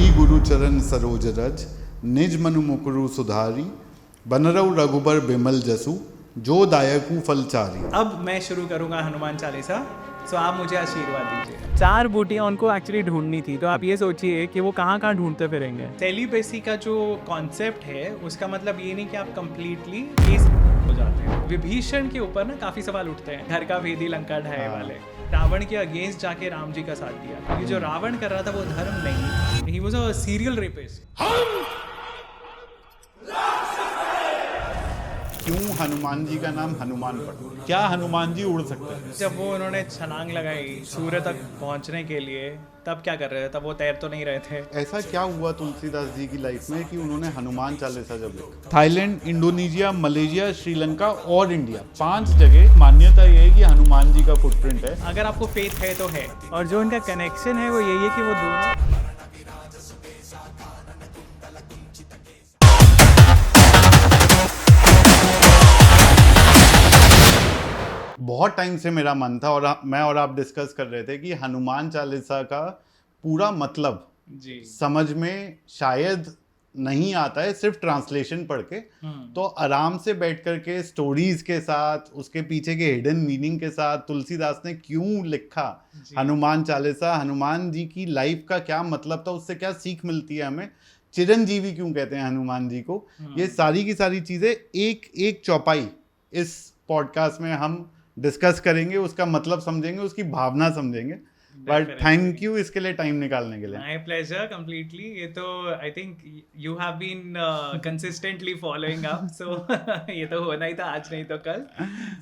श्री गुरु चरण सरोज रज, निज मनु मुकुरु सुधारी, बनरऊ रघुबर बिमल जसु, जो दायकु फलचारी। अब मैं शुरू करूंगा हनुमान चालीसा, तो आप मुझे आशीर्वाद दीजिए। 4 बूटियां उनको एक्चुअली ढूंढनी थी, तो आप ये सोचिए कि वो कहाँ कहाँ ढूंढते फिरेंगे। सेलिबेसी का जो कॉन्सेप्ट है उसका मतलब ये नहीं कि आप कंप्लीटली हो जाते हैं। विभीषण के ऊपर ना काफी सवाल उठते हैं, घर का भेदी लंका ढाए वाले। रावण के अगेंस्ट जाके राम जी का साथ दिया, क्योंकि जो रावण कर रहा था वो धर्म नहीं, he was a serial rapist. क्यों हनुमान जी का नाम हनुमान पड़ा? क्या हनुमान जी उड़ सकते हैं? जब वो उन्होंने छलांग लगाई सूर्य तक पहुंचने के लिए, तब क्या कर रहे थे? तब वो तैर तो नहीं रहे थे। ऐसा क्या हुआ तुलसीदास जी की लाइफ में कि उन्होंने हनुमान चालीसा जब लिखा? थाईलैंड, इंडोनेशिया, मलेशिया, श्रीलंका और इंडिया, 5 जगह मान्यता ये है कि हनुमान जी का फुटप्रिंट है। अगर आपको फेथ है तो है, और जो उनका कनेक्शन है वो यही है कि वो दोनों। बहुत टाइम से मेरा मन था और मैं और आप डिस्कस कर रहे थे कि हनुमान चालीसा का पूरा मतलब जी समझ में शायद नहीं आता है सिर्फ ट्रांसलेशन पढ़ के। तो आराम से बैठ करके स्टोरीज के साथ, उसके पीछे के हिडन मीनिंग के साथ तुलसीदास ने क्यों लिखा हनुमान चालीसा, हनुमान जी की लाइफ का क्या मतलब था, उससे क्या सीख मिलती है हमें, चिरंजीवी क्यों कहते हैं हनुमान जी को, ये सारी की सारी चीजें एक एक चौपाई इस पॉडकास्ट में हम डिस्कस करेंगे, उसका मतलब समझेंगे, उसकी भावना समझेंगे। बट थैंक यू इसके लिए टाइम निकालने के लिए। My pleasure completely. ये तो I think you have been consistently following up, so ये तो होना ही था, आज नहीं तो कल।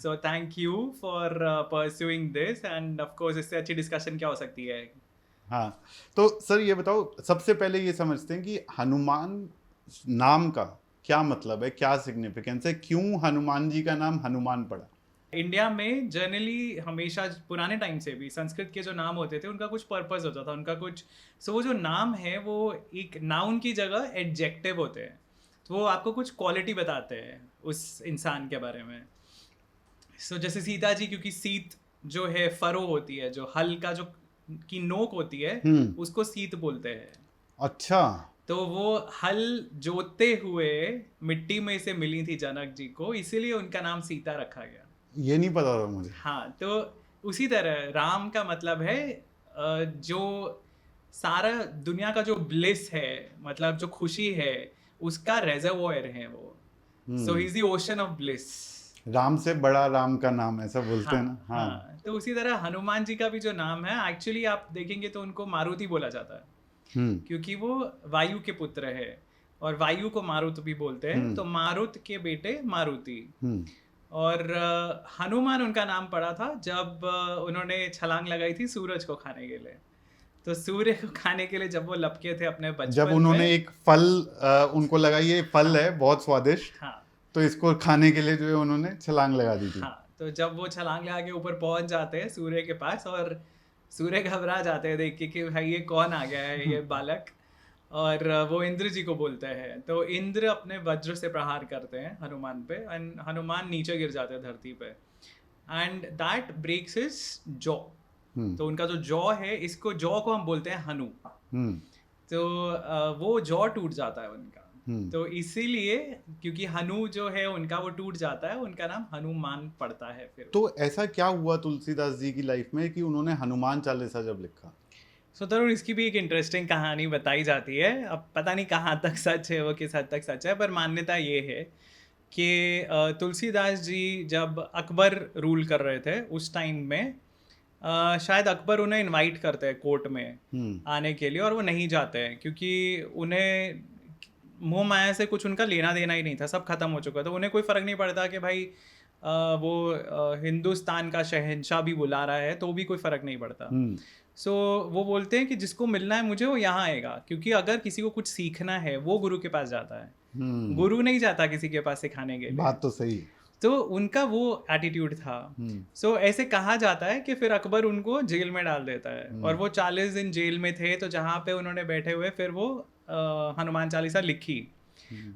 So thank you for pursuing this, and of course इससे अच्छी डिस्कशन क्या हो सकती है। हाँ, तो सर ये बताओ, सबसे पहले ये समझते हैं कि हनुमान नाम का क्या मतलब है, क्या सिग्निफिकेंस है, क्यों हनुमान जी का नाम हनुमान पड़ा? इंडिया में जनरली हमेशा पुराने टाइम से भी संस्कृत के जो नाम होते थे उनका कुछ पर्पस होता था, उनका कुछ। सो वो जो नाम है वो एक नाउन की जगह एडजेक्टिव होते हैं, तो वो आपको कुछ क्वालिटी बताते हैं उस इंसान के बारे में। सो जैसे सीता जी, क्योंकि सीत जो है फरो होती है, जो हल का जो की नोक होती है उसको सीत बोलते हैं। अच्छा, तो वो हल जोतते हुए मिट्टी में से मिली थी जनक जी को, इसीलिए उनका नाम सीता रखा गया। ये नहीं पता था मुझे। हाँ, तो उसी तरह राम का मतलब है जो सारा दुनिया का जो ब्लिस है, मतलब जो खुशी है, उसका रेजर्वोयर है वो। So he is the ocean of bliss. Ram से बड़ा राम का नाम, ऐसा बोलते हैं ना। हाँ, तो उसी तरह हनुमान जी का भी जो नाम है, एक्चुअली आप देखेंगे तो उनको मारुति बोला जाता है, क्योंकि वो वायु के पुत्र है, और वायु को मारुत भी बोलते हैं, तो मारुत के बेटे मारुति। और हनुमान उनका नाम पड़ा था जब उन्होंने छलांग लगाई थी सूरज को खाने के लिए। तो सूर्य को खाने के लिए जब वो लपके थे अपने बचपन में, जब उन्होंने एक फल उनको लगा ये फल है बहुत स्वादिष्ट, हाँ, तो इसको खाने के लिए जो है उन्होंने छलांग लगा दी थी। हाँ, तो जब वो छलांग लगा के ऊपर पहुंच जाते हैं सूर्य के पास, और सूर्य घबरा जाते हैं देख के कि भाई ये कौन आ गया है, ये बालक। और वो इंद्र जी को बोलते हैं, तो इंद्र अपने वज्र से प्रहार करते हैं हनुमान पे, एंड हनुमान नीचे गिर जाते हैं धरती पे, and that breaks his jaw. तो उनका जो जॉ है, इसको जॉ को हम बोलते हैं हनु। तो वो जॉ टूट जाता है उनका, तो इसीलिए क्योंकि हनु जो है उनका वो टूट जाता है, उनका नाम हनुमान पड़ता है फिर। तो ऐसा क्या हुआ तुलसीदास जी की लाइफ में कि उन्होंने हनुमान चालीसा जब लिखा? सो तरुण, इसकी भी एक इंटरेस्टिंग कहानी बताई जाती है। अब पता नहीं कहाँ तक सच है, वो किस हद तक सच है, पर मान्यता ये है कि तुलसीदास जी जब अकबर रूल कर रहे थे उस टाइम में, शायद अकबर उन्हें इनवाइट करते हैं कोर्ट में आने के लिए, और वो नहीं जाते हैं क्योंकि उन्हें मोह माया से कुछ उनका लेना देना ही नहीं था, सब खत्म हो चुका था। उन्हें कोई फ़र्क नहीं पड़ता कि भाई वो हिंदुस्तान का शहंशाह भी बुला रहा है तो भी कोई फ़र्क नहीं पड़ता। सो वो बोलते हैं कि जिसको मिलना है मुझे वो यहाँ आएगा, क्योंकि अगर किसी को कुछ सीखना है वो गुरु के पास जाता है, गुरु नहीं जाता किसी के पास सिखाने के लिए। बात तो सही। तो उनका वो एटीट्यूड था। सो ऐसे कहा जाता है कि फिर अकबर उनको जेल में डाल देता है, और वो 40 दिन जेल में थे, तो जहाँ पे उन्होंने बैठे हुए फिर वो हनुमान चालीसा लिखी।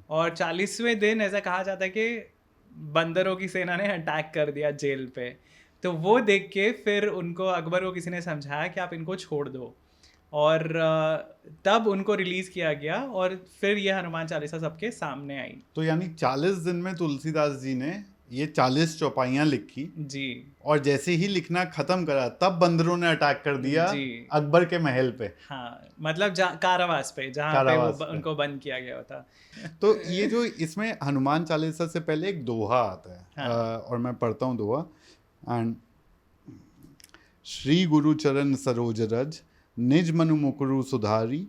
और 40वें दिन ऐसा कहा जाता है कि बंदरों की सेना ने अटैक कर दिया जेल पे। तो वो देख के फिर उनको, अकबर को किसी ने समझाया कि आप इनको छोड़ दो, और तब उनको रिलीज किया गया और फिर ये हनुमान चालीसा सबके सामने आई। तो यानी 40 दिन में तुलसीदास जी ने ये 40 चौपाइयाँ लिखी जी। और जैसे ही लिखना खत्म करा तब बंदरों ने अटैक कर दिया जी। अकबर के महल पे। हाँ, मतलब कारावास पे, जहाँ पे कारावास पे। उनको बंद किया गया था। तो ये जो इसमें हनुमान चालीसा से पहले एक दोहा आता है। हाँ। और मैं पढ़ता हूँ दोहा। एंड श्री गुरु चरण सरोज रज निज मनु मुकुरु सुधारी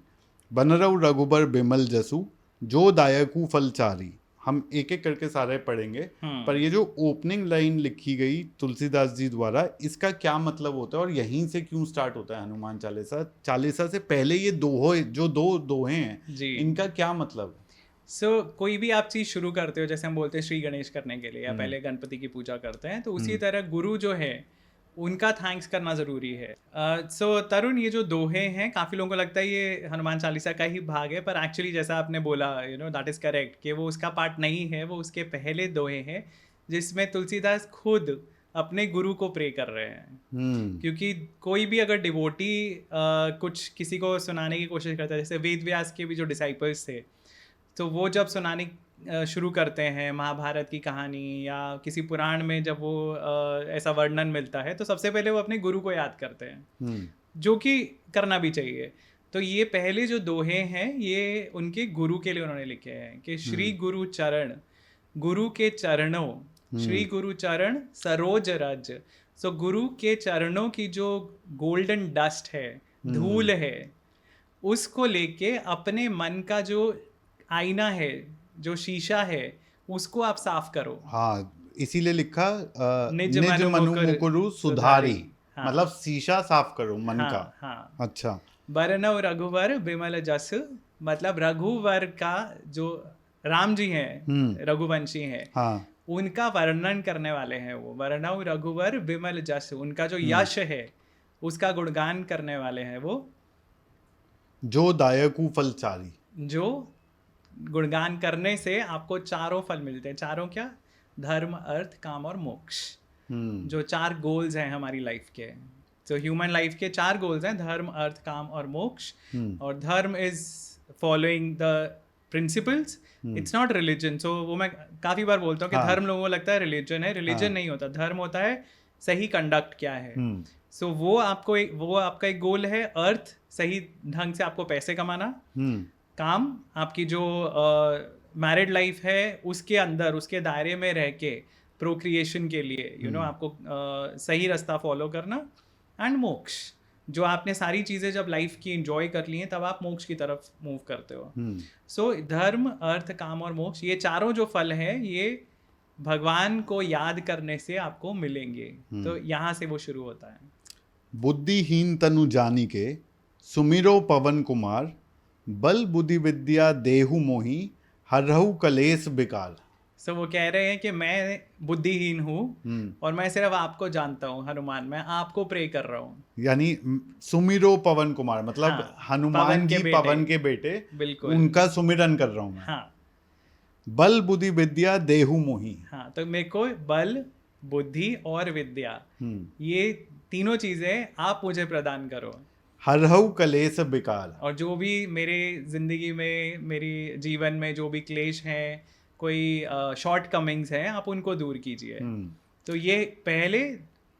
बनरऊ रघुबर बिमल जसु जो दायकु फलचारी। हम एक एक करके सारे पढ़ेंगे, पर ये जो ओपनिंग लाइन लिखी गई तुलसीदास जी द्वारा, इसका क्या मतलब होता है और यहीं से क्यों स्टार्ट होता है हनुमान चालीसा? चालीसा से पहले ये दोहे, जो दो दोहे हैं जी। इनका क्या मतलब? कोई भी आप चीज़ शुरू करते हो, जैसे हम बोलते हैं श्री गणेश करने के लिए या पहले गणपति की पूजा करते हैं, तो उसी तरह गुरु जो है उनका थैंक्स करना ज़रूरी है। तरुण, ये जो दोहे हैं, काफ़ी लोगों को लगता है ये हनुमान चालीसा का ही भाग है, पर एक्चुअली जैसा आपने बोला, दैट इज़ करेक्ट, कि वो उसका पार्ट नहीं है, वो उसके पहले दोहे हैं जिसमें तुलसीदास खुद अपने गुरु को प्रे कर रहे हैं। क्योंकि कोई भी अगर डिवोटी कुछ किसी को सुनाने की कोशिश करता है, जैसे वेद व्यास के भी जो डिसाइपल्स थे, तो वो जब सुनाने शुरू करते हैं महाभारत की कहानी या किसी पुराण में जब वो ऐसा वर्णन मिलता है, तो सबसे पहले वो अपने गुरु को याद करते हैं, जो कि करना भी चाहिए। तो ये पहले जो दोहे हैं ये उनके गुरु के लिए उन्होंने लिखे हैं कि श्री गुरु चरण, गुरु के चरणों, श्री गुरु चरण सरोज रज। सो गुरु के चरणों की जो गोल्डन डस्ट है, धूल है, उसको लेके अपने मन का जो आईना है, जो शीशा है, उसको आप साफ करो। हाँ, इसीलिए लिखा निज मनु मुकुरु सुधारी। हाँ। मतलब शीशा साफ करो मन हाँ, का। हाँ। अच्छा। बरनव रघुवर बिमल जस, मतलब रघुवर का जो राम जी हैं, रघुवंशी हैं, हाँ। उनका वर्णन करने वाले हैं वो। बरनव रघुवर बिमल जस, उनका जो यश है उसका गुणगान करने वाले हैं वो। जो दायकु फलचारी, जो गुणगान करने से आपको चारों फल मिलते हैं। चारों क्या? धर्म, अर्थ, काम और मोक्ष। जो 4 गोल्स हैं हमारी लाइफ के। तो ह्यूमन लाइफ के 4 गोल्स हैं, धर्म, अर्थ, काम और मोक्ष। और dharma is following the principles, it's not religion. So वो मैं काफ़ी बार बोलता हूँ कि धर्म लोगों को लगता है रिलीजन है, रिलीजन नहीं होता। धर्म होता है सही कंडक्ट क्या है। सो वो आपका एक गोल है। अर्थ, सही ढंग से आपको पैसे कमाना। काम, आपकी जो मैरिड लाइफ है उसके अंदर, उसके दायरे में रह के प्रोक्रिएशन के लिए आपको सही रास्ता फॉलो करना। एंड मोक्ष, जो आपने सारी चीज़ें जब लाइफ की एंजॉय कर ली हैं, तब आप मोक्ष की तरफ मूव करते हो। सो धर्म, अर्थ, काम और मोक्ष, ये चारों जो फल हैं, ये भगवान को याद करने से आपको मिलेंगे। तो यहाँ से वो शुरू होता है। बुद्धिहीन तनु जानी के सुमिरो पवन कुमार, बल बुद्धि विद्या देहु मोही हरहु कलेस बिकार। सो वो कह रहे हैं कि मैं बुद्धिहीन हूँ और मैं सिर्फ आपको जानता हूँ हनुमान, मैं आपको प्रे कर रहा हूँ। यानी सुमिरो पवन कुमार मतलब हनुमान जी पवन के बेटे, बिल्कुल, उनका सुमिरन कर रहा हूँ मैं। हाँ। बल बुद्धि विद्या देहु मोही, हाँ, तो मेरे को बल, बुद्धि और विद्या, ये तीनों चीजें आप मुझे प्रदान करो। हरहु कलेस बिकार, और जो भी मेरे जिंदगी में, मेरी जीवन में जो भी क्लेश हैं, कोई शॉर्ट कमिंग्स हैं, आप उनको दूर कीजिए। तो ये पहले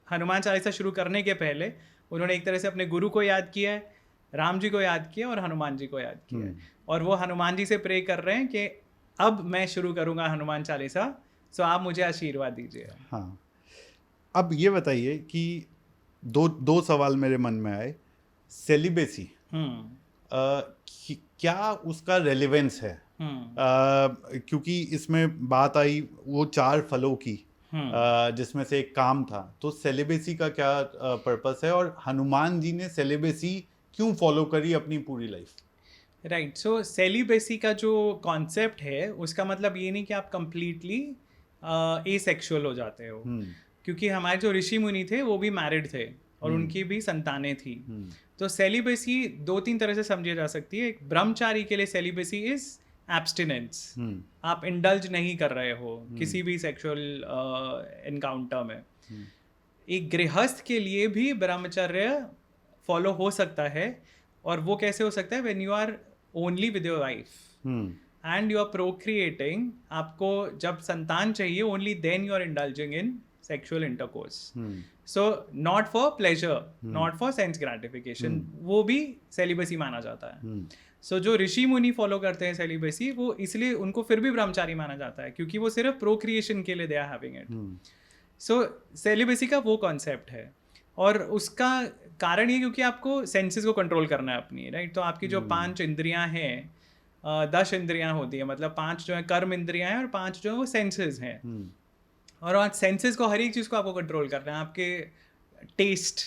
हनुमान चालीसा शुरू करने के पहले उन्होंने एक तरह से अपने गुरु को याद किया है, राम जी को याद किया और हनुमान जी को याद किया है। और वो हनुमान जी से प्रे कर रहे हैं कि अब मैं शुरू करूँगा हनुमान चालीसा, सो आप मुझे आशीर्वाद दीजिए। हाँ, अब ये बताइए कि दो सवाल मेरे मन में आए। सेलिबेसी, क्या उसका रेलेवेंस है? क्योंकि इसमें बात आई वो 4 फलों की, जिसमें से एक काम था, तो सेलिबेसी का क्या पर्पस है और हनुमान जी ने सेलिबेसी क्यों फॉलो करी अपनी पूरी लाइफ? राइट, सो सेलिबेसी का जो कॉन्सेप्ट है उसका मतलब ये नहीं कि आप कंप्लीटली एसेक्सुअल हो जाते हो, क्योंकि हमारे जो ऋषि मुनि थे वो भी मैरिड थे और उनकी भी संतानें थी। तो सेलिबेसी 2-3 तरह से समझी जा सकती है। एक ब्रह्मचारी के लिए सेलिबेसी इज एब्स्टिनेंस, आप इंडल्ज नहीं कर रहे हो किसी भी सेक्सुअल एनकाउंटर में। एक गृहस्थ के लिए भी ब्रह्मचर्य फॉलो हो सकता है, और वो कैसे हो सकता है when you are only with your wife and you are procreating, आपको जब संतान चाहिए only then you are indulging in sexual intercourse, so not for pleasure, not for sense gratification, वो भी सेलिबेसी माना जाता है। सो जो ऋषि मुनि फॉलो करते हैं सेलिबेसी, वो इसलिए उनको फिर भी ब्रह्मचारी माना जाता है क्योंकि वो सिर्फ प्रोक्रिएशन के लिए they are having it. So celibacy का वो कॉन्सेप्ट है, और उसका कारण ये क्योंकि आपको सेंसेस को कंट्रोल करना है अपनी, राइट। तो आपकी जो 5 इंद्रियां हैं, 10 इंद्रियां होती है, मतलब 5 जो है कर्म इंद्रियां हैं और 5 जो है वो सेंसेस हैं। और आज सेंसेस को, हर एक चीज़ को आपको कंट्रोल करना है। आपके टेस्ट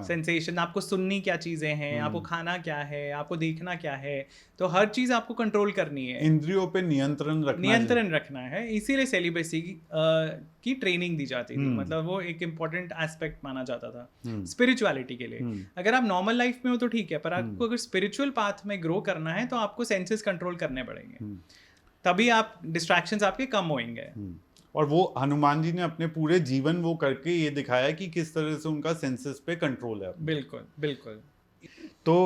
सेंसेशन, आपको सुननी क्या चीज़ें हैं, आपको खाना क्या है, आपको देखना क्या है, तो हर चीज़ आपको कंट्रोल करनी है, इंद्रियों पे नियंत्रण रखना है। इसीलिए सेलिबेसी की ट्रेनिंग दी जाती थी, मतलब वो एक इम्पॉर्टेंट एस्पेक्ट माना जाता था स्पिरिचुअलिटी के लिए। अगर आप नॉर्मल लाइफ में हो तो ठीक है, पर आपको अगर स्पिरिचुअल पाथ में ग्रो करना है तो आपको सेंसेस कंट्रोल करने पड़ेंगे, तभी आप डिस्ट्रैक्शंस आपके कम होंगे। और वो हनुमान जी ने अपने पूरे जीवन वो करके ये दिखाया कि किस तरह से उनका सेंसेस पे कंट्रोल है। बिल्कुल बिल्कुल। तो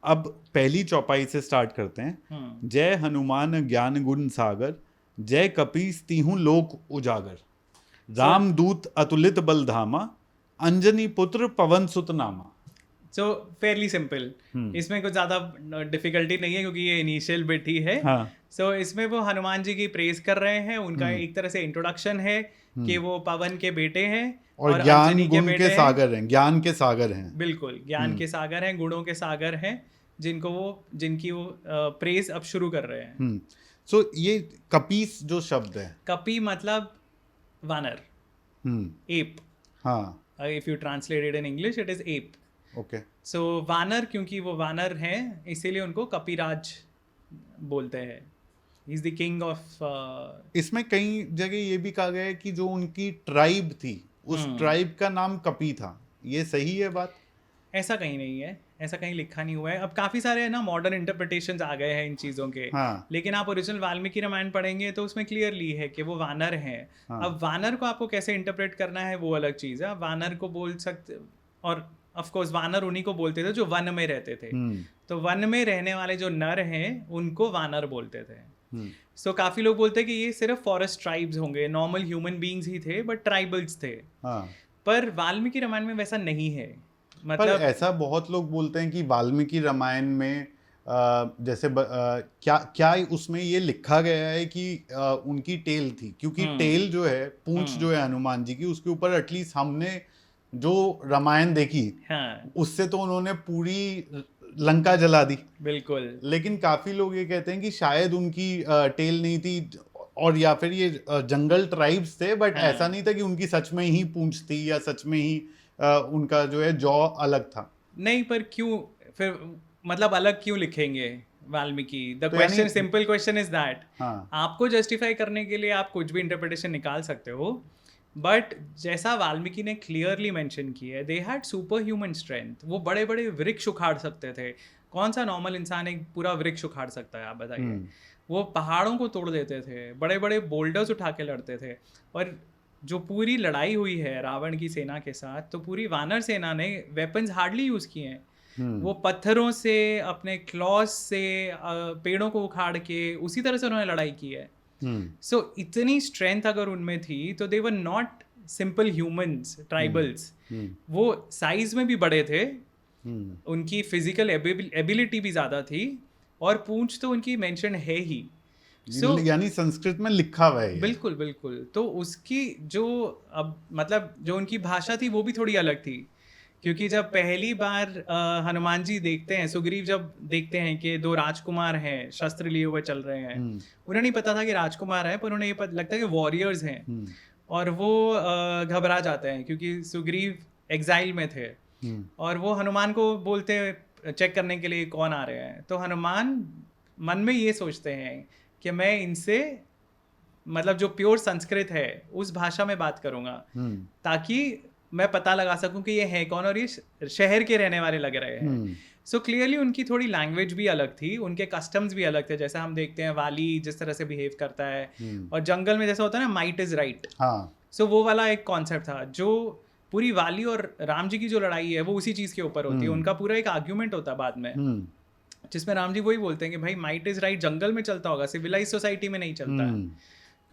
अब पहली चौपाई से स्टार्ट करते हैं। जय हनुमान ज्ञान गुण सागर, जय कपीस तीहूं लोक उजागर, रामदूत अतुलित बल धामा, अंजनी पुत्र पवन सुत नामा। सो फेयरली सिंपल, इसमें कुछ ज़्यादा डिफिकल्टी नहीं है क्योंकि ये इनिशियल बिट ही है। सो इसमें वो हनुमान जी की प्रेज कर रहे हैं, उनका एक तरह से इंट्रोडक्शन है कि वो पवन के बेटे हैं और ज्ञान गुण के सागर हैं, ज्ञान के सागर हैं। बिल्कुल, ज्ञान के सागर हैं, गुणों के सागर हैं, जिनकी वो प्रेज अब शुरू कर रहे हैं। सो ये कपीस जो शब्द है, कपी मतलब वानर, एप। हाँ, if you translate it in English it is ape. Okay. So वानर, क्योंकि वो वानर हैं इसीलिए उनको कपिराज बोलते हैं। ही इज द किंग ऑफ। इसमें कई जगह ये भी कहा गया है कि जो उनकी ट्राइब थी, उस ट्राइब का नाम कपी था। ये सही है बात? ऐसा कहीं नहीं है, ऐसा कहीं लिखा नहीं हुआ है। अब काफ़ी सारे ना मॉडर्न इंटरप्रिटेशंस आ गए हैं इन चीज़ों के। लेकिन आप ओरिजिनल वाल्मीकि रामायण पढ़ेंगे तो उसमें क्लियरली है कि वो वानर हैं। अब वानर को आपको कैसे इंटरप्रेट करना है वो अलग चीज़ है। आप वानर को बोल सकते, और ऑफ कोर्स वानर उन्हीं को बोलते थे जो वन में रहते थे। तो वन में रहने वाले जो नर हैं उनको वानर बोलते थे। सो काफी लोग बोलते हैं कि ये सिर्फ फॉरेस्ट ट्राइब्स होंगे, नॉर्मल ह्यूमन बीइंग्स ही थे बट ट्राइबल्स थे। पर वाल्मीकि रामायण में वैसा नहीं है। मतलब पर ऐसा बहुत लोग बोलते हैं कि वाल्मीकि रामायण में जैसे क्या उसमें ये लिखा गया है कि उनकी टेल थी, क्योंकि टेल जो है, पूंछ जो है हनुमान जी की, उसके ऊपर एटलीस्ट हमने जो रामायण देखी, उससे तो उन्होंने पूरी लंका जला दी। बिल्कुल। लेकिन काफी लोग ये कहते हैं कि शायद उनकी टेल नहीं थी, और या फिर ये जंगल ट्राइब्स थे, बट ऐसा नहीं था कि उनकी सच में ही पूंछ थी या सच में ही उनका जो है जॉ अलग था। नहीं, पर क्यों फिर, मतलब अलग क्यों लिखेंगे Valmiki? The question, simple question is that आपको जस्टिफाई करने के लिए आप कुछ भी इंटरप्रिटेशन निकाल सकते हो, बट जैसा वाल्मीकि ने क्लियरली मेंशन किया है, they had super human strength. वो बड़े बड़े वृक्ष उखाड़ सकते थे। कौन सा नॉर्मल इंसान एक पूरा वृक्ष उखाड़ सकता है, आप बताइए। वो पहाड़ों को तोड़ देते थे, बड़े बड़े बोल्डर्स उठा के लड़ते थे। और जो पूरी लड़ाई हुई है रावण की सेना के साथ, तो पूरी वानर सेना ने वेपन्स हार्डली यूज़ किए हैं। वो पत्थरों से, अपने क्लॉज से पेड़ों को उखाड़ के उसी तरह से उन्होंने लड़ाई की है। सो इतनी स्ट्रेंथ अगर उनमें थी तो they were not simple humans, tribals. वो साइज में भी बड़े थे, उनकी फिजिकल एबिलिटी भी ज़्यादा थी, और पूंछ तो उनकी मेंशन है ही। यानी संस्कृत में लिखा हुआ है। बिल्कुल बिल्कुल। तो उसकी जो अब मतलब जो उनकी भाषा थी वो भी थोड़ी अलग थी, क्योंकि जब पहली बार हनुमान जी देखते हैं, सुग्रीव जब देखते हैं कि 2 राजकुमार हैं, शस्त्र लिए हुए चल रहे हैं, उन्हें नहीं पता था कि राजकुमार हैं, पर उन्हें ये लगता है कि वॉरियर्स हैं, और वो घबरा जाते हैं क्योंकि सुग्रीव एग्जाइल में थे, और वो हनुमान को बोलते हैं चेक करने के लिए कौन आ रहे हैं। तो हनुमान मन में ये सोचते हैं कि मैं इनसे, मतलब जो प्योर संस्कृत है उस भाषा में बात करूंगा, ताकि मैं पता लगा सकूं कि ये है कौन, और ये शहर के रहने वाले लग रहे हैं। सो क्लियरली उनकी थोड़ी लैंग्वेज भी अलग थी, उनके कस्टम्स भी अलग थे। जैसे हम देखते हैं वाली जिस तरह से बिहेव करता है, और जंगल में जैसा होता है ना, माइट इज राइट। सो वो वाला एक कॉन्सेप्ट था। जो पूरी वाली और राम जी की जो लड़ाई है वो उसी चीज़ के ऊपर होती है। उनका पूरा एक आर्ग्यूमेंट होता है बाद में जिसमें राम जी वही बोलते हैं कि भाई माइट इज राइट जंगल में चलता होगा, सिविलाइज सोसाइटी में नहीं चलता है।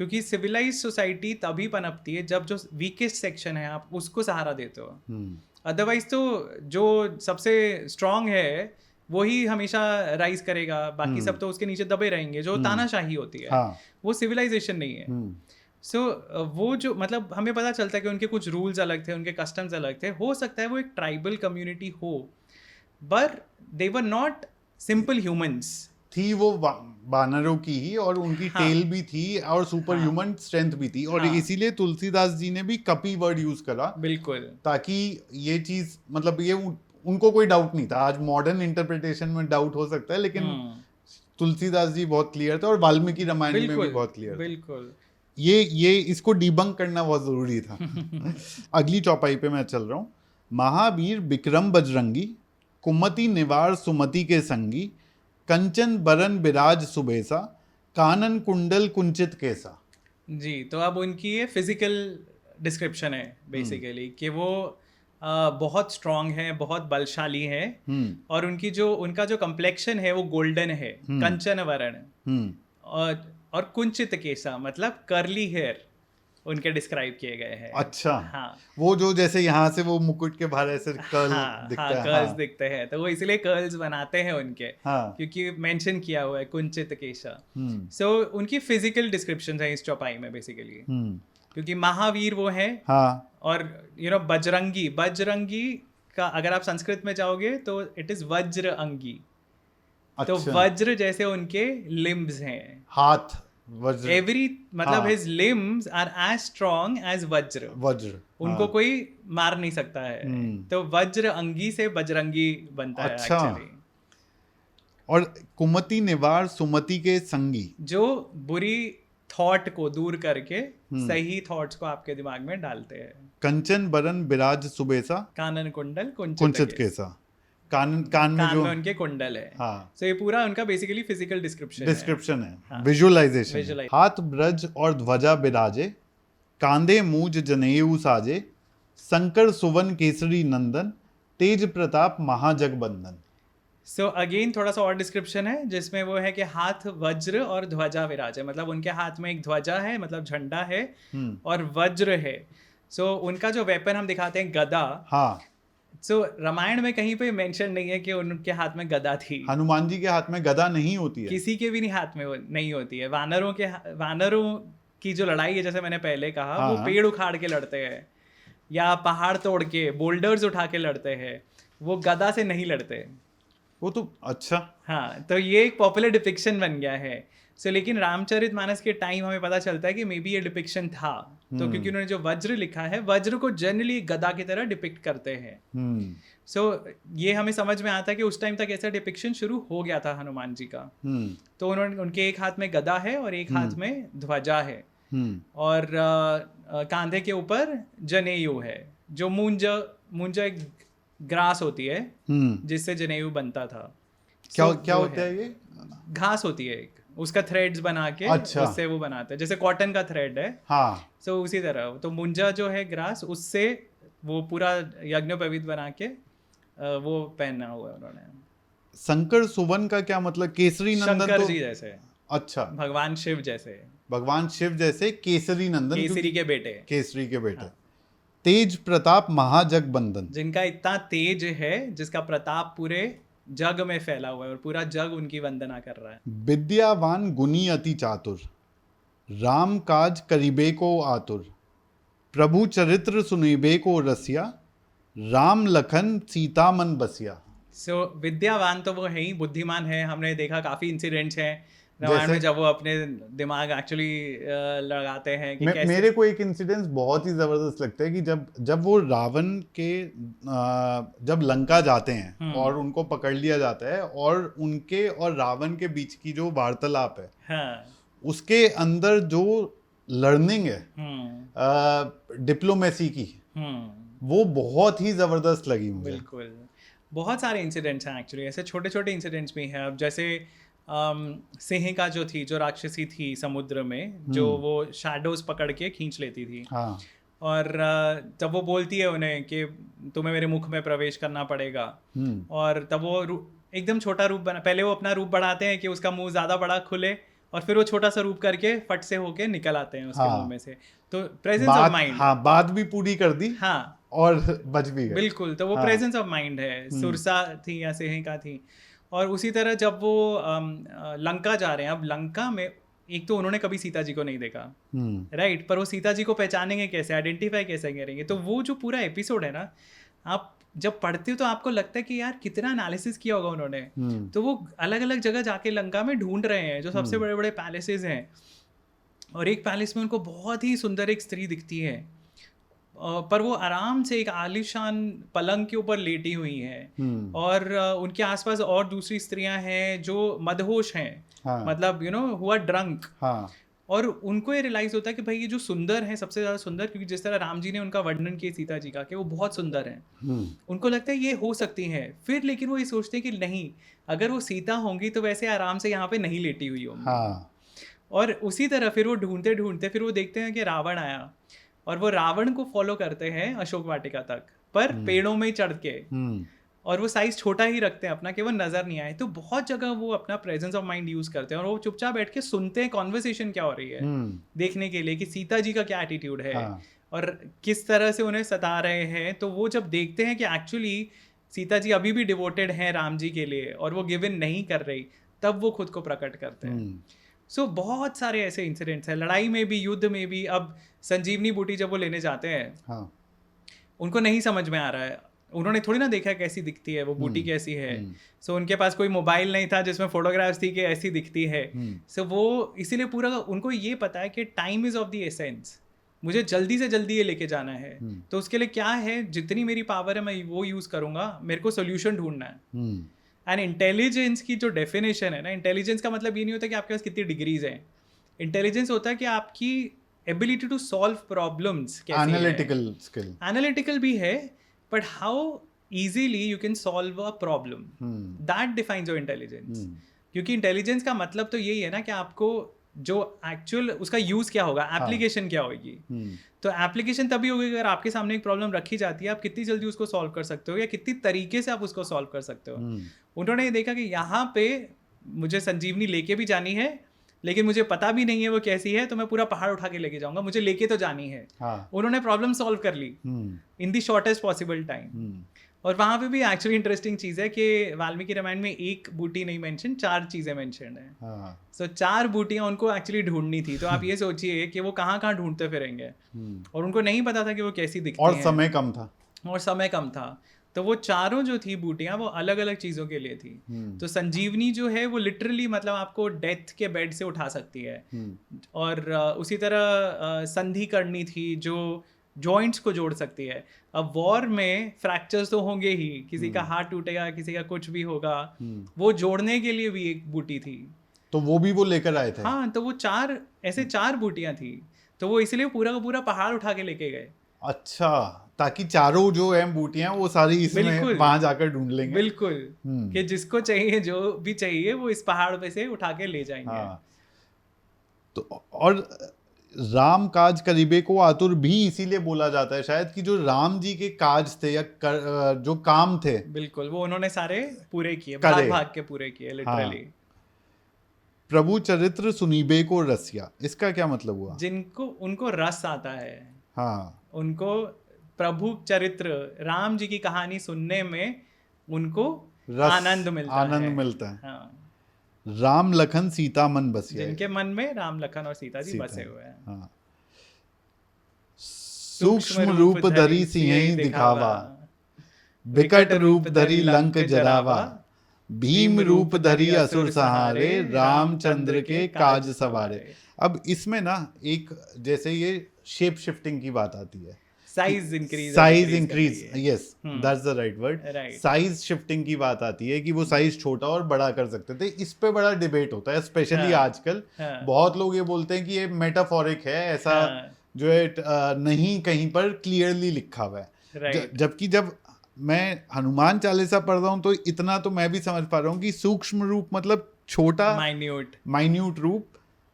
क्योंकि सिविलाइज सोसाइटी तभी पनपती है जब जो वीकेस्ट सेक्शन है आप उसको सहारा देते हो। अदरवाइज तो जो सबसे स्ट्रांग है वही हमेशा राइज करेगा, बाकी सब तो उसके नीचे दबे रहेंगे, जो तानाशाही होती है। हाँ। वो सिविलाइजेशन नहीं है। सो वो जो मतलब हमें पता चलता है कि उनके कुछ रूल्स अलग थे, उनके कस्टम्स अलग थे। हो सकता है वो एक ट्राइबल कम्युनिटी हो, but they were not simple humans. थी वो बानरों की ही, और उनकी टेल भी थी और सुपर ह्यूमन स्ट्रेंथ भी थी, और इसीलिए तुलसीदास जी ने भी कपी वर्ड यूज करा, बिल्कुल, ताकि ये चीज मतलब ये उनको कोई डाउट नहीं था। आज मॉडर्न इंटरप्रिटेशन में डाउट हो सकता है, लेकिन तुलसीदास जी बहुत क्लियर थे, और वाल्मीकि रामायण में भी बहुत क्लियर। बिल्कुल, ये इसको डिबंक करना बहुत जरूरी था। अगली चौपाई पे मैं चल रहा हूँ। महावीर विक्रम बजरंगी, कुमति निवार सुमति के संगी, कंचन बरन बिराज सुबेसा, कानन कुंडल कुंचित केसा। जी, तो अब उनकी ये फिजिकल डिस्क्रिप्शन है बेसिकली कि वो बहुत स्ट्रांग है, बहुत बलशाली है, और उनका जो कम्प्लेक्शन है वो गोल्डन है, कंचन वर्ण, और कुंचित केसा मतलब कर्ली हेयर उनके डिस्क्राइब किए गए हैं। अच्छा, हाँ, वो जो जैसे यहाँ से वो मुकुट के बाहर ऐसे कर्ल दिखता है। कर्ल्स दिखते हैं, तो वो इसलिए कर्ल्स बनाते हैं उनके, क्योंकि मेंशन किया हुआ है कुंचित केशा। सो उनकी फिजिकल डिस्क्रिप्शन है इस चौपाई में बेसिकली, क्योंकि महावीर वो है। और बजरंगी का अगर आप संस्कृत में जाओगे तो इट इज वज्र अंगी। तो वज्र जैसे उनके लिम्ब्स हैं, हाथ वज्र, एवरी मतलब his limbs are as strong as vajra. उनको कोई मार नहीं सकता है। तो वज्र अंगी से बजरंगी बनता है एक्चुअली। और कुमति निवार सुमति के संगी, जो बुरी थॉट को दूर करके सही थॉट्स को आपके दिमाग में डालते हैं। कंचन बरन बिराज सुबेसा, कानन कुंडल कुंचित केसा। कान में उनके कुंडल है। So ये पूरा उनका बेसिकली फिजिकल डिस्क्रिप्शन है। विजुअलाइजेशन। हाथ ब्रज और ध्वजा बिराजे, कांधे मूज जनेऊ साजे, शंकर सुवन केसरी नंदन, तेज प्रताप महाजगबंदन। सो अगेन थोड़ा सा और डिस्क्रिप्शन है जिसमें वो है कि हाथ वज्र और ध्वजा विराजे, मतलब उनके हाथ में एक ध्वजा है, मतलब झंडा है, और वज्र है। सो उनका जो वेपन हम दिखाते हैं गदा। सो रामायण में कहीं पे मेंशन नहीं है कि उनके हाथ में गदा थी। हनुमान जी के हाथ में गदा नहीं होती है, किसी के भी नहीं हाथ में नहीं होती है। वानरों की जो लड़ाई है, जैसे मैंने पहले कहा, वो पेड़ उखाड़ के लड़ते हैं या पहाड़ तोड़ के बोल्डर्स उठा के लड़ते हैं, वो गदा से नहीं लड़ते वो तो। अच्छा, हाँ, तो ये एक पॉपुलर डिपिक्शन बन गया है। लेकिन रामचरितमानस के टाइम हमें पता चलता है कि मे बी ये डिपिक्शन था। तो क्योंकि उन्होंने जो वज्र लिखा है, वज्र को जनरली गदा की तरह डिपिक्ट करते हैं। ये हमें समझ में आता है कि उस टाइम तक ऐसा डिपिक्शन शुरू हो गया था हनुमान जी का। तो उनके एक हाथ में गदा है और एक हाथ में ध्वजा है, और कांधे के ऊपर जनेऊ है, जो मूंज एक ग्रास होती है जिससे जनेऊ बनता था। क्या होता है ये? घास होती है एक, उसका थ्रेड्स बना के उससे वो बनाते हैं, जैसे कॉटन का थ्रेड है। सो उसी तरह तो मुंजा जो है ग्रास, उससे वो पूरा यज्ञोपवीत बना के वो पहना हुआ है उन्होंने। शंकर सुवन का क्या मतलब? केसरी नंदन शंकर जी जैसे। अच्छा, भगवान शिव जैसे केसरी नंदन, केसरी के बेटे। तेज प्रताप महाजगबंदन, जिनका इतना तेज है, जिसका प्रताप पूरे जग में फैला हुआ है और पूरा जग उनकी वंदना कर रहा है। विद्यावान गुनी अति चातुर, राम काज करीबे को आतुर, प्रभु चरित्र सुनीबे को रसिया, राम लखन सीता मन बसिया। विद्यावान तो वो है ही, बुद्धिमान है। हमने देखा काफी इंसिडेंट्स हैं रामायण में जब वो अपने दिमाग एक्चुअली लगाते हैं कि कैसे। मेरे को एक इंसिडेंस बहुत ही जबरदस्त लगता है कि जब वो रावण के जब लंका जाते हैं और उनको पकड़ लिया जाता है, और उनके और रावण के बीच की जो वार्तालाप है, उसके अंदर जो लर्निंग है डिप्लोमेसी की, वो बहुत ही जबरदस्त लगी मुझे। बिल्कुल, बहुत सारे इंसिडेंट्स हैं एक्चुअली, ऐसे छोटे छोटे इंसिडेंट्स भी हैं। अब जैसे सिंह जो राक्षसी थी समुद्र में, जो वो शैडोज पकड़ के खींच लेती थी। और जब वो बोलती है उन्हें कि तुम्हें मेरे मुख में प्रवेश करना पड़ेगा, और तब वो एकदम छोटा रूप बना, पहले वो अपना रूप बढ़ाते हैं कि उसका मुंह ज्यादा बड़ा खुले, और फिर वो छोटा सा रूप करके फट से होके निकल आते हैं उसके मुंह में से। तो प्रेजेंस ऑफ माइंड, हाँ, बात भी पूरी कर दी, हाँ, और बच भी गए। बिल्कुल। तो वो प्रेजेंस ऑफ माइंड है, सुरसा थी या सेहिका थी। और उसी तरह जब वो लंका जा रहे हैं, अब लंका में एक तो उन्होंने कभी सीता जी को नहीं देखा, राइट, पर वो सीता जी को पहचानेंगे कैसे, आइडेंटिफाई कैसे करेंगे? तो वो जो पूरा एपिसोड है ना, आप जब पढ़ते हो तो आपको लगता है कि यार कितना एनालिसिस किया होगा उन्होंने। तो वो अलग अलग जगह जाके लंका में ढूंढ रहे हैं जो सबसे बड़े बड़े पैलेसेस हैं, और एक पैलेस में उनको बहुत ही सुंदर एक स्त्री दिखती है, पर वो आराम से एक आलीशान पलंग के ऊपर लेटी हुई है, और उनके आसपास और दूसरी स्त्रियां हैं जो मदहोश हैं, मतलब you know who are drunk. और उनको ये रियलाइज होता है कि भाई ये जो सुंदर है, सबसे ज़्यादा सुंदर, क्योंकि जिस तरह राम जी ने उनका वर्णन किया सीता जी का कि वो बहुत सुंदर हैं, उनको लगता है ये हो सकती हैं। फिर लेकिन वो ये सोचते हैं कि नहीं, अगर वो सीता होंगी तो वैसे आराम से यहाँ पे नहीं लेटी हुई होंगी। और उसी तरह फिर वो ढूंढते ढूंढते फिर वो देखते हैं कि रावण आया, और वो रावण को फॉलो करते हैं अशोक वाटिका तक, पर पेड़ों में चढ़ के, और वो साइज छोटा ही रखते हैं अपना कि वो नजर नहीं आए। तो बहुत जगह वो अपना प्रेजेंस ऑफ माइंड यूज करते हैं, और वो चुपचाप बैठ के सुनते हैं कॉन्वर्सेशन क्या हो रही है, देखने के लिए कि सीता जी का क्या एटीट्यूड है, और किस तरह से उन्हें सता रहे हैं। तो वो जब देखते हैं कि एक्चुअली सीता जी अभी भी डिवोटेड हैं राम जी के लिए, और वो गिव इन नहीं कर रही, तब वो खुद को प्रकट करते हैं। सो बहुत सारे ऐसे इंसिडेंट्स हैं, लड़ाई में भी, युद्ध में भी। अब संजीवनी बूटी जब वो लेने जाते हैं, उनको नहीं समझ में आ रहा है, उन्होंने थोड़ी ना देखा कैसी दिखती है वो बूटी, कैसी है। सो उनके पास कोई मोबाइल नहीं था जिसमें फोटोग्राफ्स थी कि ऐसी दिखती है। सो वो इसीलिए पूरा उनको ये पता है कि time is of the essence, मुझे जल्दी से जल्दी ये लेके जाना है। तो उसके लिए क्या है, जितनी मेरी पावर है मैं वो यूज करूंगा, मेरे को सोल्यूशन ढूंढना है। एंड इंटेलिजेंस की जो डेफिनेशन है ना, इंटेलिजेंस का मतलब ये नहीं होता कि आपके पास कितनी डिग्रीज हैं। इंटेलिजेंस होता है कि आपकी ability to solve problems, analytical skill, analytical भी है, but how easily you can solve a problem, that defines your intelligence। क्योंकि इंटेलिजेंस का मतलब तो यही है ना कि आपको जो एक्चुअल उसका यूज क्या होगा, एप्लीकेशन क्या होगी। तो एप्लीकेशन तभी होगी अगर आपके सामने एक प्रॉब्लम रखी जाती है, आप कितनी जल्दी उसको सॉल्व कर सकते हो, या कितनी तरीके से आप उसको सॉल्व कर सकते हो। उन्होंने ये देखा कि यहाँ पे मुझे संजीवनी लेके भी जानी है, लेकिन मुझे पता भी नहीं है वो कैसी है, तो मैं पूरा पहाड़ उठा के लेके जाऊंगा, मुझे लेके तो जानी है। उन्होंने प्रॉब्लम सॉल्व कर ली in the shortest possible time. और वहाँ पे भी एक्चुअली इंटरेस्टिंग चीज़ है कि वाल्मीकि रामायण में एक बूटी नहीं मेंशन, 4 चीज़ें मेंशन है। सो 4 बूटियाँ उनको एक्चुअली ढूंढनी थी। तो आप ये सोचिए कि वो कहाँ कहाँ ढूंढते फिरेंगे, और उनको नहीं पता था कि वो कैसी दिखती हैं, और समय कम था। तो वो चारों जो थी बूटियाँ वो अलग अलग चीज़ों के लिए थी। तो संजीवनी जो है वो लिटरली मतलब आपको डेथ के बेड से उठा सकती है, और उसी तरह संधि करनी थी जो जॉइंट्स को जोड़ सकती है। अब वॉर में फ्रैक्चर्स तो होंगे ही, किसी का हाथ टूटेगा, किसी का कुछ भी होगा, वो जोड़ने के लिए भी एक बूटी थी। तो वो भी वो लेकर आए थे। हाँ, तो वो 4 बूटियां थी, तो वो इसलिए पूरा का पूरा पहाड़ उठा के लेके गए। अच्छा, ताकि चारों जो है बूटियां वो सारी इसमें वहां जाकर ढूंढ लेंगे। बिल्कुल, कि जिसको चाहिए, जो भी चाहिए, वो इस पहाड़ पे से उठा के ले जाएंगे। तो और राम काज करीबे को आतुर भी इसीलिए बोला जाता है शायद कि जो राम जी के काज थे या जो काम थे, बिल्कुल, वो उन्होंने सारे पूरे किए, भाग भाग के पूरे किए लिटरली। प्रभु चरित्र सुनीबे को रसिया, इसका क्या मतलब हुआ? जिनको उनको रस आता है, हाँ, उनको प्रभु चरित्र, राम जी की कहानी सुनने में उनको आनंद मिलता है। हाँ। राम लखन सीता मन बसिया, जिनके मन में राम लखन और सीता जी बसे हुए हैं। हाँ। सूक्ष्म रूप धरी सिंह दिखावा, विकट रूप धरी लंक जरावा, भीम रूप धरी असुर सहारे, रामचंद्र के काज सवारे। अब इसमें ना एक जैसे ये शेप शिफ्टिंग की बात आती है, size increase, yes that's the right word, size shifting की बात आती है कि वो साइज छोटा और बड़ा कर सकते थे। इस पे बड़ा डिबेट होता है, स्पेशली आजकल। बहुत लोग ये बोलते हैं कि ये मेटाफोरिक है, ऐसा जो है नहीं कहीं पर क्लियरली लिखा हुआ है। जबकि जब मैं हनुमान चालीसा पढ़ रहा हूँ तो इतना तो मैं भी समझ पा रहा हूँ कि सूक्ष्म रूप मतलब छोटा, माइन्यूट रूप,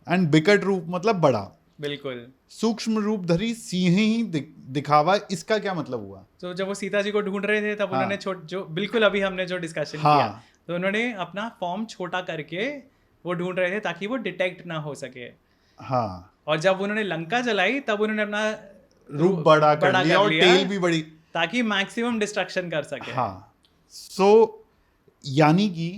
एंड विकट रूप मतलब बड़ा। बिल्कुल, सूक्ष्म रूप धरी सिंह ही दिखावा, इसका क्या मतलब हुआ? तो जब वो सीता जी को ढूंढ रहे थे तब उन्होंने जो बिल्कुल अभी हमने जो डिस्कशन किया, तो उन्होंने अपना फॉर्म छोटा करके वो ढूंढ रहे थे ताकि वो डिटेक्ट ना हो सके। हाँ, और जब उन्होंने लंका जलाई तब उन्होंने अपना रूप बड़ा कर लिया और टेल भी बड़ी, ताकि मैक्सिमम डिस्ट्रक्शन कर सके। हाँ। सो यानी कि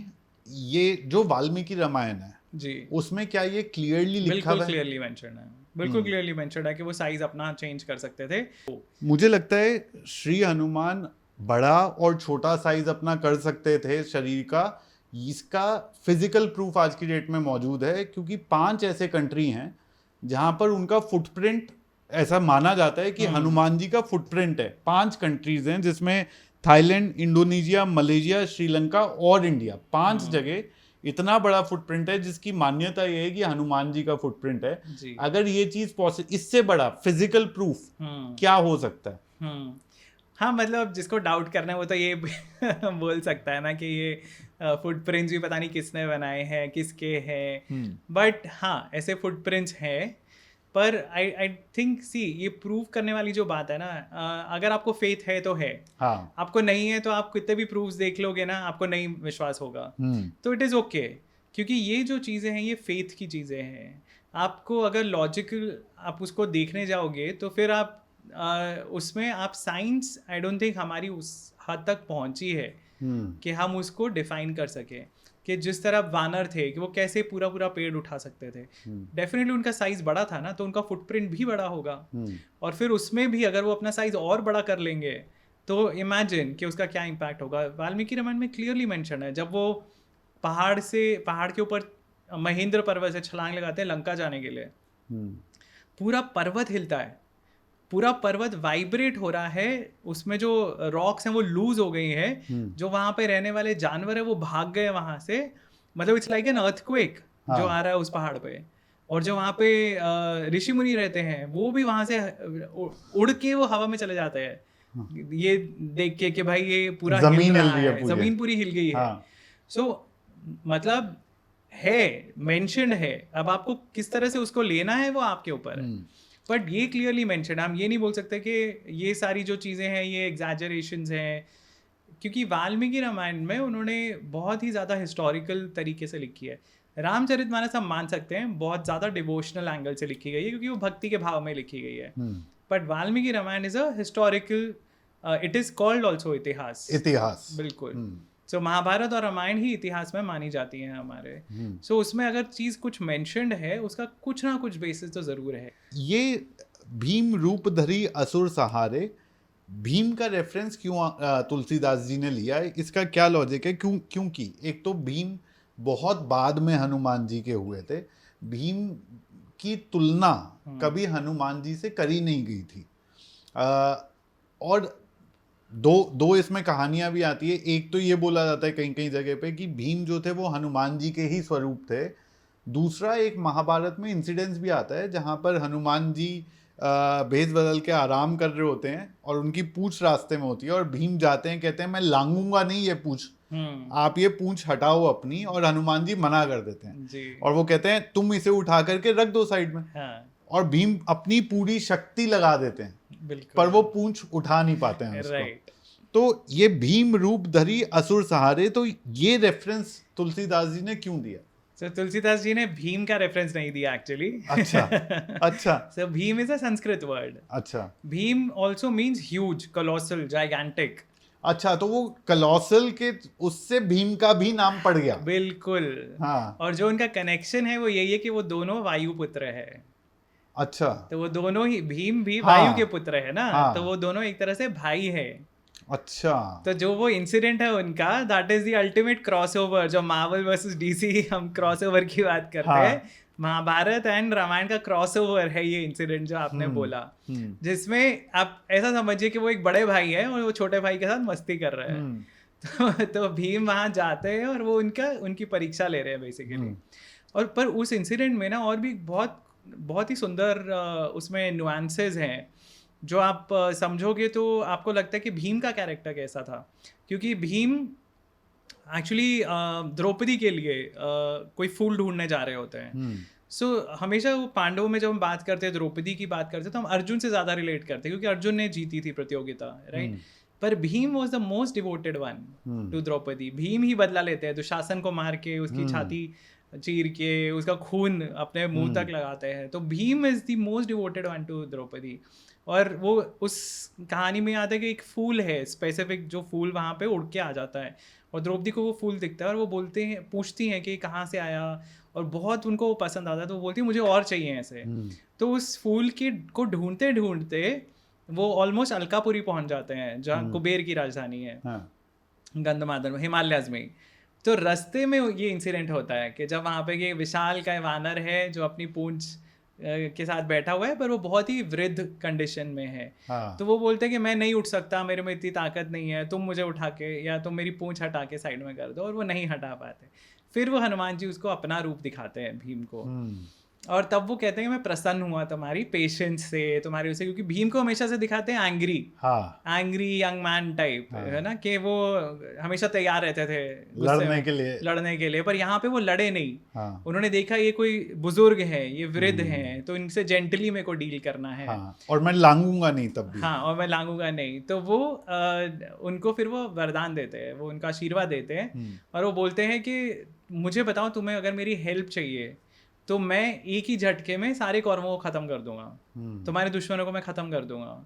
ये जो वाल्मीकि रामायण है जी, उसमें क्या ये क्लियरली लिखा बिल्कुल हुआ है? क्लियरली मेंशन है, बिल्कुल क्लियरली मेंशन है कि वो साइज अपना चेंज कर सकते थे। मुझे लगता है श्री हनुमान बड़ा और छोटा साइज अपना कर सकते थे शरीर का, इसका फिजिकल प्रूफ आज की डेट में मौजूद है, क्योंकि 5 ऐसे कंट्री हैं जहां पर उनका फुटप्रिंट ऐसा माना जाता है कि हनुमान जी का फुटप्रिंट है। 5 कंट्रीज हैं जिसमें थाईलैंड, इंडोनेशिया, मलेशिया, श्रीलंका और इंडिया, 5 जगह इतना बड़ा फुटप्रिंट है जिसकी मान्यता ये है कि हनुमान जी का फुटप्रिंट है। जी। अगर ये चीज पॉसिबल, इससे बड़ा फिजिकल प्रूफ क्या हो सकता है? हाँ, मतलब जिसको डाउट करना है वो तो ये बोल सकता है ना कि ये फुटप्रिंट्स भी पता नहीं किसने बनाए हैं, किसके हैं, बट हाँ ऐसे फुटप्रिंट्स हैं। पर आई थिंक सी ये प्रूव करने वाली जो बात है ना, अगर आपको फेथ है तो है, हाँ, आपको नहीं है तो आप कितने भी प्रूफ्स देख लोगे ना आपको नहीं विश्वास होगा, तो इट इज़ ओके, क्योंकि ये जो चीज़ें हैं ये फेथ की चीज़ें हैं। आपको अगर लॉजिकल आप उसको देखने जाओगे तो फिर आप उसमें आप साइंस आई डोंट थिंक हमारी उस हद तक पहुंची है कि हम उसको डिफाइन कर सके कि जिस तरह वानर थे कि वो कैसे पूरा पूरा पेड़ उठा सकते थे। डेफिनेटली उनका साइज बड़ा था ना, तो उनका फुटप्रिंट भी बड़ा होगा। और फिर उसमें भी अगर वो अपना साइज और बड़ा कर लेंगे तो इमेजिन कि उसका क्या इम्पैक्ट होगा। वाल्मीकि रामायण में क्लियरली मेंशन है, जब वो पहाड़ के ऊपर महेंद्र पर्वत से छलांग लगाते हैं लंका जाने के लिए, पूरा पर्वत हिलता है, पूरा पर्वत वाइब्रेट हो रहा है, उसमें जो रॉक्स हैं वो लूज हो गई हैं, जो वहां पे रहने वाले जानवर है वो भाग गए वहां से। मतलब इट्स लाइक एन अर्थक्वेक जो आ रहा है उस पहाड़ पे। और जो वहां पे ऋषि मुनि रहते हैं वो भी वहां से उड़ के वो हवा में चले जाते हैं, ये देख के कि भाई ये पूरा जमीन हिल हिल रहा रही है है, जमीन पूरी हिल गई है। सो मतलब है मेंशन्ड है, अब आपको किस तरह से उसको लेना है वो आपके ऊपर है। बट ये क्लियरली मेंशन, हम ये नहीं बोल सकते कि ये सारी जो चीज़ें हैं ये एग्जैजरेशंस हैं, क्योंकि वाल्मीकि रामायण में उन्होंने बहुत ही ज़्यादा हिस्टोरिकल तरीके से लिखी है। रामचरितमानस हम मान सकते हैं बहुत ज़्यादा डिवोशनल एंगल से लिखी गई है क्योंकि वो भक्ति के भाव में लिखी गई है। But Valmiki Ramayana is a historical, it is called also itihasa. बिल्कुल। सो महाभारत और रामायण ही इतिहास में मानी जाती हैं हमारे। सो उसमें अगर चीज़ कुछ मेंशन्ड है उसका कुछ ना कुछ बेसिस तो ज़रूर है। ये भीम रूप धरी असुर सहारे, भीम का रेफरेंस क्यों तुलसीदास जी ने लिया है? इसका क्या लॉजिक है? क्योंकि एक तो भीम बहुत बाद में हनुमान जी के हुए थे, भीम की तुलना कभी हनुमान जी से करी नहीं गई थी। और दो इसमें कहानियां भी आती है। एक तो ये बोला जाता है कहीं कहीं जगह पे कि भीम जो थे वो हनुमान जी के ही स्वरूप थे। दूसरा एक महाभारत में इंसिडेंस भी आता है जहां पर हनुमान जी भेष बदल के आराम कर रहे होते हैं और उनकी पूंछ रास्ते में होती है और भीम जाते हैं, कहते हैं मैं लांगूंगा नहीं ये पूंछ, आप ये पूंछ हटाओ अपनी, और हनुमान जी मना कर देते हैं जी। और वो कहते हैं तुम इसे उठा करके रख दो साइड में। और भीम अपनी पूरी शक्ति लगा देते हैं पर वो पूंछ उठा नहीं पाते हैं उसको। तो ये भीम रूप धरी असुर सहारे, तो ये रेफरेंस तुलसीदास जी ने क्यों दिया? So, तुलसीदास जी ने भीम का रेफरेंस नहीं दिया एक्चुअली। अच्छा। So Bhim is a Sanskrit word. अच्छा। Bhim also means huge, colossal, gigantic. अच्छा, तो वो कोलोसल के उससे भीम का भी नाम पड़ गया। बिल्कुल। हाँ। और जो उनका कनेक्शन है वो यही है कि वो दोनों वायुपुत्र है। अच्छा। तो वो दोनों ही, भीम भी वायु के पुत्र है ना, तो वो दोनों एक तरह से भाई है। अच्छा। तो जो वो इंसिडेंट है उनका, that is the ultimate crossover. जो मार्वल वर्सेस डीसी हम क्रॉसओवर की बात करते हैं, महाभारत एंड रामायण का क्रॉसओवर है ये इंसिडेंट जो आपने बोला, जिसमें आप ऐसा समझिए कि वो एक बड़े भाई है और वो छोटे भाई के साथ मस्ती कर रहे हैं। तो भीम वहां जाते हैं और वो उनकी परीक्षा ले रहे हैं बेसिकली। और पर उस इंसिडेंट में ना और भी बहुत ही सुंदर उसमें नुआंसेस हैं जो आप समझोगे तो आपको लगता है कि भीम का कैरेक्टर कैसा था। क्योंकि भीम एक्चुअली द्रौपदी के लिए कोई फूल ढूंढने जा रहे होते हैं। सो हमेशा वो पांडवों में जब हम बात करते हैं, द्रौपदी की बात करते हैं, तो हम अर्जुन से ज़्यादा रिलेट करते हैं क्योंकि अर्जुन ने जीती थी प्रतियोगिता, राइट। पर Bhim was the most devoted one to Draupadi. Bhim ही बदला लेते हैं, दुशासन को मार के उसकी छाती चीर के उसका खून अपने मुंह तक लगाते हैं। तो Bhima is the most devoted one to Draupadi. और वो उस कहानी में आता है कि एक फूल है स्पेसिफिक, जो फूल वहाँ पे उड़ के आ जाता है और द्रौपदी को वो फूल दिखता है और वो बोलते हैं, पूछती हैं कि कहाँ से आया, और बहुत उनको वो पसंद आता है, तो वो बोलती है मुझे और चाहिए ऐसे। तो उस फूल को ढूंढते ढूंढते वो ऑलमोस्ट अलकापुरी पहुंच जाते हैं, जहाँ कुबेर की राजधानी है, गंधमादन में, हिमालयाज में। तो रास्ते में ये इंसिडेंट होता है कि जब वहाँ पे ये विशाल का वानर है जो अपनी पूंछ के साथ बैठा हुआ है, पर वो बहुत ही वृद्ध कंडीशन में है। तो वो बोलते हैं कि मैं नहीं उठ सकता, मेरे में इतनी ताकत नहीं है, तुम मुझे उठा के या तुम मेरी पूंछ हटा के साइड में कर दो, और वो नहीं हटा पाते। फिर वो हनुमान जी उसको अपना रूप दिखाते हैं भीम को, और तब वो कहते हैं कि मैं प्रसन्न हुआ तुम्हारी पेशेंस से, तुम्हारी उसे, क्योंकि भीम को हमेशा से दिखाते हैं angry, angry young man type, है ना, कि वो हमेशा तैयार रहते थे लड़ने के लिए, पर यहाँ पे वो लड़े नहीं। उन्होंने देखा ये कोई बुजुर्ग है, ये वृद्ध हैं, तो इनसे जेंटली मेरे को डील करना है, और मैं लांगूंगा नहीं तब भी। और मैं लांगूंगा नहीं। तो वो उनको फिर वो वरदान देते हैं, वो उनका आशीर्वाद देते हैं, और वो बोलते हैं कि मुझे बताओ, तुम्हें अगर मेरी हेल्प चाहिए तो मैं एक ही झटके में सारे कौरवों को खत्म कर दूंगा, तुम्हारे दुश्मनों को मैं खत्म कर दूंगा।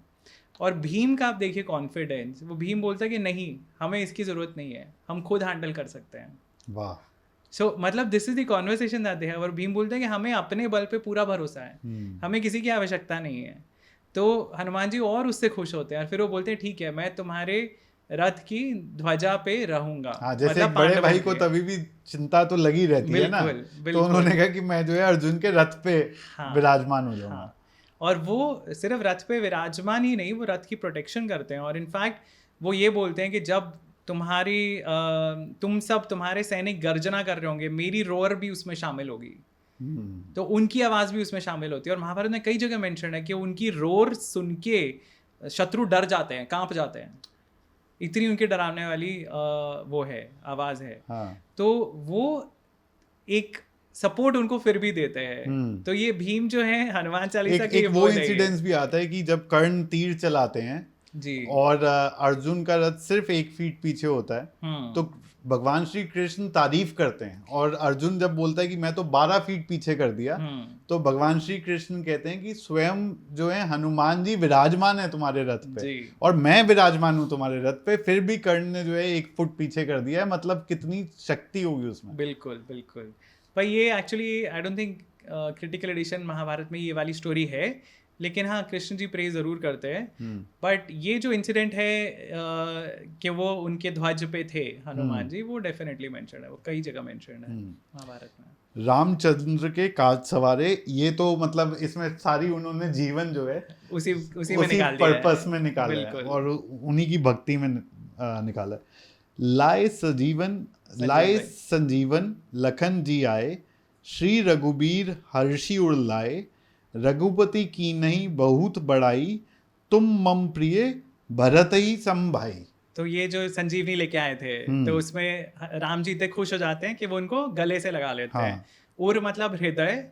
और भीम का आप देखिए कॉन्फिडेंस, वो भीम बोलता है कि नहीं, हमें इसकी जरूरत नहीं है, हम खुद हैंडल कर सकते हैं। वाह। सो मतलब this is the conversation that they have. और भीम बोलते हैं कि हमें अपने बल पे पूरा भरोसा है, हमें किसी की आवश्यकता नहीं है। तो हनुमान जी और उससे खुश होते हैं, और फिर वो बोलते हैं ठीक है, मैं तुम्हारे रथ की ध्वजा पे रहूंगा। जैसे मतलब बड़े भाई को तभी भी चिंता तो लगी रहती है ना, तो उन्होंने कहा कि मैं जो है अर्जुन के रथ पे विराजमान हो जाऊंगा। और वो सिर्फ रथ पे विराजमान ही नहीं, वो रथ की प्रोटेक्शन करते हैं। और इनफैक्ट वो ये बोलते हैं कि जब तुम्हारे सैनिक गर्जना कर रहे होंगे, मेरी रोअर भी उसमें शामिल होगी, तो उनकी आवाज भी उसमें शामिल होती है। और महाभारत में कई जगह मेंशन है कि उनकी रोर सुन के शत्रु डर जाते हैं, कांप जाते हैं, इतनी उनकी डरावने वाली वो है, आवाज है। तो वो एक सपोर्ट उनको फिर भी देते हैं। तो ये भीम जो है हनुमान चालीसा के वो इंसिडेंस भी आता है कि जब कर्ण तीर चलाते हैं जी, और अर्जुन का रथ सिर्फ 1 फीट पीछे होता है, तो भगवान श्री कृष्ण तारीफ करते हैं, और अर्जुन जब बोलता है कि मैं तो 12 फीट पीछे कर दिया, तो भगवान श्री कृष्ण कहते हैं कि स्वयं जो है हनुमान जी विराजमान है तुम्हारे रथ पे, और मैं विराजमान हूँ तुम्हारे रथ पे, फिर भी कर्ण ने जो है 1 फुट पीछे कर दिया है। मतलब कितनी शक्ति होगी उसमें। बिल्कुल बिल्कुल। पर ये actually I don't think critical edition Mahabharata में ये वाली स्टोरी है, लेकिन हाँ कृष्ण जी प्रेज जरूर करते हैं। बट ये जो इंसिडेंट है कि वो उनके ध्वज पे थे हनुमान जी, वो डेफिनेटली मेंशन है, वो कई जगह मेंशन है महाभारत में। रामचंद्र के काज सवारे, ये तो मतलब इसमें सारी उन्होंने जीवन जो है उसी में निकाल दिया, पर्पस में निकाला है, और उन्हीं की भक्ति में निकाला। लाए संजीवन लखन जी आए, श्री रघुबीर हर्षि उर लाए, रघुपति की नहीं बहुत बड़ाई, तुम मम प्रिय भरत ही संभाई। तो ये जो संजीवनी लेके आए थे, तो उसमें राम जी इतने खुश हो जाते हैं कि वो उनको गले से लगा लेते हैं। उर मतलब हृदय,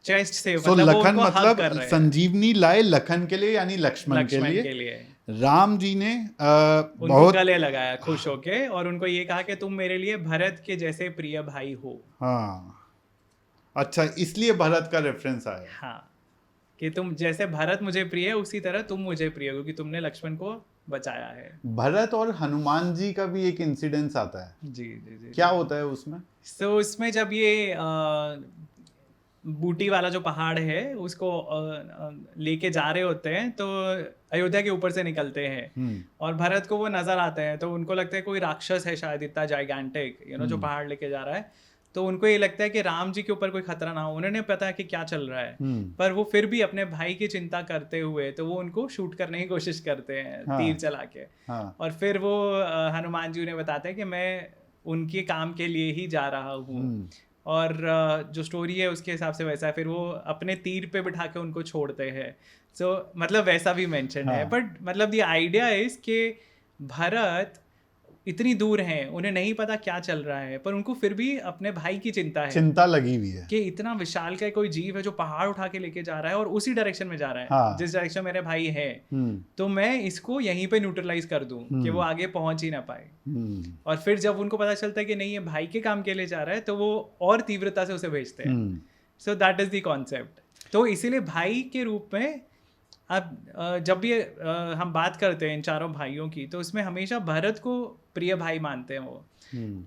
चेस्ट से मतलब लखन मतलब संजीवनी लाए लखन के लिए, यानी लक्ष्मण के लिए। राम जी ने बहुत गले लगाया खुश होके, और उनको ये कहा कि तुम मेरे लिए भरत के जैसे प्रिय भाई हो। हाँ, अच्छा, इसलिए भरत का रेफरेंस आया। हाँ, कि तुम जैसे भरत मुझे प्रिय है, उसी तरह तुम मुझे प्रिय हो, क्योंकि तुमने लक्ष्मण को बचाया है। भरत और हनुमान जी का भी एक इंसिडेंस आता है। जी जी जी। क्या होता है उसमें? तो उसमें जब ये बूटी वाला जो पहाड़ है उसको लेके जा रहे होते हैं, तो अयोध्या के ऊपर से निकलते हैं, और भरत को वो नजर आते हैं, तो उनको लगता है कोई राक्षस है शायद, इतना जाइगैंटिक जो पहाड़ लेके जा रहा है। तो उनको ये लगता है कि राम जी के ऊपर कोई खतरा ना हो, उन्होंने पता है कि क्या चल रहा है, पर वो फिर भी अपने भाई की चिंता करते हुए तो वो उनको शूट करने की कोशिश करते हैं, तीर चला के। और फिर वो हनुमान जी उन्हें बताते हैं कि मैं उनके काम के लिए ही जा रहा हूँ, और जो स्टोरी है उसके हिसाब से वैसा है। फिर वो अपने तीर पे बिठा के उनको छोड़ते हैं। सो मतलब वैसा भी मेंशन है, बट मतलब द आइडिया इज कि भरत इतनी दूर हैं, उन्हें नहीं पता क्या चल रहा है, पर उनको फिर भी अपने भाई की चिंता है चिंता लगी हुई है कि इतना विशाल का कोई जीव है जो पहाड़ उठा के लेके जा रहा है और उसी डायरेक्शन में जा रहा है, हाँ। जिस डायरेक्शन मेरे भाई है, तो मैं इसको यहीं पे न्यूट्रलाइज कर दूं कि वो आगे पहुंच ही ना पाए। और फिर जब उनको पता चलता है कि नहीं ये भाई के काम के लिए जा रहा है, तो वो और तीव्रता से उसे भेजते हैं। सो दैट इज द कॉन्सेप्ट। तो इसीलिए भाई के रूप में अब जब भी हम बात करते हैं इन चारों भाइयों की, तो उसमें हमेशा भरत को प्रिय भाई मानते हैं वो।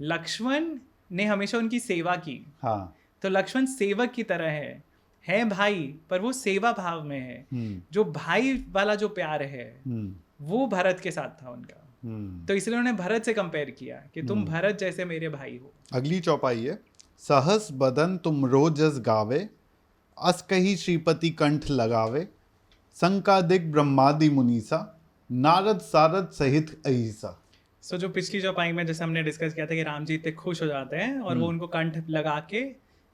लक्ष्मण ने हमेशा उनकी सेवा की। हाँ। तो लक्ष्मण सेवक की तरह है भाई, पर वो सेवा भाव में है। जो भाई वाला जो प्यार है वो भरत के साथ था उनका। तो इसलिए उन्होंने भरत से कंपेयर किया कि तुम भरत जैसे मेरे भाई हो। अगली चौपाई है, सहस बदन तुम रोजस गावे, अस कही श्रीपति कंठ लगावे, संकादिक ब्रह्मादि मुनीसा, नारद सारद सहित अहिसा। सो जो पिछली चौपाई में जैसे हमने डिस्कस किया था कि राम जी इतने खुश हो जाते हैं और वो उनको कंठ लगा के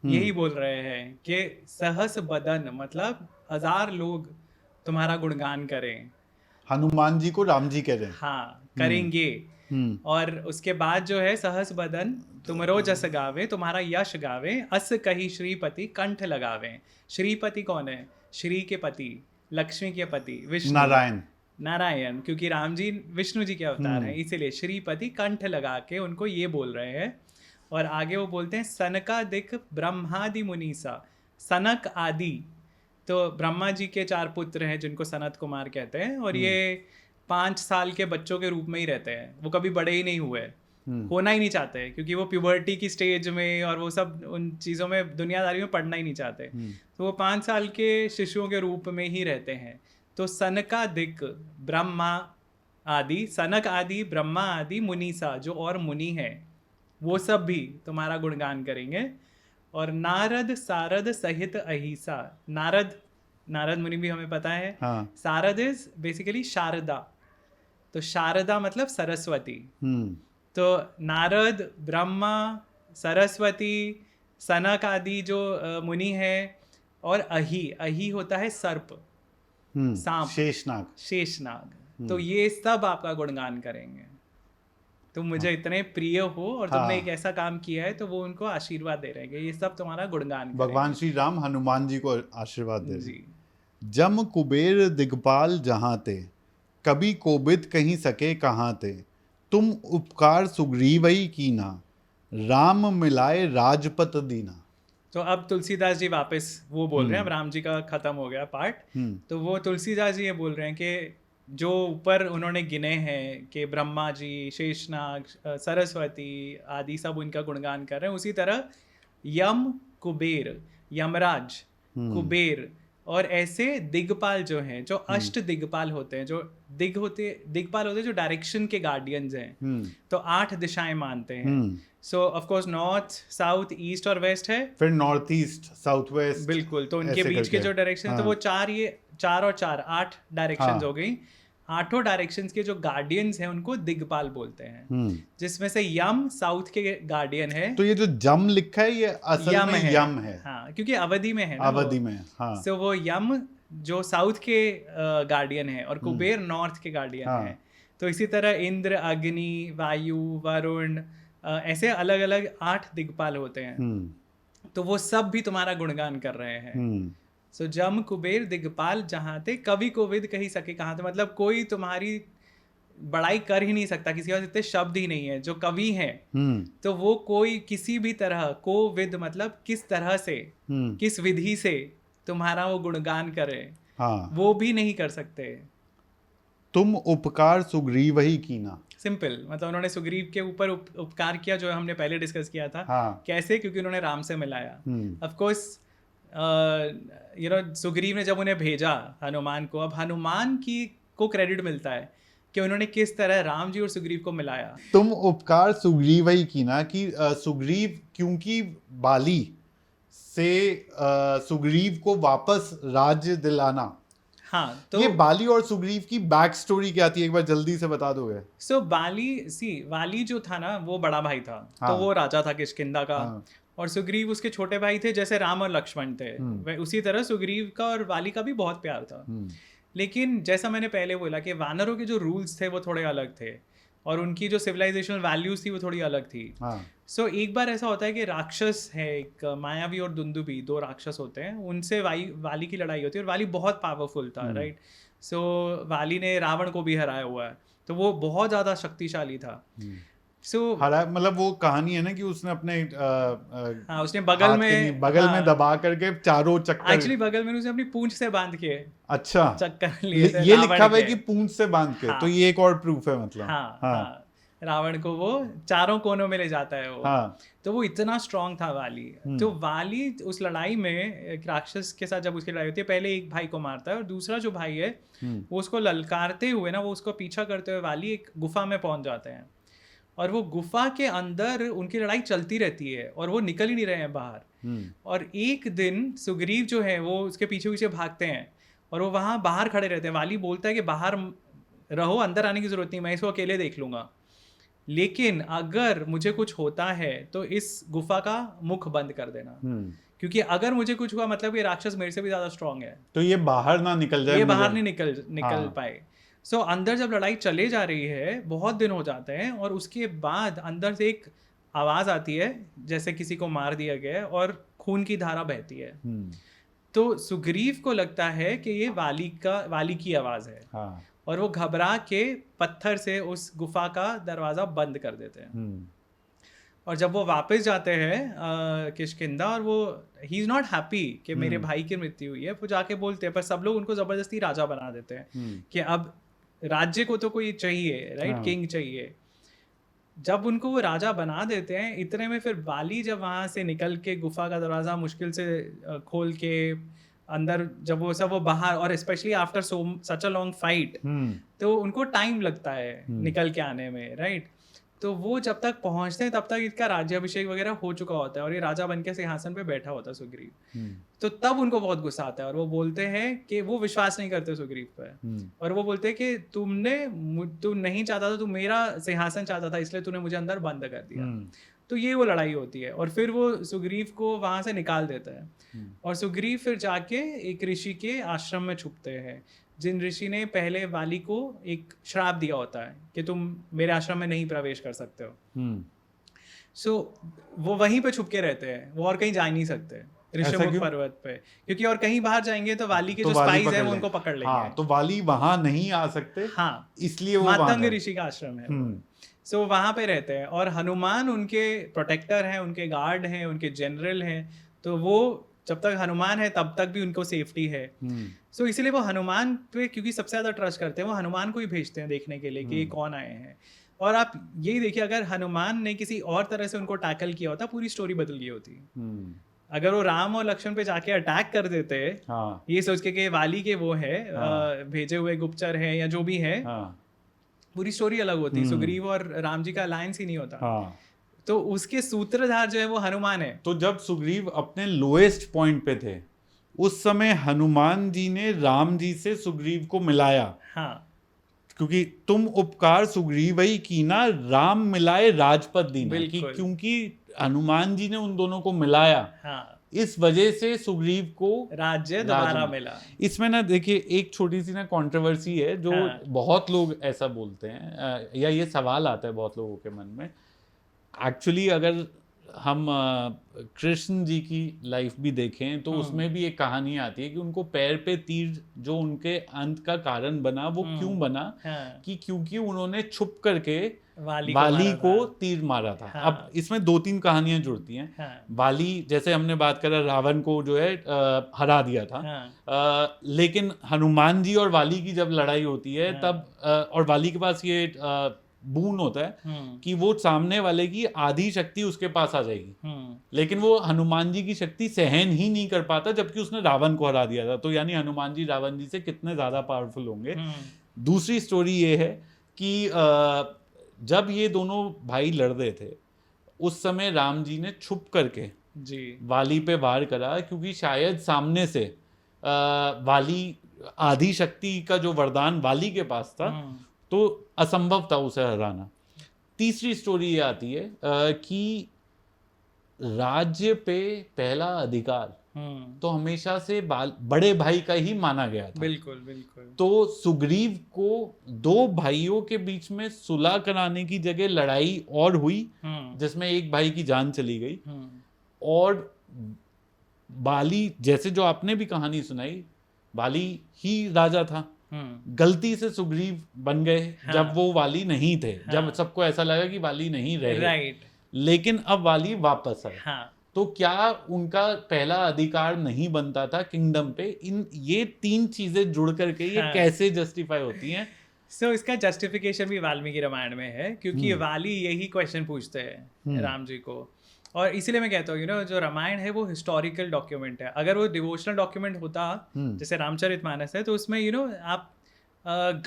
यही बोल रहे हैं कि सहस बदन मतलब 1000 लोग तुम्हारा गुणगान करें। हनुमान जी को राम जी कह रहे हैं। हाँ, करेंगे। और उसके बाद जो है सहस बदन तुमरो जस गावे, तुम्हारा यश गावे, अस कही श्रीपति कंठ लगावे। श्रीपति कौन है? श्री के पति, लक्ष्मी के पति, विष्णु, नारायण, क्योंकि राम जी विष्णु जी के अवतार हैं, इसीलिए श्रीपति कंठ लगा के उनको ये बोल रहे हैं। और आगे वो बोलते हैं सनकादिक ब्रह्मादि मुनीसा। सनक आदि तो ब्रह्मा जी के 4 पुत्र हैं जिनको सनत कुमार कहते हैं, और ये 5 साल के बच्चों के रूप में ही रहते हैं। वो कभी बड़े ही नहीं हुए, होना ही नहीं चाहते, क्योंकि वो प्यूबर्टी की स्टेज में और वो सब उन चीज़ों में दुनियादारी में पढ़ना ही नहीं चाहते। तो वो 5 साल के शिशुओं के रूप में ही रहते हैं। तो सनकादिक ब्रह्मा आदि, सनक आदि ब्रह्मा आदि मुनीसा, जो और मुनि हैं वो सब भी तुम्हारा गुणगान करेंगे। और नारद सारद सहित अहिसा। नारद मुनि भी हमें पता है। हाँ। सारद इज बेसिकली शारदा। तो शारदा मतलब सरस्वती। तो नारद, ब्रह्मा, सरस्वती, सनक आदि जो मुनि है, और अही होता है सर्प, सांप, शेषनाग। तो ये सब आपका गुणगान करेंगे। तुम मुझे इतने प्रिय हो और तुमने एक ऐसा काम किया है, तो वो उनको आशीर्वाद दे रहे हैं, ये सब तुम्हारा गुणगान करेंगे। भगवान श्री राम हनुमान जी को आशीर्वाद दे रहे हैं। जम कुबेर दिगपाल जहाँ ते, कभी कोबिद कहीं सके कहाँ ते, तुम उपकार सुग्रीवई कीना, राम मिलाए राजपत दीना। तो अब तुलसीदास जी वापस वो बोल रहे हैं, अब राम जी का खत्म हो गया पार्ट, तो वो तुलसीदास जी ये बोल रहे हैं कि जो ऊपर उन्होंने गिने हैं कि ब्रह्मा जी, शेषनाग, सरस्वती आदि सब उनका गुणगान कर रहे हैं, उसी तरह यम, कुबेर, यमराज, कुबेर और ऐसे दिग्पाल जो हैं, जो अष्ट दिग्पाल होते हैं, जो दिग्पाल होते हैं जो डायरेक्शन के गार्डियंस हैं, तो 8 दिशाएं मानते हैं। सो of course north, south, east और वेस्ट है, फिर नॉर्थ ईस्ट, साउथ वेस्ट, बिल्कुल। तो उनके बीच के जो डायरेक्शन तो वो 4 और 4 8 डायरेक्शंस हो गई। 8 डायरेक्शंस के जो गार्डियंस हैं उनको दिग्पाल बोलते हैं, जिसमें से यम साउथ के गार्डियन है। तो ये जो जम लिखा है ये असल में यम है। हाँ, क्योंकि अवधि में है ना, अवधि में। हाँ। सो वो यम जो साउथ के गार्डियन है और कुबेर नॉर्थ के गार्डियन है। तो इसी तरह इंद्र, अग्नि, वायु, वरुण, ऐसे अलग अलग 8 दिग्पाल होते हैं। तो वो सब भी तुम्हारा गुणगान कर रहे हैं। सो जम कुबेर दिग्पाल जहाँ थे, कवि कोविद कही सके कहाँ थे, मतलब कोई तुम्हारी बड़ाई कर ही नहीं सकता, किसी पास इतने शब्द ही नहीं है। जो कवि हैं तो वो कोई किसी भी तरह, कोविद मतलब किस तरह से, किस विधि से तुम्हारा वो गुणगान करे, वो भी नहीं कर सकते। तुम उपकार सुग्रीव ही कीना। सिंपल, मतलब उन्होंने सुग्रीव के ऊपर उपकार किया, जो हमने पहले डिस्कस किया था। कैसे? क्योंकि उन्होंने राम से मिलाया। ऑफ कोर्स सुग्रीव ने जब उन्हें भेजा हनुमान को, अब हनुमान को क्रेडिट मिलता है कि उन्होंने किस तरह राम जी और सुग्रीव को मिलाया। तुम उपकार सुग्रीव ही कीना, कि सुग्रीव, क्योंकि बाली से सुग्रीव को वापस राज्य दिलाना। हाँ, तो ये बाली और सुग्रीव की बैक स्टोरी क्या थी, एक बार जल्दी से बता दोगे? सो वाली जो था ना, वो बड़ा भाई था। तो वो राजा था किष्किंधा का। और सुग्रीव उसके छोटे भाई थे, जैसे राम और लक्ष्मण थे। उसी तरह सुग्रीव का और वाली का भी बहुत प्यार था। लेकिन जैसा मैंने पहले बोला कि वानरों के जो रूल्स थे वो थोड़े अलग थे। और उनकी जो सिविलाइजेशनल वैल्यूज थी वो थोड़ी अलग थी। हाँ सो एक बार ऐसा होता है कि राक्षस है, एक मायावी और दुंदुभी, दो राक्षस होते हैं, उनसे वाली की लड़ाई होती है और वाली बहुत पावरफुल था, राइट। सो वाली ने रावण को भी हराया हुआ है, तो वो बहुत ज़्यादा शक्तिशाली था। सो हरा मतलब वो कहानी है ना कि उसने अपने हाँ, उसने बगल में, बगल में दबा करके चारों चक्कर, एक्चुअली बगल में उसने अपनी पूंछ से बांध के अच्छा चक्कर लिए थे ये रावण लिखा हुआ है के। कि पूंछ से बांध के, हाँ, तो ये एक और प्रूफ है मतलब। हाँ, हाँ, रावण को वो चारों कोनों में ले जाता है वो। हाँ तो वो इतना स्ट्रांग था वाली। तो वाली उस लड़ाई में एक राक्षस के साथ जब उसकी लड़ाई होती है, पहले एक भाई को मारता है और दूसरा जो भाई है वो उसको ललकारते हुए ना, वो उसको पीछा करते हुए वाली एक गुफा में पहुंच जाते हैं और वो गुफा के अंदर उनकी लड़ाई चलती रहती है और वो निकल ही नहीं रहे हैं बाहर। और एक दिन सुग्रीव जो है वो उसके पीछे पीछे भागते हैं और वो वहाँ बाहर खड़े रहते हैं। वाली बोलता है कि बाहर रहो, अंदर आने की जरूरत नहीं, मैं इसको अकेले देख लूंगा, लेकिन अगर मुझे कुछ होता है तो इस गुफा का मुख बंद कर देना, क्योंकि अगर मुझे कुछ हुआ मतलब ये राक्षस मेरे से भी ज्यादा स्ट्रांग है, तो ये बाहर ना निकल जाए, ये बाहर नहीं निकल पाए। सो अंदर जब लड़ाई चले जा रही है, बहुत दिन हो जाते हैं और उसके बाद अंदर से एक आवाज आती है जैसे किसी को मार दिया गया है और खून की धारा बहती है। तो सुग्रीव को लगता है कि ये वाली की आवाज है। हाँ। और वो घबरा के पत्थर से उस गुफा का दरवाजा बंद कर देते हैं। और जब वो वापस जाते हैं किष्किंधा, और वो ही इज नॉट हैप्पी कि मेरे भाई की मृत्यु हुई है, वो जाके बोलते हैं, पर सब लोग उनको जबरदस्ती राजा बना देते हैं कि अब राज्य को तो कोई चाहिए, राइट, किंग चाहिए। जब उनको वो राजा बना देते हैं, इतने में फिर वाली जब वहां से निकल के गुफा का दरवाजा मुश्किल से खोल के अंदर, जब वो सब वो बाहर, और specially after such a long fight, तो उनको टाइम लगता है निकल के आने में, राइट। तो वो जब तक पहुंचते हैं तब तक इसका राज्याभिषेक वगैरह हो चुका होता है और ये राजा बन के सिंहासन पे बैठा होता है सुग्रीव। तो तब उनको बहुत गुस्सा आता है और वो बोलते हैं कि वो विश्वास नहीं करते सुग्रीव पे, और वो बोलते हैं कि तू नहीं चाहता था, तू मेरा सिंहासन चाहता था, इसलिए तूने मुझे अंदर बंद कर दिया। तो ये वो लड़ाई होती है और फिर वो सुग्रीव को वहां से निकाल देता है और सुग्रीव फिर जाके एक ऋषि के आश्रम में छुपते हैं, जिन ऋषि ने पहले वाली को एक श्राप दिया होता है कि तुम मेरे आश्रम में नहीं प्रवेश कर सकते हो। सो वो वहीं पे छुप के रहते हैं, वो और कहीं जा नहीं सकते ऋषिमुख पर्वत पे, क्योंकि और कहीं बाहर जाएंगे तो वाली के जो स्पाइस है वो उनको पकड़ लेंगे। हाँ, तो वाली वहां नहीं आ सकते। हाँ, इसलिए वो मातंग ऋषि का आश्रम है। सो वहां पे रहते हैं और हनुमान उनके प्रोटेक्टर हैं, उनके गार्ड हैं, उनके जनरल हैं। तो वो जब तक हनुमान है तब तक भी उनको सेफ्टी है। सो इसीलिए वो हनुमान पे क्योंकि सबसे ज्यादा ट्रस्ट करते हैं, वो हनुमान को ही भेजते हैं देखने के लिए कि ये कौन आए हैं। और आप यही देखिए, अगर हनुमान ने किसी और तरह से उनको टैकल किया होता, पूरी स्टोरी बदल गई होती। अगर वो राम और लक्ष्मण पे जाके अटैक कर देते, हाँ, ये सोच के वाली के वो है, हाँ, भेजे हुए गुप्तचर है या जो भी है, हाँ, पूरी स्टोरी अलग होती। सुग्रीव और राम जी का अलायंस ही नहीं होता। हाँ, तो उसके सूत्रधार जो है वो हनुमान है। तो जब सुग्रीव अपने लोएस्ट पॉइंट पे थे, उस समय हनुमान जी ने राम जी से सुग्रीव को मिलाया। हाँ, क्योंकि तुम उपकार सुग्रीव ही कीना, राम मिलाए राजपद दीना, क्योंकि हनुमान जी ने उन दोनों को मिलाया। हाँ, इस वजह से सुग्रीव को राज्य दोबारा मिला। इसमें ना देखिए एक छोटी सी ना कंट्रोवर्सी है जो, हाँ, बहुत लोग ऐसा बोलते हैं या ये सवाल आता है बहुत लोगों के मन में। एक्चुअली अगर हम कृष्ण जी की लाइफ भी देखें तो उसमें भी एक कहानी आती है कि उनको पैर पे तीर जो उनके अंत का कारण बना, वो क्यों बना, हाँ, कि क्योंकि उन्होंने छुप करके वाली को तीर मारा था। हाँ, अब इसमें दो तीन कहानियां जुड़ती हैं। हाँ, वाली जैसे हमने बात करा रावण को जो है हरा दिया था। हाँ, लेकिन हनुमान जी और वाली की जब लड़ाई होती है, हाँ, तब और वाली के पास ये बून होता है कि वो सामने वाले की आधी शक्ति उसके पास आ जाएगी, लेकिन वो हनुमान जी की शक्ति सहन ही नहीं कर पाता, जबकि उसने रावण को हरा दिया था। तो यानी हनुमान जी रावण जी से कितने ज्यादा पावरफुल होंगे। दूसरी स्टोरी ये है कि जब ये दोनों भाई लड़ रहे थे, उस समय राम जी ने छुप करके वाली पे वार करा, क्योंकि शायद सामने से वाली आधी शक्ति का जो वरदान वाली के पास था, तो असंभव था उसे हराना। तीसरी स्टोरी ये आती है कि राज्य पे पहला अधिकार तो हमेशा से बड़े भाई का ही माना गया था। बिल्कुल बिल्कुल। तो सुग्रीव को दो भाइयों के बीच में सुलह कराने की जगह लड़ाई और हुई, जिसमें एक भाई की जान चली गई। और बाली, जैसे जो आपने भी कहानी सुनाई, बाली ही राजा था, गलती से सुग्रीव बन गए। जब वो वाली नहीं थे, जब सबको ऐसा लगा कि वाली नहीं रहे, राइट, लेकिन अब वाली वापस आए। तो क्या उनका पहला अधिकार नहीं बनता था किंगडम पे? ये तीन चीजें जुड़ करके ये कैसे जस्टिफाई होती हैं? इसका जस्टिफिकेशन भी वाल्मीकि रामायण में है, क्योंकि वाली यही क्वेश्चन पूछते हैं राम जी को। और इसीलिए मैं कहता हूँ जो रामायण है वो हिस्टोरिकल डॉक्यूमेंट है। अगर वो डिवोशनल डॉक्यूमेंट होता, जैसे रामचरितमानस है, तो उसमें आप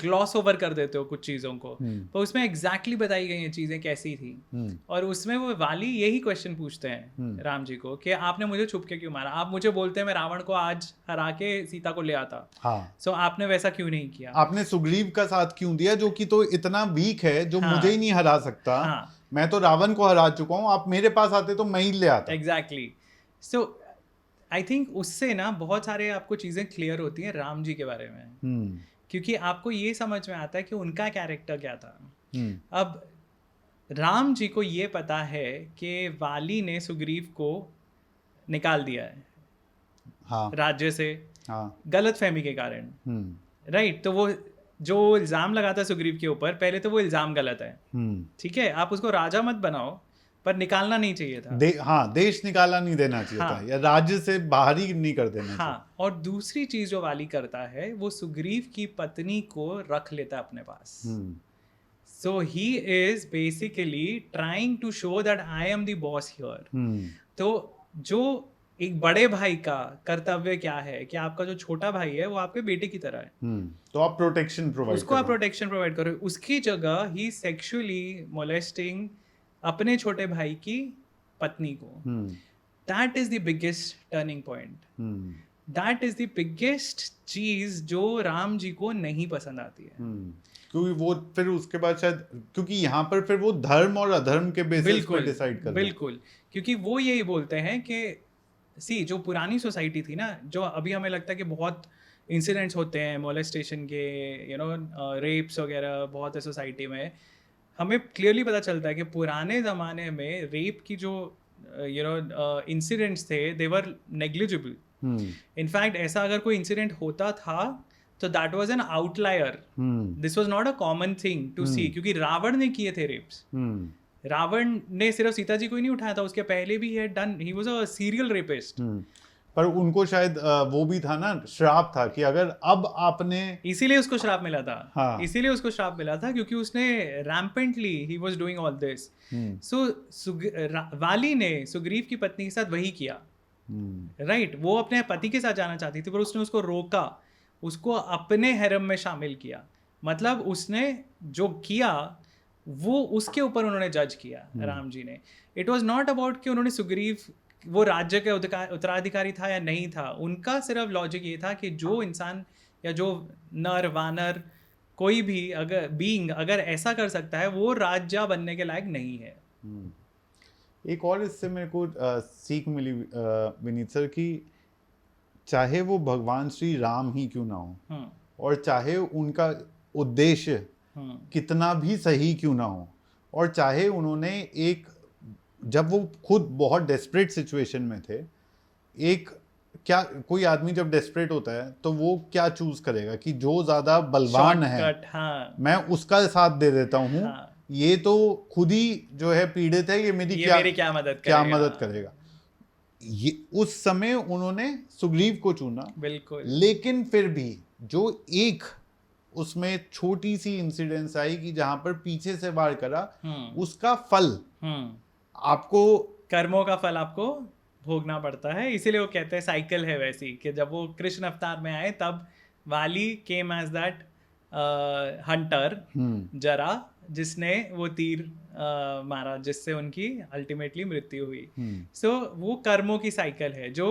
ग्लॉस ओवर कर देते हो कुछ चीज़ों को, तो उसमें एग्जैक्टली बताई गई हैं चीज़ें कैसी थी। और उसमें वो वाली यही क्वेश्चन पूछते हैं राम जी को कि आपने मुझे छुप के क्यों मारा? आप मुझे बोलते हैं मैं रावण को आज हरा के सीता को ले आता, सो आपने वैसा क्यों नहीं किया? आपने सुग्रीव का साथ क्यों दिया, जो कि तो इतना वीक है, जो मुझे ही नहीं हरा सकता। मैं तो रावण को हरा चुका हूँ, आप मेरे पास आते तो मैं ही ले आता। एग्जैक्टली। सो आई थिंक उससे ना बहुत सारे आपको चीज़ें क्लियर होती हैं राम जी के बारे में, क्योंकि आपको ये समझ में आता है कि उनका कैरेक्टर क्या था। अब राम जी को ये पता है कि वाली ने सुग्रीव को निकाल दिया है राज्य से, गलत फहमी के कारण, राइट। तो वो जो इल्ज़ाम लगाता सुग्रीव के ऊपर, पहले तो वो इल्ज़ाम गलत है, ठीक है, आप उसको राजा मत बनाओ, पर निकालना नहीं चाहिए था। देश निकालना नहीं देना चाहिए था, या राज्य से बाहर ही नहीं कर देना चाहिए। और दूसरी चीज जो वाली करता है, वो सुग्रीव की पत्नी को रख लेता है अपने पास। So he is basically trying to show that I am the boss here. तो जो एक बड़े भाई का कर्तव्य क्या है कि आपका जो छोटा भाई है वो आपके बेटे की तरह है, तो आप प्रोटेक्शन प्रोवाइड उसको आप प्रोटेक्शन प्रोवाइड करो। उसकी जगह ही सेक्सुअली मोलेस्टिंग अपने छोटे भाई की पत्नी को। That is the biggest turning point, that is the biggest चीज जो राम जी को नहीं पसंद आती है। क्योंकि वो फिर उसके बाद शायद, क्योंकि यहाँ पर फिर वो धर्म और अधर्म के बेसिस पर डिसाइड कर, बिल्कुल, क्योंकि वो यही बोलते हैं कि जो पुरानी सोसाइटी थी ना, जो अभी हमें लगता है कि बहुत इंसिडेंट्स होते हैं मोलेस्टेशन के, रेप्स वगैरह बहुत है सोसाइटी में, हमें क्लियरली पता चलता है कि पुराने ज़माने में रेप की जो इंसिडेंट्स थे, दे वर नेग्लिजिबल। इनफैक्ट ऐसा अगर कोई इंसिडेंट होता था तो that was an outlier, this was not a common thing to see, क्योंकि रावण ने किए थे रेप्स। रावण ने सिर्फ सीता जी को ही नहीं उठाया था, उसके पहले भी he was a serial rapist. पर उनको शायद वो भी था ना, श्राप था कि अगर अब आपने, इसीलिए उसको श्राप मिला था। इसीलिए उसको श्राप मिला था क्योंकि उसने rampantly he was doing all this. So Vali ने सुग्रीव की पत्नी के साथ वही किया, राइट। वो अपने पति के साथ जाना चाहती थी, पर उसने उसको रोका, उसको अपने हैरम में शामिल किया। मतलब उसने जो किया वो उसके ऊपर उन्होंने जज किया राम जी ने। इट वाज नॉट अबाउट कि उन्होंने सुग्रीव वो राज्य के उत्तराधिकारी था या नहीं था, उनका सिर्फ लॉजिक ये था कि जो इंसान या जो नर वानर कोई भी अगर बीइंग अगर ऐसा कर सकता है, वो राजा बनने के लायक नहीं है। एक और इससे मेरे को सीख मिली विनीत सर की, चाहे वो भगवान श्री राम ही क्यों ना हो, और चाहे उनका उद्देश्य कितना भी सही क्यों ना हो, और चाहे उन्होंने एक, जब वो खुद बहुत डेस्परेट सिचुएशन में थे, एक क्या कोई आदमी जब डेस्परेट होता है तो वो क्या चूज करेगा कि जो ज्यादा बलवान है, मैं उसका साथ दे देता हूँ, ये तो खुद ही जो है पीड़ित है, ये मेरी क्या मदद करेगा। ये उस समय उन्होंने सुग्रीव को चुना, बिल्कुल। लेकिन फिर भी जो एक उसमें छोटी सी इंसिडेंस आई कि जहां पर पीछे से वार करा, उसका फल आपको, कर्मों का फल आपको भोगना पड़ता है। इसीलिए वो कहते हैं साइकिल है वैसी, कि जब वो कृष्ण अवतार में आए तब वाली केम एज दैट हंटर जरा, जिसने वो तीर मारा जिससे उनकी अल्टीमेटली मृत्यु हुई। सो वो कर्मों की साइकिल है जो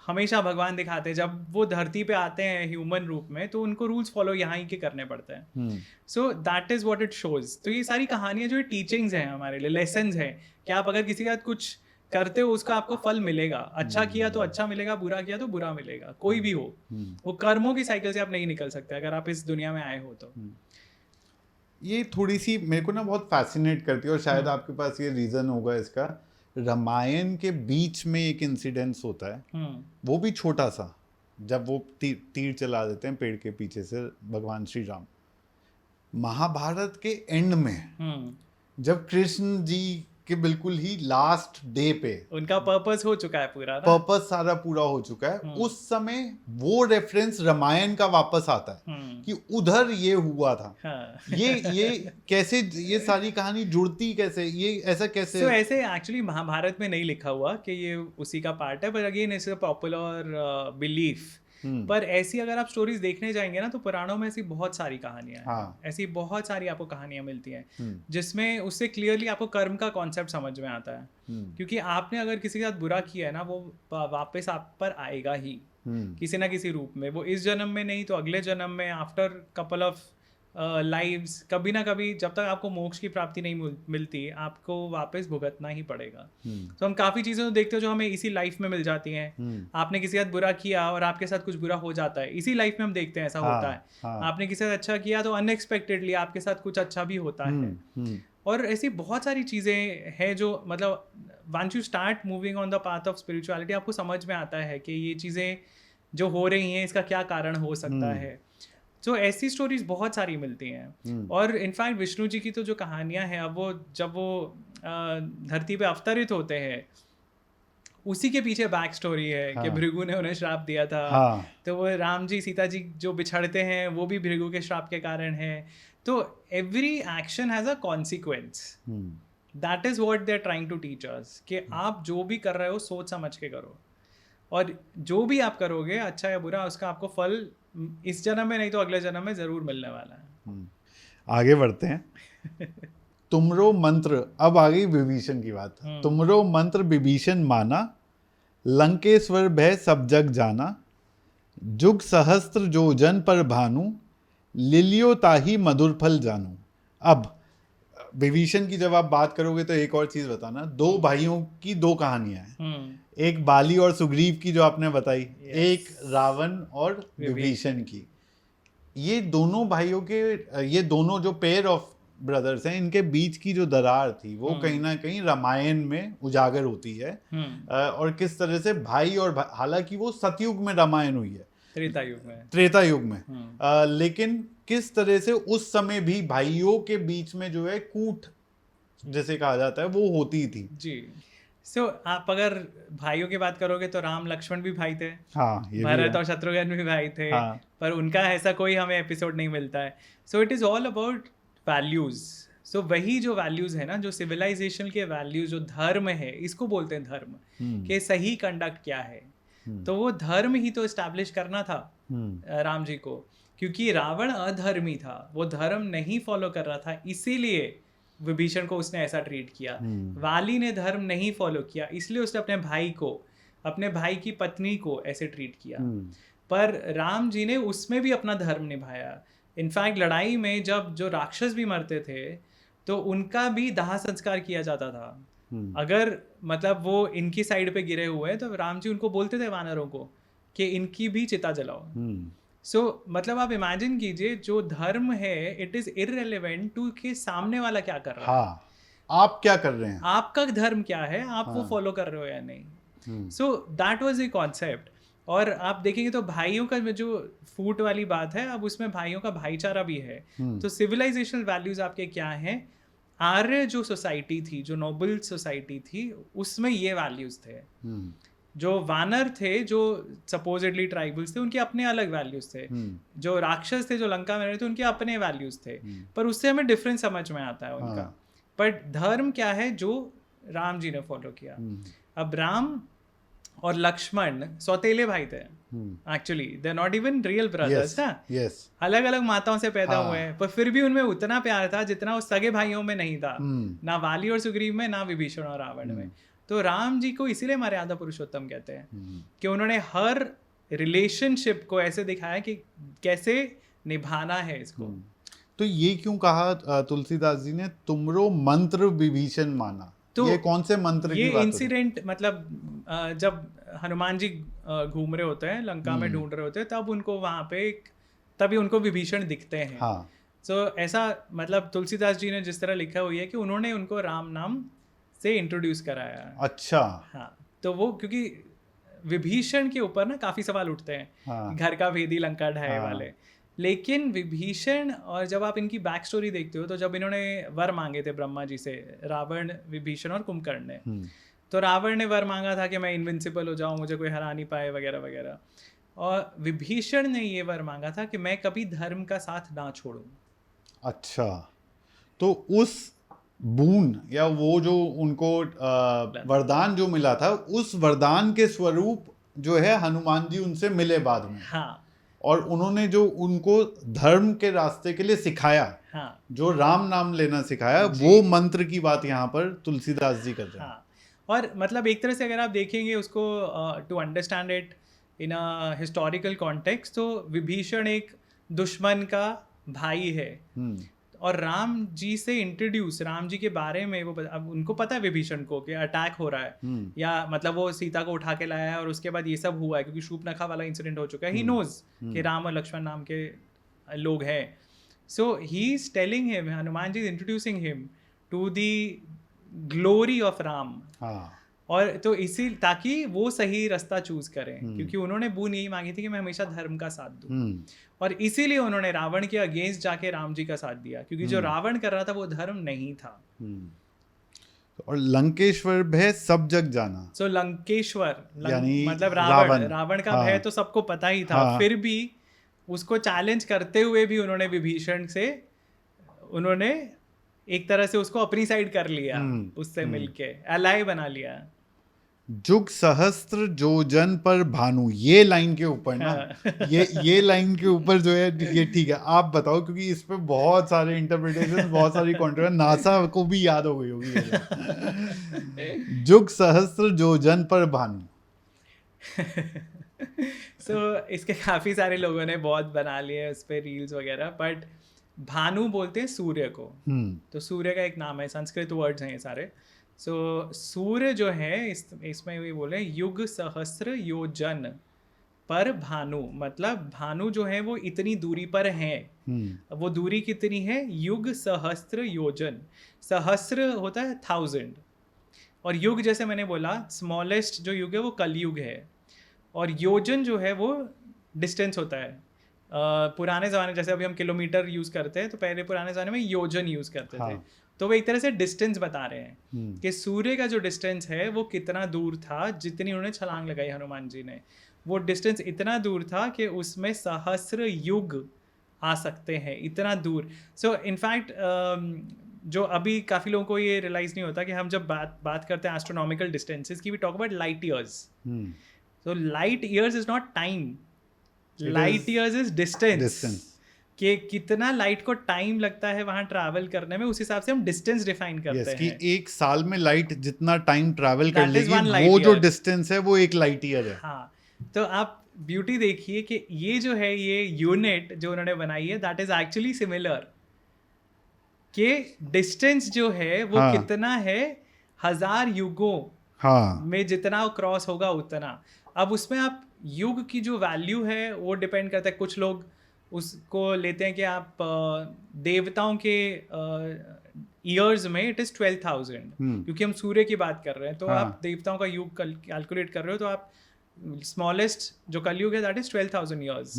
हमेशा भगवान दिखाते हैं। जब वो धरती पे आते हैं ह्यूमन रूप में, तो उनको रूल्स फॉलो यहाँ ही के करने पड़ते हैं। सो that is what it shows. तो ये सारी कहानियां जो टीचिंग्स हैं हमारे लिए, लेसन्स हैं, कि आप अगर किसी के साथ कुछ करते हो उसका आपको फल मिलेगा। अच्छा किया तो अच्छा मिलेगा, बुरा किया तो बुरा मिलेगा, कोई भी हो। वो कर्मों की साइकिल से आप नहीं निकल सकते अगर आप इस दुनिया में आए हो तो। ये थोड़ी सी मेरे को ना बहुत फैसिनेट करती है, और शायद आपके पास ये रीज़न होगा इसका। रामायण के बीच में एक इंसिडेंस होता है, वो भी छोटा सा, जब वो तीर चला देते हैं पेड़ के पीछे से भगवान श्री राम। महाभारत के एंड में जब कृष्ण जी के बिल्कुल ही लास्ट डे पे उनका पर्पस हो चुका है पूरा ना, पर्पस सारा पूरा हो चुका है, उस समय वो रेफरेंस रामायण का वापस आता है कि उधर ये हुआ था। हाँ। ये कैसे, ये सारी कहानी जुड़ती कैसे, ये ऐसा कैसे? So, ऐसे एक्चुअली महाभारत में नहीं लिखा हुआ कि ये उसी का पार्ट है, पर again it's a popular belief. पर ऐसी अगर आप स्टोरीज देखने जाएंगे ना तो पुराणों में ऐसी बहुत सारी कहानियां हैं, ऐसी बहुत सारी आपको कहानियां मिलती हैं जिसमें उससे क्लियरली आपको कर्म का कॉन्सेप्ट समझ में आता है। क्योंकि आपने अगर किसी के साथ बुरा किया है ना, वो वापस आप पर आएगा ही किसी ना किसी रूप में। वो इस जन्म में नहीं तो अगले जन्म में, आफ्टर कपल ऑफ लाइव्स, कभी ना कभी, जब तक आपको मोक्ष की प्राप्ति नहीं मिलती आपको वापस भुगतना ही पड़ेगा। तो हम काफ़ी चीज़ें तो देखते हो जो हमें इसी लाइफ में मिल जाती हैं। आपने किसी के साथ बुरा किया और आपके साथ कुछ बुरा हो जाता है, इसी लाइफ में हम देखते हैं ऐसा होता है। आपने किसी के साथ अच्छा किया तो अनएक्सपेक्टेडली आपके साथ कुछ अच्छा भी होता है। और ऐसी बहुत सारी चीज़ें हैं जो मतलब once you start moving on the path of spirituality आपको समझ में आता है कि ये चीज़ें जो हो रही हैं इसका क्या कारण हो सकता है। तो ऐसी स्टोरीज बहुत सारी मिलती हैं। और इनफैक्ट विष्णु जी की तो जो कहानियां हैं, अब वो जब वो धरती पे अवतरित होते हैं उसी के पीछे बैक स्टोरी है कि भृगु ने उन्हें श्राप दिया था। तो वो राम जी सीता जी जो बिछड़ते हैं वो भी भृगु के श्राप के कारण है। तो every action has a consequence. That is what they are trying to teach us कि आप जो भी कर रहे हो सोच समझ के करो, और जो भी आप करोगे अच्छा या बुरा उसका आपको फल इस जन्म में नहीं तो अगले जन्म में जरूर मिलने वाला है। आगे बढ़ते हैं। तुमरो मंत्र, अब आ गई विभीषण की बात। तुमरो मंत्र विभीषण माना, लंकेश्वर भय सब जग जाना, जुग सहस्त्र जो जन पर भानु, लिलियो ताही मधुर फल जानू। अब विभीषण की जब आप बात करोगे तो एक और चीज बताना, दो भाइयों की दो कहानियां हैं, एक बाली और सुग्रीव की जो आपने बताई, एक रावण और विभीषण की। ये दोनों भाइयों के, ये दोनों जो पेयर ऑफ ब्रदर्स हैं, इनके बीच की जो दरार थी वो कहीं ना कहीं रामायण में उजागर होती है। और किस तरह से भाई और हालांकि वो सतयुग में रामायण हुई है, त्रेता युग में लेकिन किस तरह से उस समय भी भाइयों के बीच में जो है कूट जैसे कहा जाता है वो होती थी जी। आप अगर भाइयों की बात करोगे तो राम लक्ष्मण भी भाई थे, भरत और शत्रुघ्न भी भाई थे, पर उनका ऐसा कोई हमें एपिसोड नहीं मिलता है। So it is all about values. So वही जो वैल्यूज है ना, जो सिविलाइजेशन के वैल्यूज, जो धर्म है, इसको बोलते हैं धर्म, कि सही कंडक्ट क्या है। तो वो धर्म ही तो एस्टैब्लिश करना था राम जी को, क्योंकि रावण अधर्मी था, वो धर्म नहीं फॉलो कर रहा था, इसीलिए विभीषण को उसने ऐसा ट्रीट किया। वाली ने धर्म नहीं फॉलो किया, इसलिए उसने अपने भाई को, अपने भाई की पत्नी को ऐसे ट्रीट किया। पर राम जी ने उसमें भी अपना धर्म निभाया। इनफैक्ट लड़ाई में जब जो राक्षस भी मरते थे तो उनका भी दाह संस्कार किया जाता था। अगर मतलब वो इनकी साइड पे गिरे हुए तो राम जी उनको बोलते थे वानरों को कि इनकी भी चिता जलाओ। सो मतलब आप इमेजिन कीजिए, जो धर्म है इट इज इररिलेवेंट टू के सामने वाला क्या कर रहा है, आप क्या कर रहे हैं, आपका धर्म क्या है, आप वो फॉलो कर रहे हो या नहीं। So that was the concept. और आप देखेंगे तो भाइयों का जो फूट वाली बात है, अब उसमें भाइयों का भाईचारा भी है। तो सिविलाइजेशनल वैल्यूज आपके क्या हैं, आर्य जो सोसाइटी थी, जो नोबल सोसाइटी थी, उसमें ये वैल्यूज थे। जो वानर थे, जो सपोजिटली ट्राइबल्स थे, उनके अपने अलग वैल्यूज थे। जो राक्षस थे, जो लंका में रहे थे, उनके अपने वैल्यूज थे। पर उससे हमें डिफरेंस समझ में आता है उनका। बट धर्म क्या है जो राम जी ने फॉलो किया। अब राम और लक्ष्मण सौतेले भाई थे, actually they not even real brothers ना, अलग अलग माताओं से पैदा हुए हैं, पर फिर भी उनमें उतना प्यार था जितना उस सगे भाइयों में नहीं था, ना वाली और सुग्रीव में, ना विभीषण और रावण में। तो राम जी को इसीलिए मर्यादा पुरुषोत्तम कहते हैं कि उन्होंने हर रिलेशनशिप को ऐसे दिखाया कि कैसे निभाना है इसको। तो ये क्यों कहा तुलसीदास जी ने तुमरो मंत्र विभीषण माना, तो ये कौन से मंत्र की ये बात हो रही है? इंसिडेंट मतलब जब हनुमान जी घूम रहे होते हैं लंका में ढूंढ रहे होते हैं तब उनको वहां पे तभी उनको विभीषण दिखते हैं। हाँ सो ऐसा मतलब तुलसीदास जी ने जिस तरह लिखा हुई है कि उन्होंने उनको राम नाम से इंट्रोड्यूस कराया। अच्छा हाँ तो वो क्योंकि विभीषण के ऊपर ना काफी सवाल उठते हैं हाँ घर का भेदी लंका ढाए हाँ। वाले। लेकिन विभीषण और जब आप इनकी बैक स्टोरी देखते हो तो जब इन्होंने वर मांगे थे ब्रह्मा जी से, रावण विभीषण और कुंभकर्ण ने, तो रावण ने वर मांगा था कि मैं इनविंसिबल हो जाऊं, मुझे कोई हरा नहीं पाए वगैरह वगैरह, और विभीषण ने ये वर मांगा था कि मैं कभी धर्म का साथ ना छोड़ूं। अच्छा तो उस बून या वो जो उनको वरदान जो मिला था, उस वरदान के स्वरूप जो है हनुमान जी उनसे मिले बाद में। हाँ और उन्होंने जो उनको धर्म के रास्ते के लिए सिखाया, हाँ जो राम नाम लेना सिखाया, वो मंत्र की बात यहाँ पर तुलसीदास जी कर रहे हैं। हाँ। और मतलब एक तरह से अगर आप देखेंगे उसको to understand it in a historical context, तो विभीषण एक दुश्मन का भाई है और राम जी से इंट्रोड्यूस, राम जी के बारे में वो अब उनको पता है विभीषण को कि अटैक हो रहा है या मतलब वो सीता को उठा के लाया है और उसके बाद ये सब हुआ है क्योंकि शूर्पणखा वाला इंसिडेंट हो चुका है। ही नोज कि राम और लक्ष्मण नाम के लोग हैं। So he is telling him, Hanuman ji is introducing him to the glory of Ram. हाँ और तो इसी ताकि वो सही रास्ता चूज करें, क्योंकि उन्होंने बून यही मांगी थी कि मैं हमेशा धर्म का साथ दूं, और इसीलिए उन्होंने रावण के अगेंस्ट जाके राम जी का साथ दिया, क्योंकि जो रावण कर रहा था वो धर्म नहीं था। और लंकेश्वर भय सब जग जाना। सो लंकेश्वर यानी मतलब रावण। रावण का हाँ। भय तो सबको पता ही था। हाँ। फिर भी उसको चैलेंज करते हुए भी उन्होंने विभीषण से उन्होंने एक तरह से उसको अपनी साइड कर लिया, उससे मिलके अलाय बना लिया। जुग सहस्त्र योजन पर भानु, ये लाइन के ऊपर ना ये लाइन के ऊपर जो है ये ठीक है, आप बताओ, क्योंकि इस पे बहुत सारे इंटरप्रिटेशन, बहुत सारी कंट्रोवर्सी, नासा को भी याद हो गई होगी जुग सहस्त्र योजन पर भानु। इसके काफी सारे लोगों ने बहुत बना लिए उस पे रील्स वगैरह, बट भानु बोलते हैं सूर्य को। तो सूर्य का एक नाम है, संस्कृत वर्ड्स हैं ये सारे। सूर्य जो है इसमें भी बोले युग सहस्त्र योजन पर भानु, मतलब भानु जो है वो इतनी दूरी पर है। वो दूरी कितनी है? युग सहस्त्र योजन। सहस्त्र होता है 1000 और युग जैसे मैंने बोला स्मॉलेस्ट जो युग है वो कलयुग है, और योजन जो है वो डिस्टेंस होता है। पुराने ज़माने जैसे अभी हम किलोमीटर यूज़ करते हैं, तो पहले पुराने ज़माने में योजन यूज़ करते थे। तो वो एक तरह से डिस्टेंस बता रहे हैं कि सूर्य का जो डिस्टेंस है वो कितना दूर था। जितनी उन्होंने छलांग लगाई हनुमान जी ने, वो डिस्टेंस इतना दूर था कि उसमें सहस्र युग आ सकते हैं, इतना दूर। सो इनफैक्ट जो अभी काफ़ी लोगों को ये रियलाइज़ नहीं होता कि हम जब बात करते हैं एस्ट्रोनॉमिकल डिस्टेंसेस की, we talk about light years. So light years is not time, light years is distance. कि कितना लाइट को टाइम लगता है वहां ट्रैवल करने में, उस हिसाब से हम डिस्टेंस डिफाइन करते हैं कि एक साल में लाइट जितना टाइम ट्रैवल कर लेगी, वो जो डिस्टेंस है वो एक लाइट ईयर है। हाँ, तो आप ब्यूटी देखिए कि ये जो है ये यूनिट जो उन्होंने बनाई है, दैट इज एक्चुअली सिमिलर कि डिस्टेंस जो है वो कितना है 1000 युगों में जितना क्रॉस होगा उतना। अब उसमें आप युग की जो वैल्यू है वो डिपेंड करता है। कुछ लोग उसको लेते हैं कि आप देवताओं के ईयर्स में इट इज़ 12,000, क्योंकि हम सूर्य की बात कर रहे हैं। तो आप देवताओं का युग कैलकुलेट कर रहे हो, तो आप स्मॉलेस्ट जो कलयुग है दैट इज 12,000 ईयर्स,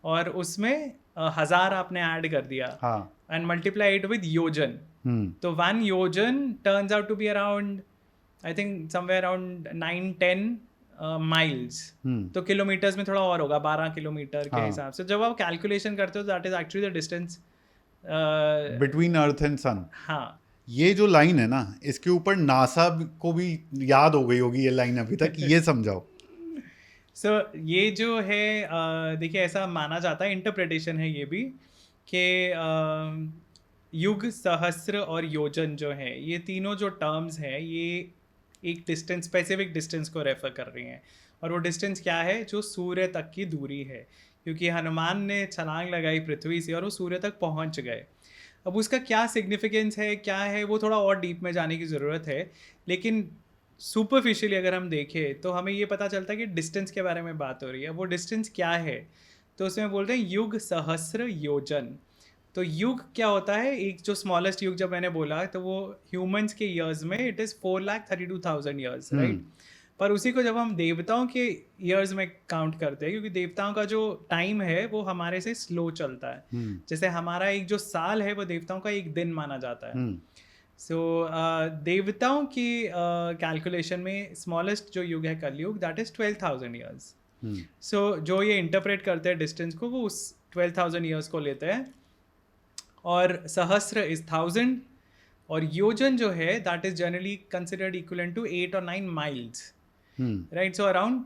और उसमें 1000 आपने ऐड कर दिया एंड मल्टीप्लाई इट विद योजन। तो 1 yojana turns out to be around I think somewhere around 9-10 miles. तो किलोमीटर्स में थोड़ा और होगा, 12 किलोमीटर के हिसाब से जब आप कैलकुलेशन करते हो, that is actually the distance between earth and sun. हाँ, ये जो लाइन है ना, इसके ऊपर नासा को भी याद हो गई होगी ये लाइन अभी तक। ये समझाओ। ये जो है देखिए ऐसा माना जाता है, इंटरप्रिटेशन है ये भी, कि युग सहस्त्र और योजन जो है ये तीनों जो टर्म्स हैं ये एक डिस्टेंस, स्पेसिफिक डिस्टेंस को रेफर कर रही हैं। और वो डिस्टेंस क्या है? जो सूर्य तक की दूरी है, क्योंकि हनुमान ने छलांग लगाई पृथ्वी से और वो सूर्य तक पहुंच गए। अब उसका क्या सिग्निफिकेंस है, क्या है, वो थोड़ा और डीप में जाने की ज़रूरत है। लेकिन सुपरफिशियली अगर हम देखें तो हमें ये पता चलता है कि डिस्टेंस के बारे में बात हो रही है। वो डिस्टेंस क्या है, तो उसमें बोलते हैं युग सहस्र योजन। तो युग क्या होता है, एक जो स्मॉलेस्ट युग जब मैंने बोला तो वो ह्यूमंस के ईयर्स में इट इज़ 4,32,000 ईयर्स, राइट। पर उसी को जब हम देवताओं के ईयर्स में काउंट करते हैं, क्योंकि देवताओं का जो टाइम है वो हमारे से स्लो चलता है। जैसे हमारा एक जो साल है वो देवताओं का एक दिन माना जाता है। सो देवताओं की कैलकुलेशन में स्मॉलेस्ट जो युग है कलयुग, दैट इज़ 12,000 ईयर्स। सो जो ये इंटरप्रेट करते हैं डिस्टेंस को, वो उस 12,000 ईयर्स को लेते हैं। और सहस्र इज 1000, और योजन जो है that is generally considered equivalent to 8 और 9 miles, right. So around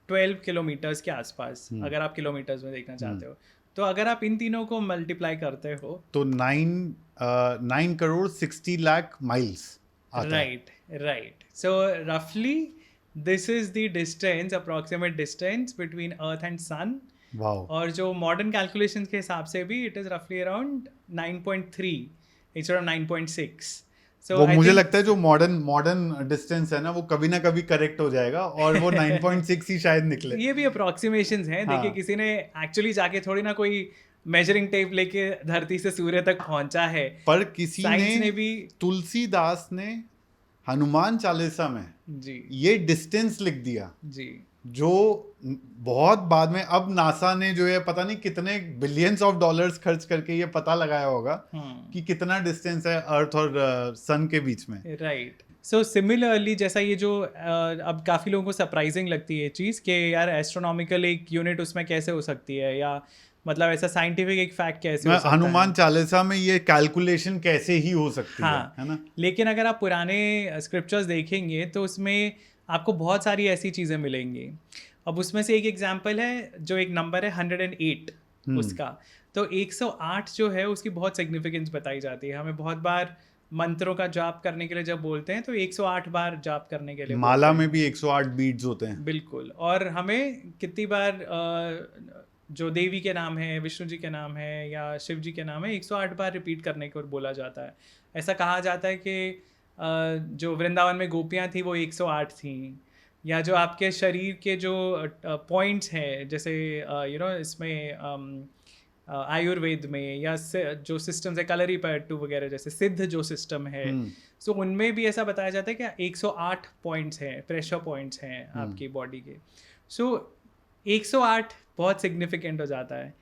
12 kilometres के आसपास, अगर आप किलोमीटर्स में देखना चाहते हो। तो अगर आप इन तीनों को मल्टीप्लाई करते हो तो 9 करोड़ 60 लाख माइल्स आता है। राइट। सो रफली this is the distance, approximate distance between earth and sun. और जो मॉडर्न कैलकुलेशंस के हिसाब से भी इट इज रफली अराउंड 9.3 इंस्टेड ऑफ 9.6। वो मुझे लगता है जो मॉडर्न डिस्टेंस है ना, वो कभी ना कभी करेक्ट हो जाएगा और वो 9.6 ही शायद निकले। ये भी अप्रोक्सीमेशंस हैं। देखिए, किसी ने एक्चुअली जाके थोड़ी ना कोई मेजरिंग टेप लेके धरती से सूर्य तक पहुंचा है, पर किसी ने भी। तुलसीदास ने हनुमान चालीसा में जी ये डिस्टेंस लिख दिया जी, जो बहुत बाद में अब नासा ने जो है पता नहीं कितने बिलियंस ऑफ डॉलर्स खर्च करके ये पता लगाया होगा कि कितना डिस्टेंस है अर्थ और सन के बीच में, राइट। सो सिमिलरली जैसा ये जो अब काफ़ी लोगों को सरप्राइजिंग लगती है चीज़ कि यार एस्ट्रोनॉमिकल एक यूनिट उसमें कैसे हो सकती है, या मतलब ऐसा साइंटिफिक एक फैक्ट कैसे हो सकता है, हनुमान चालीसा में ये कैलकुलेशन कैसे ही हो सकती है ना। लेकिन अगर आप पुराने स्क्रिप्चर्स देखेंगे तो उसमें आपको बहुत सारी ऐसी चीज़ें मिलेंगी। अब उसमें से एक एग्जांपल है, जो एक नंबर है 108 उसका। तो 108 जो है उसकी बहुत सिग्निफिकेंस बताई जाती है। हमें बहुत बार मंत्रों का जाप करने के लिए जब बोलते हैं तो 108 बार जाप करने के लिए माला में भी 108 बीट्स होते हैं। बिल्कुल। और हमें कितनी बार जो देवी के नाम है, विष्णु जी के नाम है या शिव जी के नाम है, 108 बार रिपीट करने को बोला जाता है। ऐसा कहा जाता है कि जो वृंदावन में गोपियाँ थी वो 108 थी, या जो आपके शरीर के जो पॉइंट्स हैं, जैसे इसमें आयुर्वेद में या जो सिस्टम्स है कलरीपयट्टू वगैरह, जैसे सिद्ध जो सिस्टम है, सो उनमें भी ऐसा बताया जाता है कि 108 पॉइंट्स हैं, प्रेशर पॉइंट्स हैं आपकी बॉडी के। सो 108 बहुत सिग्निफिकेंट हो जाता है।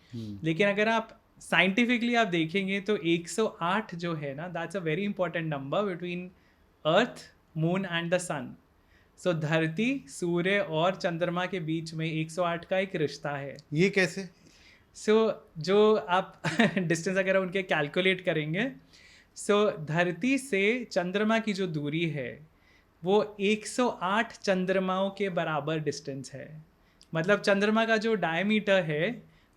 लेकिन अगर आप साइंटिफिकली आप देखेंगे तो 108 जो है ना, that's a very important number between earth, moon and the sun. So धरती, सूर्य और चंद्रमा के बीच में 108 का एक रिश्ता है। ये कैसे? सो जो आप डिस्टेंस अगर उनके कैलकुलेट करेंगे, सो धरती से चंद्रमा की जो दूरी है वो 108 चंद्रमाओं के बराबर डिस्टेंस है। मतलब चंद्रमा का जो डायमीटर है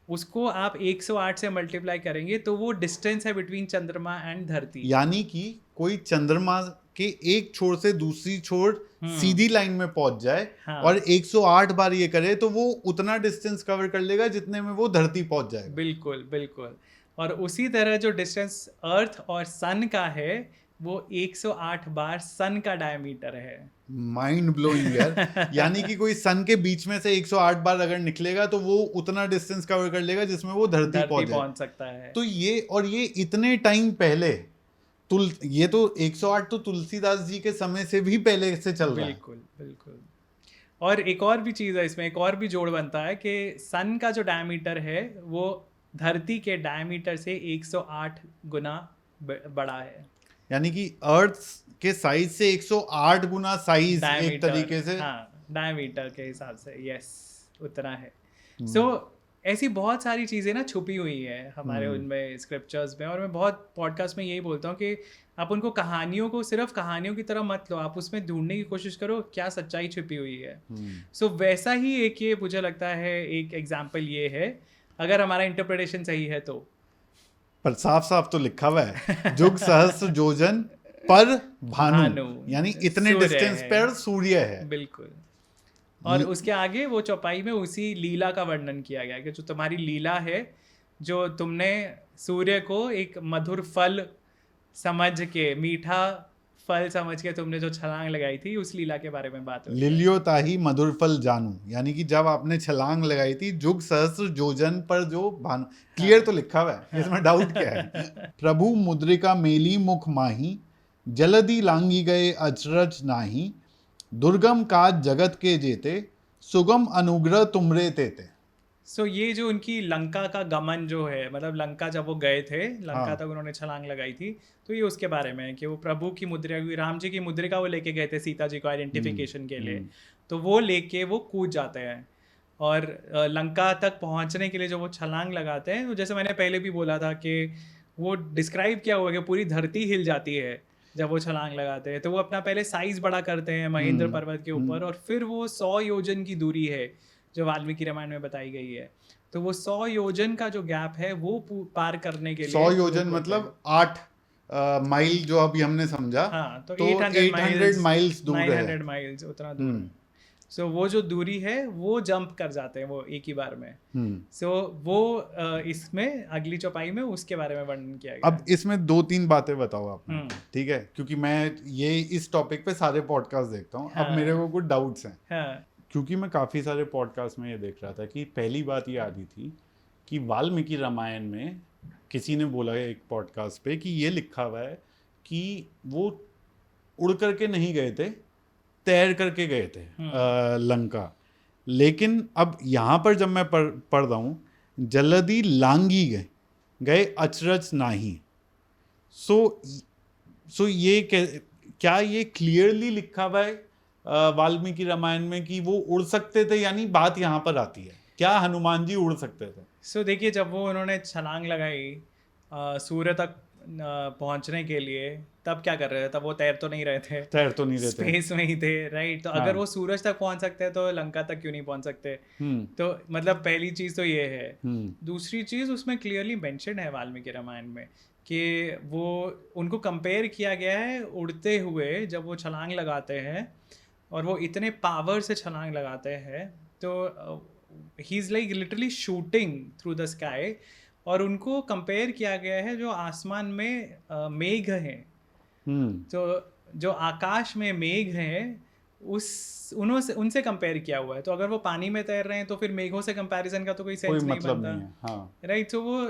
उसको आप 108 से मल्टीप्लाई करेंगे तो वो डिस्टेंस है बिटवीन चंद्रमा एंड धरती। यानी कि कोई चंद्रमा के एक छोर से दूसरी छोर सीधी लाइन में पहुंच जाए और 108 बार ये करे तो वो उतना डिस्टेंस कवर कर लेगा जितने में वो धरती पहुंच जाएगा। बिल्कुल बिल्कुल। और उसी तरह जो डिस्टेंस अर्थ और सन का है वो 108 बार सन का डायमीटर है। माइंड ब्लोइंग यार। यानी कि कोई सन के बीच में से 108 बार अगर निकलेगा तो वो उतना डिस्टेंस कवर कर लेगा जिसमें वो धरती पहुंच सकता है। तो ये इतने टाइम पहले ये तो 108 तो तुलसीदास जी के समय से भी पहले से चल रहा है। बिल्कुल बिल्कुल। और एक और भी चीज़ है इसमें, एक और भी जोड़ बनता है कि सन का जो डायमीटर है वो धरती के डायमीटर से 108 गुना बड़ा है। यानी कि अर्थ के साइज से 108 गुना साइज एक तरीके से, डायमीटर के हिसाब से, यस, उतना है। सो ऐसी बहुत सारी चीज़ें ना छुपी हुई है हमारे उनमें स्क्रिप्चर्स में। और मैं बहुत पॉडकास्ट में यही बोलता हूँ कि आप उनको कहानियों को सिर्फ कहानियों की तरह मत लो, आप उसमें ढूंढने की कोशिश करो क्या सच्चाई छिपी हुई है। सो वैसा ही एक ये मुझे लगता है एक एग्जाम्पल ये है, अगर हमारा इंटरप्रिटेशन सही है तो। पर साफ साफ तो लिखा हुआ है जुग सहस्त्र योजन पर भानु, यानी इतने डिस्टेंस पर सूर्य है। बिल्कुल। और उसके आगे वो चौपाई में उसी लीला का वर्णन किया गया कि जो तुम्हारी लीला है जो तुमने सूर्य को एक मधुर फल समझ के, मीठा फल समझ के तुमने जो छलांग लगाई थी, उस लीला के बारे में बात हो रही है। लिलियो ताही मधुर फल जानू, यानी कि जब आपने छलांग लगाई थी जुग सहस्र जोजन पर जो भानु, क्लियर तो लिखा हुआ है, इसमें डाउट क्या है। प्रभु मुद्रिका मेली मुख माही, जलदी लांगी गए अचरज नाही, दुर्गम काज जगत के जेते, सुगम अनुग्रह तुमरे तेते। सो ये जो उनकी लंका का गमन जो है, मतलब लंका जब वो गए थे, लंका हाँ। तक उन्होंने छलांग लगाई थी, तो ये उसके बारे में है कि वो प्रभु की मुद्रा, राम जी की मुद्रिका वो लेके गए थे सीता जी को आइडेंटिफिकेशन के लिए, तो वो लेके वो कूद जाते हैं और लंका तक पहुंचने के लिए जो वो छलांग लगाते हैं, तो जैसे मैंने पहले भी बोला था कि वो डिस्क्राइब किया हुआ है कि पूरी धरती हिल जाती है जब वो छलांग लगाते हैं। तो वो अपना पहले साइज बड़ा करते हैं महेंद्र पर्वत के ऊपर, और फिर वो 100 योजन की दूरी है जो वाल्मीकि रामायण में बताई गई है, तो वो 100 योजन का जो गैप है वो पार करने के लिए 100 योजन मतलब 8 माइल जो अभी हमने समझा। हाँ, तो 800 माइल्स दूर है। 900 माइल्स उतना दूर। सो वो जो दूरी है वो जंप कर जाते हैं वो एक ही बार में। सो वो इसमें अगली चौपाई में उसके बारे में वर्णन किया गया। अब इसमें 2-3 बातें बताओ आप, ठीक है, क्योंकि मैं ये इस टॉपिक पे सारे पॉडकास्ट देखता हूँ। अब मेरे को कुछ डाउट्स हैं। हाँ, क्योंकि मैं काफ़ी सारे पॉडकास्ट में ये देख रहा था कि पहली बात ये आती थी कि वाल्मीकि रामायण में किसी ने बोला है एक पॉडकास्ट पे कि ये लिखा हुआ है कि वो उड़ करके नहीं गए थे, तैर करके गए थे लंका। लेकिन अब यहाँ पर जब मैं पढ़ रहा हूँ, जलदी लांगी गए अचरज नाही। सो ये क्या ये क्लियरली लिखा हुआ है वाल्मीकि रामायण में कि वो उड़ सकते थे, यानी बात यहाँ पर आती है क्या हनुमान जी उड़ सकते थे? सो देखिए, जब वो उन्होंने छलांग लगाई सूर्य तक पहुंचने के लिए, तब क्या कर रहे थे? तब वो तैर तो नहीं रहे थे, स्पेस में ही थे, राइट? तो अगर वो सूरज तक पहुंच सकते हैं तो लंका तक क्यों नहीं पहुंच सकते? तो मतलब पहली चीज तो ये है। दूसरी चीज, उसमें क्लियरली मेंशन है वाल्मीकि रामायण में कि वो उनको कंपेयर किया गया है उड़ते हुए, जब वो छलांग लगाते हैं और वो इतने पावर से छलांग लगाते हैं, तो he is like literally shooting through the sky, और उनको कंपेयर किया गया है जो आसमान में मेघ हैं, तो जो आकाश में मेघ हैं उनसे कंपेयर किया हुआ है। तो अगर वो पानी में तैर रहे हैं तो फिर मेघों से कंपैरिजन का तो कोई सेंस नहीं बनता, राइट? तो वो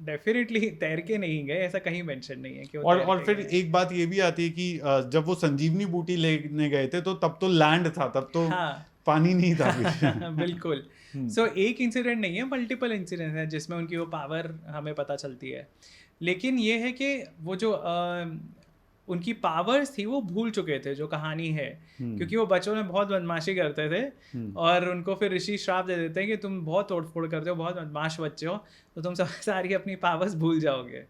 डेफिनेटली तैर के नहीं गए, ऐसा कहीं मेंशन नहीं है कि वो और फिर एक बात ये भी आती है कि जब वो संजीवनी बूटी लेने गए थे तो तब तो लैंड था, तब तो पानी नहीं था। बिल्कुल। सो एक इंसिडेंट नहीं है, मल्टीपल इंसिडेंट है जिसमें उनकी वो पावर हमें पता चलती है। लेकिन ये है कि वो जो उनकी पावर्स थी वो भूल चुके थे, जो कहानी है, क्योंकि वो बच्चों में बहुत बदमाशी करते थे और उनको फिर ऋषि श्राप दे देते हैं कि तुम बहुत तोड़फोड़ करते हो, बहुत बदमाश बच्चे हो, तो तुम सब सारी अपनी पावर्स भूल जाओगे।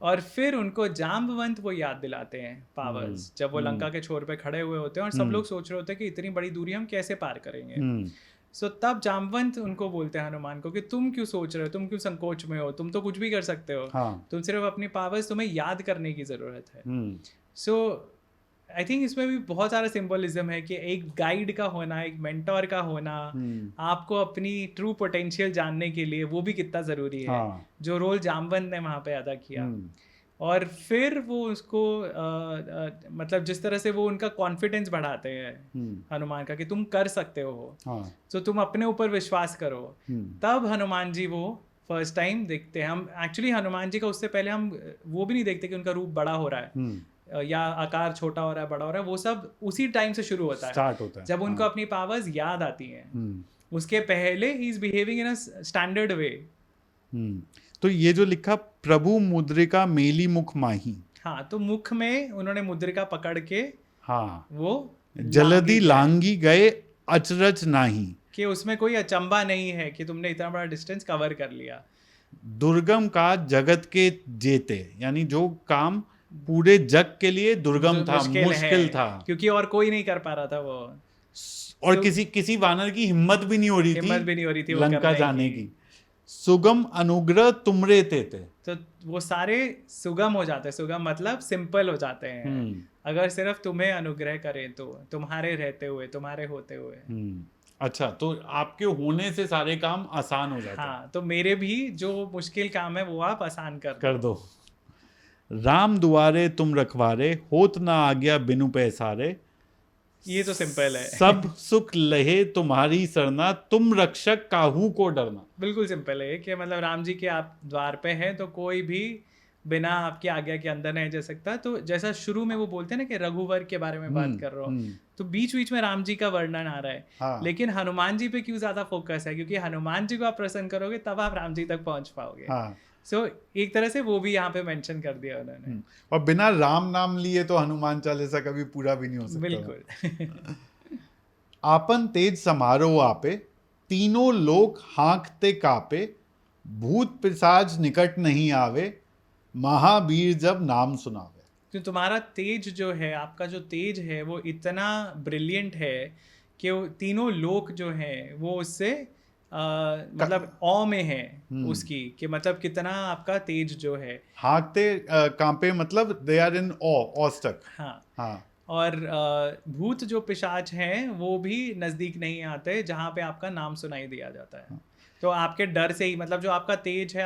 और फिर उनको जाम्बवंत वो याद दिलाते हैं पावर्स, जब वो लंका के छोर पे खड़े हुए होते हैं और सब लोग सोच रहे होते हैं कि इतनी बड़ी दूरी हम कैसे पार करेंगे। सो तब जाम्बवंत उनको बोलते हैं हनुमान को कि तुम क्यों सोच रहे हो, तुम क्यों संकोच में हो, तुम तो कुछ भी कर सकते हो। तुम सिर्फ अपनी पावर्स, तुम्हें याद करने की जरूरत है। सो आई थिंक इसमें भी बहुत सारा सिंबलिज्म है कि एक गाइड का होना, एक मेंटोर का होना, आपको अपनी ट्रू पोटेंशियल जानने के लिए, वो भी कितना ज़रूरी है, जो रोल जाम्बवंत ने वहाँ पे अदा किया। और फिर वो उसको मतलब जिस तरह से वो उनका कॉन्फिडेंस बढ़ाते हैं हनुमान का कि तुम कर सकते हो, तो तुम अपने ऊपर विश्वास करो। तब हनुमान जी वो फर्स्ट टाइम देखते हैं। हम एक्चुअली हनुमान जी का उससे पहले हम वो भी नहीं देखते कि उनका रूप बड़ा हो रहा है या आकार छोटा हो रहा है, बड़ा हो रहा है। वो सब उसी टाइम से शुरू होता है, स्टार्ट होता है जब उनको अपनी पावर्स याद आती हैं। उसके पहले he is behaving in a standard वे। तो ये जो लिखा प्रभु मुद्रिका मेली मुख माही, हाँ, तो मुख में उन्होंने मुद्रिका पकड़ के, हाँ, वो जलदी लांगी गए अचरज नाही, कि उसमें कोई अचंबा नहीं है कि तुमने इतना बड़ा डिस्टेंस कवर कर लिया। दुर्गम का जगत के जेते, यानी जो काम पूरे जग के लिए दुर्गम था, मुश्किल था, क्योंकि और कोई नहीं कर पा रहा था वो, और किसी वानर की हिम्मत भी नहीं हो रही थी लंका जाने की। सुगम अनुग्रह तुमरे तेते, तो वो सारे सुगम हो जाते हैं। सुगम मतलब सिंपल हो जाते हैं अगर सिर्फ तुम्हें अनुग्रह करें तो, तुम्हारे रहते हुए, तुम्हारे होते हुए। अच्छा, तो आपके होने से सारे काम आसान हो जाते हैं। हाँ, तो मेरे भी जो मुश्किल काम है वो आप आसान कर दो। राम दुआरे तुम रखवारे, होत ना आज्ञा बिनु पैसारे, ये तो सिंपल है। सब सुख लहे तुम्हारी सरना, तुम रक्षक काहू को डरना। बिल्कुल सिंपल है कि मतलब राम जी के आप द्वार पे हैं तो कोई भी बिना आपकी आज्ञा के अंदर नहीं जा सकता। तो जैसा शुरू में वो बोलते हैं ना कि रघुवर के बारे में बात कर रहे हो, तो बीच बीच में राम जी का वर्णन आ रहा है। हाँ। लेकिन हनुमान जी पे क्यों ज्यादा फोकस है? क्योंकि हनुमान जी को आप प्रसन्न करोगे तब आप राम जी तक पहुंच पाओगे। हाँ। सो एक तरह से वो भी यहाँ पे मेंशन कर दिया उन्होंने। और बिना राम नाम लिए तो हनुमान चालीसा कभी पूरा भी नहीं हो सकता। बिल्कुल। आपन तेज समारोह आपे, तीनों लोक हाँकते कापे, भूत पिशाच निकट नहीं आवे, महावीर जब नाम सुनावे। तो तुम्हारा तेज जो है, आपका जो तेज है वो इतना ब्रिलियंट है कि वो तीनों लोक जो हैं वो उससे मतलब ऑ में है उसकी, कि मतलब कितना आपका तेज जो है। हाँकते कांपे मतलब they are in of stuck. हाँ। हाँ। और भूत जो पिशाच हैं वो भी नज़दीक नहीं आते जहाँ पे आपका नाम सुनाई दिया जाता है। तो आपके डर से ही, मतलब जो आपका तेज है,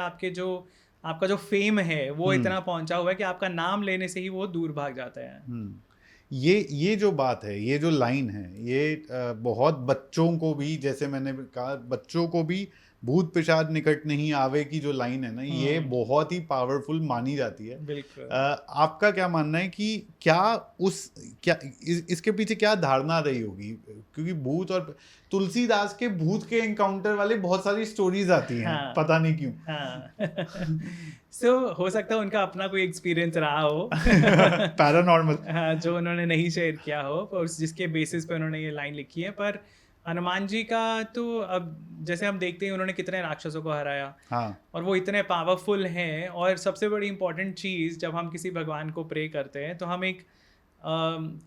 आपका जो फेम है वो इतना पहुंचा हुआ है कि आपका नाम लेने से ही वो दूर भाग जाते हैं। ये जो बात है, ये जो लाइन है, ये बहुत बच्चों को भी, जैसे मैंने कहा, बच्चों को भी भूत पिशाच निकट नहीं आवे की जो लाइन है ना, ये बहुत ही पावरफुल मानी जाती है। बिल्कुल। आपका क्या मानना है कि इसके पीछे क्या धारणा रही होगी? क्योंकि भूत और तुलसीदास के भूत के एनकाउंटर वाले बहुत सारी स्टोरीज आती हैं। हाँ, पता नहीं क्यों। हाँ। सो हो सकता है उनका अपना कोई एक्सपीरियंस रहा हो पैरानॉर्मल। हाँ, जो उन्होंने नहीं शेयर किया हो, और जिसके बेसिस पे उन्होंने ये लाइन लिखी है। पर हनुमान जी का तो अब जैसे हम देखते हैं उन्होंने कितने राक्षसों को हराया। हाँ। और वो इतने पावरफुल हैं। और सबसे बड़ी इंपॉर्टेंट चीज़, जब हम किसी भगवान को प्रे करते हैं तो हम एक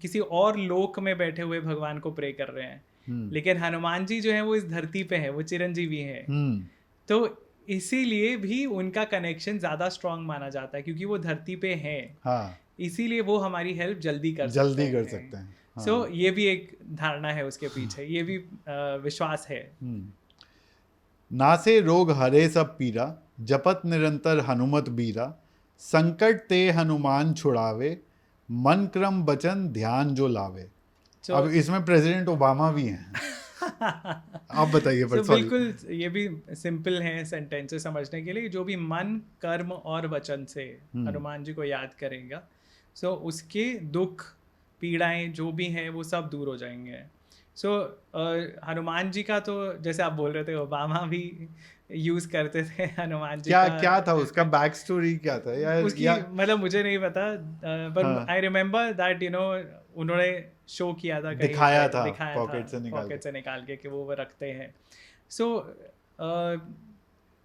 किसी और लोक में बैठे हुए भगवान को प्रे कर रहे हैं। लेकिन हनुमान जी जो है वो इस धरती पे है, वो चिरंजीवी है। तो इसीलिए भी उनका कनेक्शन ज़्यादा स्ट्रांग माना जाता है, क्योंकि वो धरती पे हैं। हाँ। इसीलिए वो हमारी हेल्प जल्दी कर सकते हैं। सो ये भी एक धारणा है उसके पीछे, ये भी विश्वास है। नासे रोग हरे सब पीरा, जपत निरंतर हनुमत बीरा, संकट ते हनुमान छुड़ावे, मन क्रम बचन ध्यान जो लावे। अब इसमें प्रेसिडेंट ओबामा भी हैं। आप बताइए। पर बिल्कुल, ये भी सिंपल हैं सेंटेंसेस समझने के लिए। जो भी मन, कर्म और वचन से हनुमान जी को याद करेगा, सो उसके दुख, पीड़ाएं जो भी हैं वो सब दूर हो जाएंगे। सो हनुमान जी का तो जैसे आप बोल रहे थे, ओबामा भी यूज करते थे हनुमान जी क्या था उसका बैक स्टोरी क्या था यार? उसकी मतलब मुझे नहीं पता, पर आई रिमेम्बर दैट उन्होंने शो किया था, दिखाया था पॉकेट से निकाल के कि वो रखते हैं। सो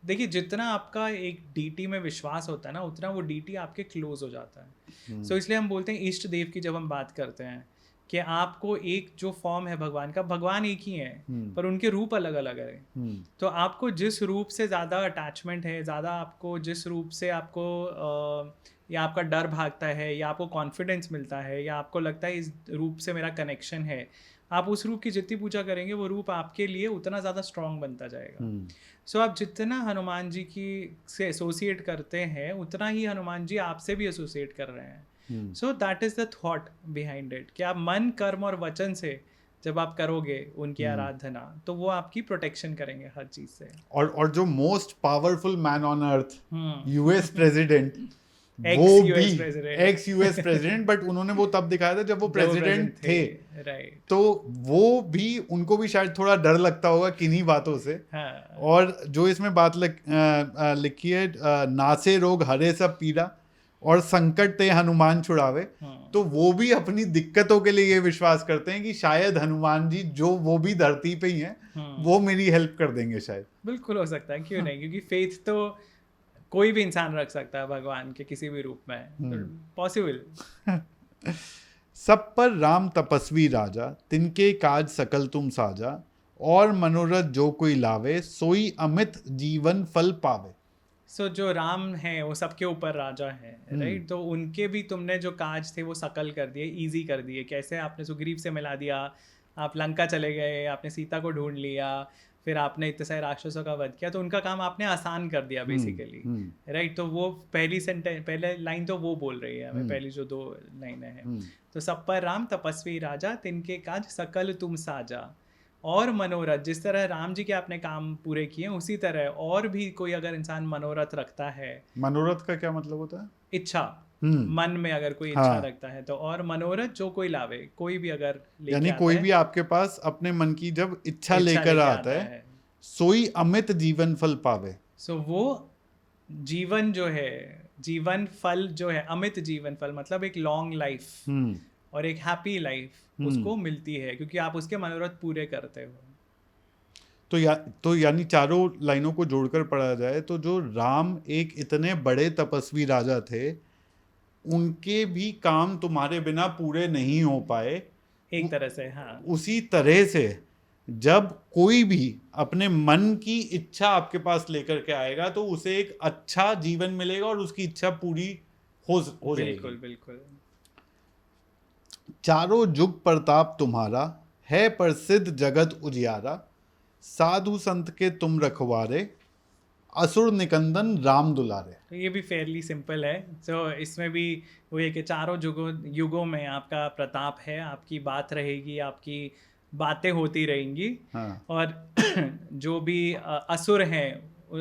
देखिए, जितना आपका एक डीटी में विश्वास होता है ना, उतना वो डीटी आपके क्लोज हो जाता है। सो इसलिए हम बोलते हैं इष्ट देव की जब हम बात करते हैं कि आपको एक जो फॉर्म है भगवान का, भगवान एक ही है पर उनके रूप अलग अलग है। तो आपको जिस रूप से ज़्यादा अटैचमेंट है, ज़्यादा आपको जिस रूप से आपको या आपका डर भागता है, या आपको कॉन्फिडेंस मिलता है, या आपको लगता है इस रूप से मेरा कनेक्शन है, आप उस रूप की जितनी पूजा करेंगे वो रूप आपके लिए उतना ज़्यादा स्ट्रांग बनता जाएगा। सो आप जितना हनुमान जी की से एसोसिएट करते हैं, उतना ही हनुमान जी आपसे भी एसोसिएट कर रहे हैं। So that is the thought behind it, कि आप मन, कर्म और वचन से जब आप करोगे उनकी आराधना, तो वो आपकी प्रोटेक्शन करेंगे हर चीज़ से। और जो most powerful man on earth, US president, वो भी एक्स यूएस प्रेसिडेंट, बट उन्होंने वो तब दिखाया था जब वो प्रेसिडेंट थे। राइट। तो वो भी, उनको भी शायद थोड़ा डर लगता होगा किन्हीं बातों से। हाँ। और जो इसमें बात लिखी है, नासे रोग हरे सब पीड़ा और संकट ते हनुमान छुड़ावे, तो वो भी अपनी दिक्कतों के लिए ये विश्वास करते हैं कि शायद हनुमान जी, जो वो भी धरती पे ही हैं, वो मेरी हेल्प कर देंगे शायद। बिल्कुल हो सकता है, क्यों नहीं, क्योंकि फेथ तो कोई भी इंसान रख सकता है भगवान के किसी भी रूप में, पॉसिबल। सब पर राम तपस्वी राजा, तिनके काज सकल तुम साजा, और मनोरथ जो कोई लावे, सोई अमित जीवन फल पावे। सो जो राम है वो सबके ऊपर राजा है, राइट। तो उनके भी तुमने जो काज थे वो सकल कर दिए, इजी कर दिए। कैसे? आपने सुग्रीव से मिला दिया, आप लंका चले गए, आपने सीता को ढूंढ लिया, फिर आपने इतने सारे राक्षसों का वध किया, तो उनका काम आपने आसान कर दिया बेसिकली, राइट। तो वो पहले लाइन तो वो बोल रही है हमें, पहली जो 2 लाइनें हैं, तो सब पर राम तपस्वी राजा, तिनके काज सकल तुम साजा। और मनोरथ, जिस तरह राम जी के आपने काम पूरे किए उसी तरह और भी कोई अगर इंसान मनोरथ रखता है, मनोरथ का क्या मतलब होता है? इच्छा, मन में अगर कोई इच्छा रखता है, तो और मनोरथ जो कोई लावे, कोई भी अगर लेके यानी आता कोई है, भी आपके पास अपने मन की जब इच्छा लेकर आता है, सोई अमित जीवन फल पावे। सो वो जीवन जो है, जीवन फल जो है, अमित जीवन फल मतलब एक लॉन्ग लाइफ और एक हैप्पी लाइफ उसको मिलती है, क्योंकि आप उसके मनोरथ पूरे करते हो। तो यानी चारों लाइनों को जोड़कर पढ़ा जाए तो जो राम एक इतने बड़े तपस्वी राजा थे, उनके भी काम तुम्हारे बिना पूरे नहीं हो पाए, एक तरह से। हाँ, उसी तरह से जब कोई भी अपने मन की इच्छा आपके पास लेकर के आएगा तो उसे एक अच्छा जीवन मिलेगा और उसकी इच्छा पूरी हो जाएगी। बिल्कुल बिल्कुल। चारों जुग प्रताप तुम्हारा, है प्रसिद्ध जगत उजियारा, साधु संत के तुम रखवारे, असुर निकंदन राम दुलारे। तो ये भी फेयरली सिंपल है। तो इसमें भी वो है कि चारों युगों में आपका प्रताप है, आपकी बात रहेगी, आपकी बातें होती रहेंगी। हाँ। और जो भी असुर हैं,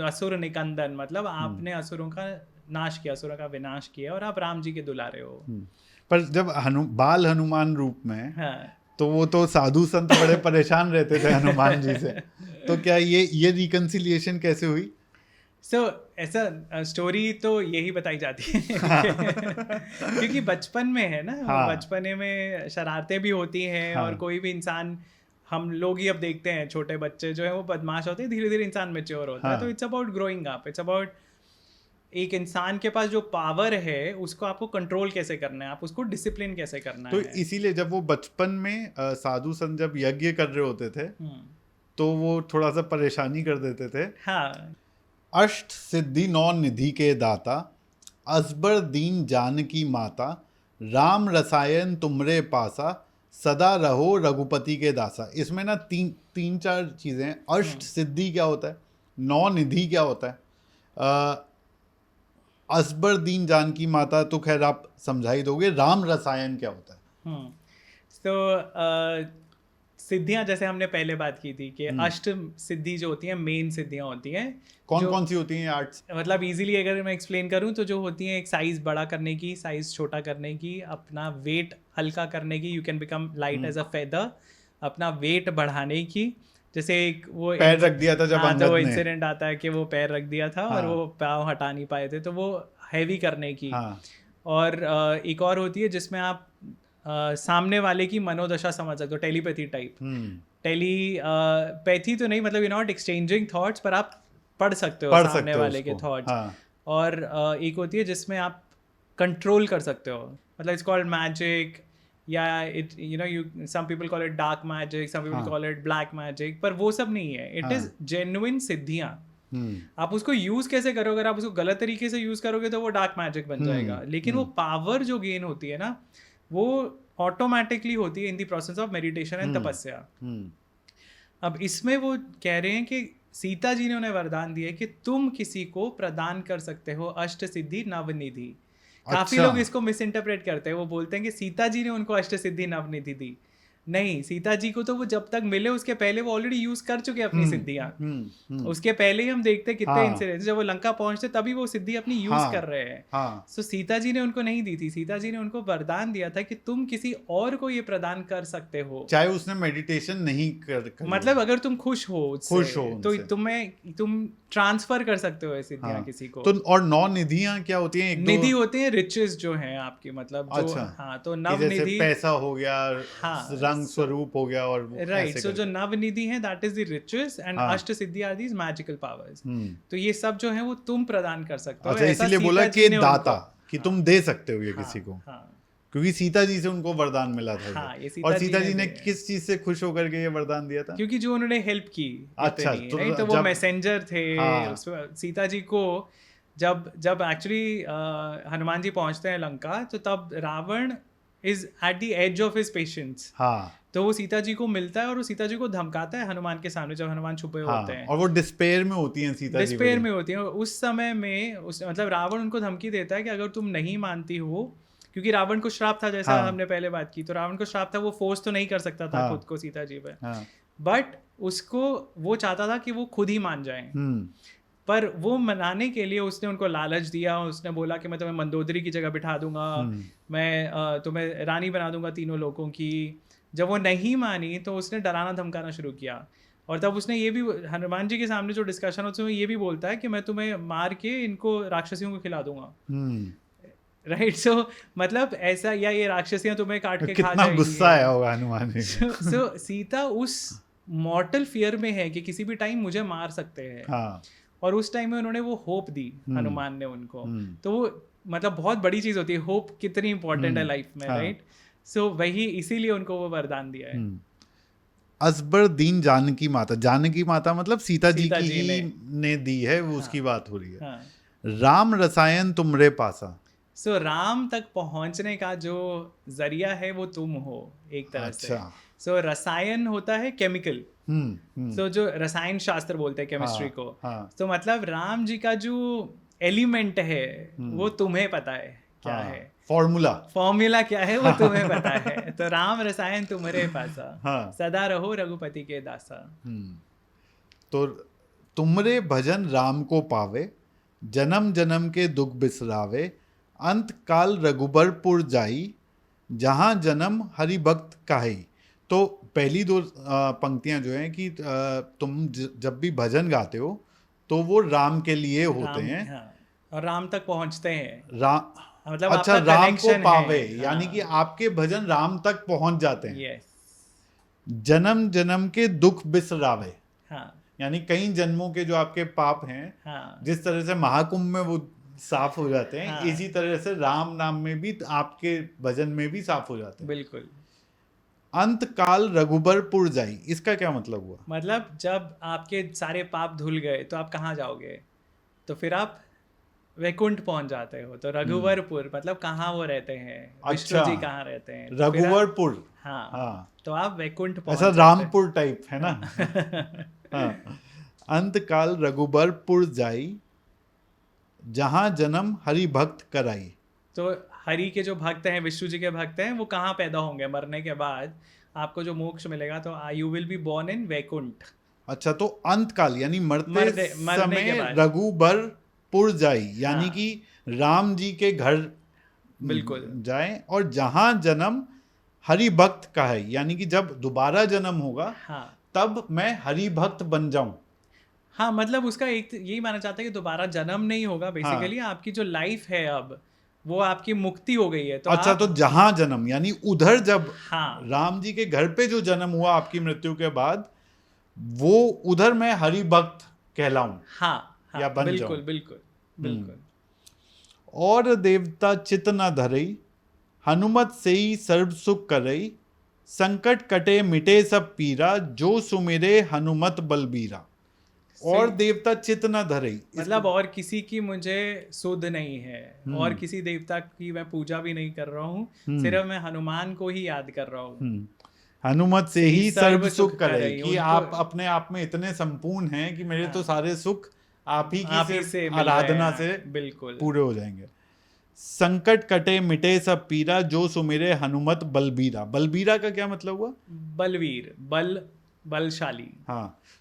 असुर निकंदन मतलब आपने असुरों का नाश किया, असुरों का विनाश किया, और आप राम जी के दुलारे हो। पर जब बाल हनुमान रूप में, हाँ, तो वो तो साधु संत बड़े परेशान रहते थे हनुमान जी से, तो क्या ये रिकंसिलिएशन कैसे हुई? ऐसा स्टोरी तो यही बताई जाती है क्योंकि बचपन में है ना। हाँ। बचपने में शरारतें भी होती हैं। हाँ। और कोई भी इंसान, हम लोग ही अब देखते हैं छोटे बच्चे जो है वो बदमाश होते हैं, धीरे धीरे इंसान मैच्योर होता है। तो it's about growing up, it's about एक इंसान के पास जो पावर है उसको आपको कंट्रोल कैसे करना है, आप उसको डिसिप्लिन कैसे करना तो है। इसीलिए जब वो बचपन में साधु संत जब यज्ञ कर रहे होते थे तो वो थोड़ा सा परेशानी कर देते थे। हाँ, अष्ट सिद्धि 9 निधि के दाता, असबर दीन जानकी माता, राम रसायन तुमरे पासा, सदा रहो रघुपति के दासा। इसमें ना तीन चार चीजें हैं। अष्ट सिद्धि क्या होता है, 9 निधि क्या होता है, असबर दीन जानकी माता तो खैर आप समझा ही दोगे। राम रसायन क्या होता है? तो सिद्धियां, जैसे हमने पहले बात की थी कि अष्ट सिद्धि जो होती हैं मेन सिद्धियां होती हैं। कौन सी होती हैं? 8 मतलब इजीली अगर मैं एक्सप्लेन करूं तो जो होती हैं, एक साइज बड़ा करने की, साइज छोटा करने की, अपना वेट हल्का करने की, you can become light as a feather, अपना वेट बढ़ाने की। जैसे एक वो पैर रख दिया था जब हाँ, अंगद तो वो ने। इंसिडेंट आता है कि वो पैर रख दिया था और वो पाँव हटा नहीं पाए थे, तो वो हैवी करने की। हाँ। और एक और होती है जिसमें आप सामने वाले की मनोदशा समझ सकते हो, टेलीपैथी टाइप। टेलीपैथी तो नहीं, मतलब यू नॉट एक्सचेंजिंग थॉट्स, पर आप पढ़ सकते हो सामने वाले के थॉट्स। हाँ। और एक होती है जिसमें आप कंट्रोल कर सकते हो, मतलब इट्स कॉल्ड मैजिक, या it you some people call it dark magic, some people call it black magic, पर वो सब नहीं है। इट इज जेन्युइन सिद्धियां। आप उसको यूज कैसे करोगे, अगर आप उसको गलत तरीके से यूज करोगे तो वो डार्क मैजिक बन जाएगा। लेकिन वो पावर जो गेन होती है ना, वो ऑटोमेटिकली होती है in the process of meditation and तपस्या। अब इसमें वो कह रहे हैं कि सीता जी ने उन्हें वरदान दिया कि तुम किसी को प्रदान कर सकते हो अष्ट सिद्धि नवनिधि। काफी लोग इसको मिस इंटरप्रेट करते हैं, वो बोलते हैं कि सीता जी ने उनको अष्ट सिद्धि नवनिधि दी। नहीं, सीता जी को तो वो जब तक मिले उसके पहले वो ऑलरेडी यूज कर चुके अपनी सिद्धियां। उसके पहले ही हम देखते हैं कितने इंसिडेंट, जब वो लंका पहुंचते तभी वो सिद्धि अपनी यूज कर रहे हैं। सो सीता जी ने उनको नहीं दी थी, सीता जी ने उनको वरदान दिया था कि तुम किसी और को ये प्रदान कर सकते हो, चाहे उसने मेडिटेशन नहीं कर मतलब अगर तुम खुश हो तो तुम ट्रांसफर कर सकते हो ऐसी सिद्धियां किसी को। तो और 9 निधियां क्या होती हैं? निधि होते हैं रिचेस जो हैं आपकी, मतलब जो अच्छा। हाँ, तो नवनिधि पैसा हो गया, रंग स्वरूप हो गया, और राइट। सो जो नवनिधि है that is the riches, and ashta siddhi are these magical powers. तो ये सब जो है वो तुम प्रदान कर सकते हो। अच्छा, इसीलिए बोला कि दाता, कि तुम दे सकते हो ये किसी को, क्योंकि सीता जी से उनको वरदान मिला था। और सीता जी ने किस चीज से खुश होकर के ये वरदान दिया था? क्योंकि जो उन्होंने हेल्प की। अच्छा, तो वो मैसेंजर थे। सीता जी को जब एक्चुअली हनुमान जी पहुंचते हैं लंका, तो तब Ravana is at the edge of his patience. हाँ तो वो सीता जी को मिलता है और वो सीता जी को धमकाता है हनुमान के सामने, जब हनुमान छुपे होते हैं और वो डिस्पेयर में होती हैं सीता जी, डिस्पेयर में होती है। उस समय में मतलब रावण उनको धमकी देता है कि अगर तुम नहीं मानती हो, क्योंकि रावण को श्राप था, जैसा हमने पहले बात की, तो रावण को श्राप था, वो फोर्स तो नहीं कर सकता था खुद को सीता जी पे, बट उसको वो चाहता था कि वो खुद ही मान जाएं। पर वो मनाने के लिए उसने उनको लालच दिया, उसने बोला कि मैं तुम्हें मंदोदरी की जगह बिठा दूंगा, मैं तुम्हें रानी बना दूंगा तीनों लोगों की। जब वो नहीं मानी तो उसने डराना धमकाना शुरू किया, और तब उसने ये भी हनुमान जी के सामने जो डिस्कशन होता है उसमें ये भी बोलता है कि मैं तुम्हें मार के इनको राक्षसियों को खिला दूंगा। राइट, सो मतलब ऐसा, या ये राक्षसियां तुम्हें काट के खा जाएंगी। गुस्सा आया होगा हनुमान जी। सो सीता उस मॉर्टल फियर में है कि किसी भी टाइम मुझे मार सकते हैं, और उस टाइम में उन्होंने वो होप दी हनुमान ने उनको। तो वो मतलब बहुत बड़ी चीज होती है, होप कितनी इंपॉर्टेंट है लाइफ में, राइट। सो वही इसीलिए उनको वो वरदान दिया है। अजबर दीन जानकी माता, जानकी माता मतलब सीता जी की ने दी है, वो उसकी बात हो रही है। राम रसायन तुमरे पासा, सो राम तक पहुंचने का जो जरिया है वो तुम हो एक तरह से। सो रसायन होता है केमिकल, सो जो रसायन शास्त्र बोलते हैं केमिस्ट्री को। तो मतलब राम जी का जो एलिमेंट है वो तुम्हें पता है क्या है, फॉर्मूला क्या है वो तुम्हें पता है। तो राम रसायन तुम्हारे पासा, सदा रहो रघुपति के दासा। तो तुमरे भजन राम को पावे, जन्म जन्म के दुख बिसरावे, अंत काल रघुबरपुर जाई, जहाँ जन्म हरि भक्त काहे। तो पहली दो पंक्तियां जो हैं कि तुम जब भी भजन गाते हो तो वो राम के लिए होते हैं, और राम तक पहुंचते हैं। मतलब अच्छा, राम को पावे यानी कि आपके भजन राम तक पहुंच जाते हैं। जन्म जन्म के दुख बिसरावे, यानी कई जन्मों के जो आपके पाप हैं, जिस तरह से महाकुंभ में वो साफ हो जाते हैं, इसी तरह से राम नाम में भी आपके भजन में भी साफ हो जाते हैं। बिल्कुल। अंत काल रघुबरपुर जाई, इसका क्या मतलब हुआ? मतलब जब आपके सारे पाप धुल गए तो आप कहाँ जाओगे? तो फिर आप वैकुंठ पहुंच जाते हो। तो रघुवरपुर मतलब कहाँ वो रहते हैं, विष्णु जी कहाँ रहते हैं, रघुवरपुर। तो आप वैकुंठ पहुंच, ऐसा रामपुर टाइप है ना। अंत काल रघुबरपुर जाई, जहाँ जन्म हरि भक्त कराई। तो हरि के जो भक्त हैं, विष्णु जी के भक्त हैं, वो कहाँ पैदा होंगे? मरने के बाद आपको जो मोक्ष मिलेगा, तो you will be born in Vaikuntha. अच्छा, तो अंत काल यानी मरते समय रघुबरपुर जाई, यानी कि राम जी के घर बिल्कुल जाए, और जहाँ जन्म हरि भक्त का है, यानी कि जब दोबारा जन्म होगा तब मैं हरि भक्त बन जाऊं। मतलब उसका एक यही माना जाता है कि दोबारा जन्म नहीं होगा बेसिकली। आपकी जो लाइफ है अब वो आपकी मुक्ति हो गई है। तो अच्छा, तो जहां जन्म यानी उधर जब राम जी के घर पे जो जन्म हुआ आपकी मृत्यु के बाद, वो उधर मैं हरि भक्त कहलाऊं। या बन बिल्कुल जाऊं। बिल्कुल बिल्कुल। और देवता चित न धरई, हनुमत से ही सर्व सुख करई, संकट कटे मिटे सब पीरा, जो सुमिरे हनुमत बलबीरा। और देवता चित न धरई मतलब और किसी की मुझे सुध नहीं है, और किसी देवता की मैं पूजा भी नहीं कर रहा हूँ, सिर्फ मैं हनुमान को ही याद कर रहा हूँ। हनुमत से ही सर्व सुख करे, कि आप अपने आप में इतने संपूर्ण हैं कि मेरे तो सारे सुख आप ही की से आराधना से बिल्कुल पूरे हो जाएंगे। संकट कटे मिटे सब पीरा, जो सुमिरे हनुमत बलबीरा। बलबीरा का क्या मतलब हुआ? बलवीर, बलशाली।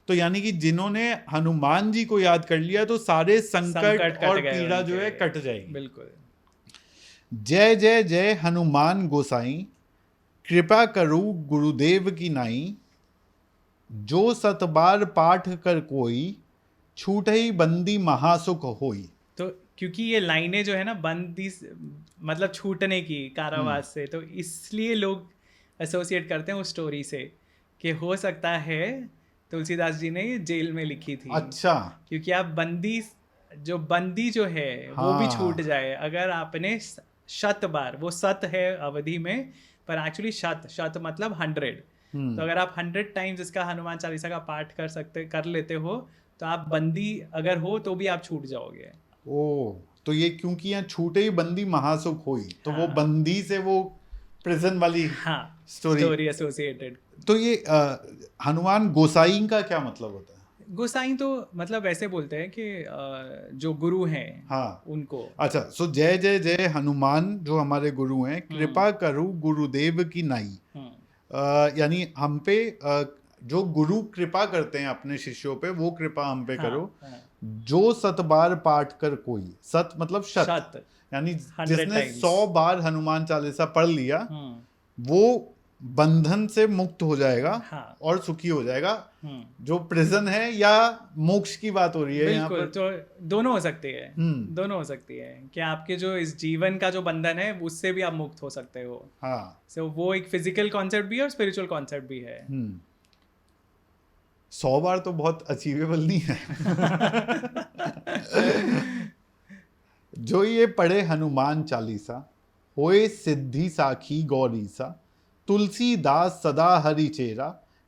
तो यानी कि जिन्होंने हनुमान जी को याद कर लिया तो सारे संकट और पीड़ा जो है कट जाएगी। बिल्कुल। जय जय जय हनुमान गोसाई, कृपा करू गुरुदेव की नाई, जो सत बार पाठ कर कोई, छूटई बंदी महासुख होई। तो क्योंकि ये लाइनें जो है ना, बंदी मतलब छूटने की, कारावास से, तो इसलिए लोग एसोसिएट करते हैं उस स्टोरी से कि हो सकता है तुलसीदास जी ने जेल में लिखी थी। अच्छा, क्योंकि आप बंदी जो है वो भी छूट जाए अगर आपने शत बार, वो सत है अवधि में, पर एक्चुअली शत मतलब 100। तो अगर आप 100 टाइम्स इसका हनुमान चालीसा का पाठ कर लेते हो, तो आप बंदी अगर हो तो भी आप छूट जाओगे। तो ये क्योंकि यहाँ छूटे ही बंदी महासुख होई, तो वो बंदी से वो प्रिजन वाली हाँ स्टोरी। Story associated. तो ये हनुमान गोसाई का क्या मतलब होता है? गोसाई तो मतलब ऐसे बोलते हैं कि जो गुरु हैं हाँ उनको। अच्छा, सो जय जय जय हनुमान जो हमारे गुरु हैं, कृपा करो गुरुदेव की नाई। यानी हम पे जो गुरु कृपा करते हैं अपने शिष्यों पे, वो कृपा हम पे करो। जो 100 बार पाठ कर कोई, 100 मतलब शत, यानी 100 जिसने times। 100 बार हनुमान चालीसा पढ़ लिया वो बंधन से मुक्त हो जाएगा और सुखी हो जाएगा। जो प्रिजन है या मोक्ष की बात हो रही है यहाँ पर? तो दोनों हो सकती है, दोनों हो सकती है कि आपके जो इस जीवन का जो बंधन है उससे भी आप मुक्त हो सकते हो। हाँ सो वो एक फिजिकल कॉन्सेप्ट भी है और स्पिरिचुअल कॉन्सेप्ट भी है। 100 बार तो बहुत अचीवेबल नहीं है। जो ये पढ़े हनुमान चालीसा, होए सिद्धि साखी गौरीसा, तुलसीदास सदा हरि चेरा,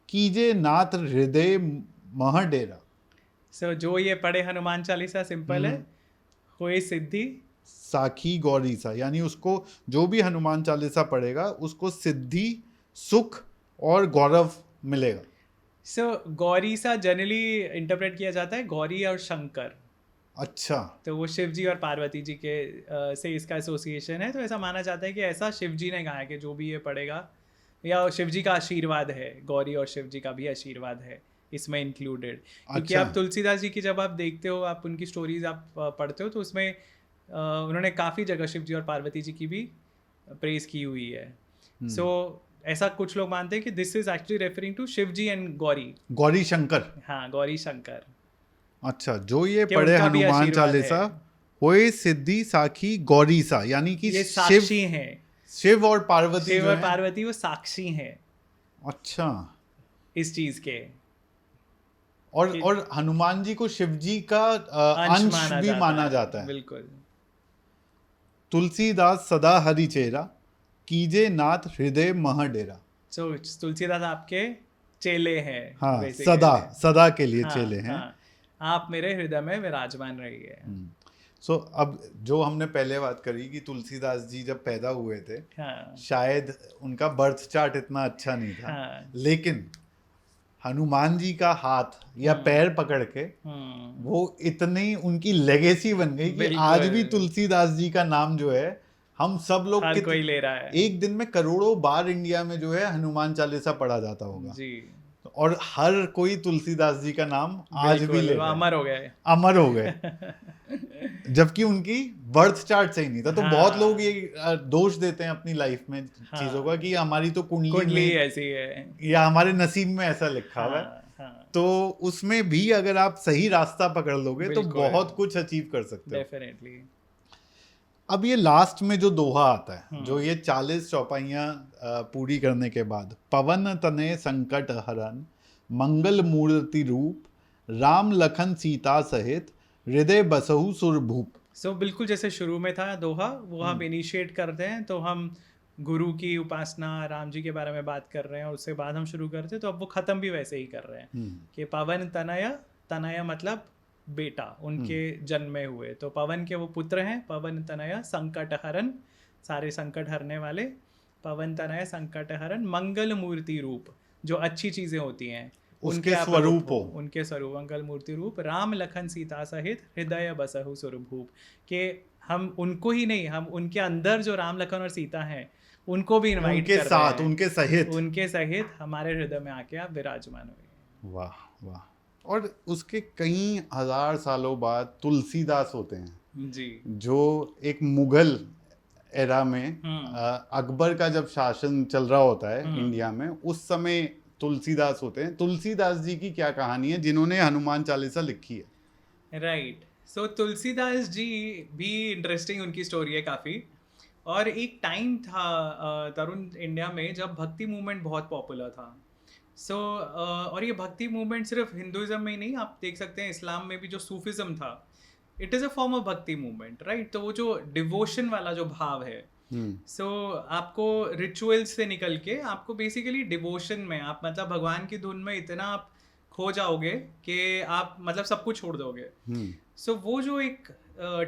कीजे नाथ हृदय मह डेरा। सो जो ये पढ़े हनुमान चालीसा सिंपल है, होए सिद्धि साखी गौरीसा, यानी उसको जो भी हनुमान चालीसा पढ़ेगा उसको सिद्धि, सुख और गौरव मिलेगा। सो गौरीसा जनरली इंटरप्रेट किया जाता है गौरी और शंकर। अच्छा, तो वो शिव जी और पार्वती जी के से इसका एसोसिएशन है। तो ऐसा माना जाता है कि ऐसा शिव जी ने कहा है कि जो भी ये पढ़ेगा, या शिव जी का आशीर्वाद है, गौरी और शिव जी का भी आशीर्वाद है इसमें इंक्लूडेड। क्योंकि अच्छा। आप तुलसीदास जी की जब आप देखते हो, आप उनकी स्टोरीज आप पढ़ते हो, तो उसमें उन्होंने काफ़ी जगह शिव जी और पार्वती जी की भी प्रेज की हुई है। सो ऐसा कुछ लोग मानते हैं कि this is actually referring to Shiva ji and Gauri, Gauri Shankar. हाँ गौरी शंकर। अच्छा, जो ये कि पढ़े उनका भी हनुमान आशीर्वाद चालीसा, है। होए सिद्धि साखी गौरीसा, यानी कि ये शिव साक्षी हैं, शिव और पार्वती शिव जो और हैं। पार्वती वो साक्षी हैं अच्छा, इस चीज के। और हनुमान जी को शिव जी का अंश भी माना जाता है। बिल्कुल। तुलसीदास सदा हरि चेरा, कीजे नाथ हृदय मह डेरा। सो तुलसीदास आपके चेले हैं। हाँ, basically। सदा सदा के लिए हाँ, चेले हैं। हाँ, आप मेरे हृदय में विराजमान रहिए। सो अब जो हमने पहले बात करी कि तुलसीदास जी जब पैदा हुए थे, हाँ, शायद उनका बर्थ चार्ट इतना अच्छा नहीं था, हाँ, लेकिन हनुमान जी का हाथ या पैर पकड़ के वो इतनी उनकी लेगेसी बन गई कि बिल्कुल। आज भी तुलसीदास जी का नाम जो है हम सब लोग हर कोई ले रहा है। एक दिन में करोड़ों बार इंडिया में जो है हनुमान चालीसा पढ़ा जाता होगा जी, और हर कोई तुलसीदास जी का नाम आज भी ले रहा है। अमर हो गए। अमर हो गए। जबकि उनकी बर्थ चार्ट सही नहीं था। तो बहुत लोग ये दोष देते हैं अपनी लाइफ में चीजों का कि हमारी तो कुंडली में ऐसी है या हमारे नसीब में ऐसा लिखा हुआ है। तो उसमें भी अगर आप सही रास्ता पकड़ लोगे तो बहुत कुछ अचीव कर सकते हो। डेफिनेटली। अब ये लास्ट में जो दोहा आता है, जो ये 40 चौपाइयाँ पूरी करने के बाद, पवन तनय संकट हरन, मंगल मूर्ति रूप, राम लखन सीता सहित, हृदय बसहु सुरभूप। सो बिल्कुल जैसे शुरू में था दोहा, वो हम इनिशिएट करते हैं तो हम गुरु की उपासना, राम जी के बारे में बात कर रहे हैं और उसके बाद हम शुरू करते हैं, तो अब वो ख़त्म भी वैसे ही कर रहे हैं कि पवन तनय, तनय मतलब बेटा, उनके जन्मे हुए, तो पवन के वो पुत्र हैं। पवन तनय संकट हरन, सारे संकट हरने वाले। पवन तनय संकट हरन, मंगल मूर्ति रूप, जो अच्छी चीज़ें होती हैं उसके स्वरूप हो, उनके स्वरूप, मंगल मूर्ति रूप, राम लखन सीता सहित, हृदय बसहु सुरभूप, के हम उनको ही नहीं, हम उनके अंदर जो राम लखन और सीता हैं उनको भी इनवाइट कर रहे हैं, उनके सहित हमारे हृदय में आके आप विराजमान हुए। वाह वाह। और उसके कई हजार सालों बाद तुलसीदास होते हैं जी, जो एक मुगल एरा में अकबर का जब शासन चल रहा होता है इंडिया में, उस समय तुलसीदास होते हैं। तुलसीदास जी की क्या कहानी है जिन्होंने हनुमान चालीसा लिखी है? राइट। सो तुलसीदास जी भी इंटरेस्टिंग उनकी स्टोरी है काफ़ी। और एक टाइम था तरुण इंडिया में जब भक्ति मूवमेंट बहुत पॉपुलर था। और ये भक्ति मूवमेंट सिर्फ हिंदुइज्म में ही नहीं, आप देख सकते हैं इस्लाम में भी जो सूफिज्म था, it is a form of भक्ति मूवमेंट, राइट। तो वो जो डिवोशन वाला जो भाव है, आपको रिचुअल्स से निकल के आपको बेसिकली डिवोशन में आप मतलब भगवान की धुन में इतना आप खो जाओगे कि आप मतलब सब कुछ छोड़ दोगे। वो जो एक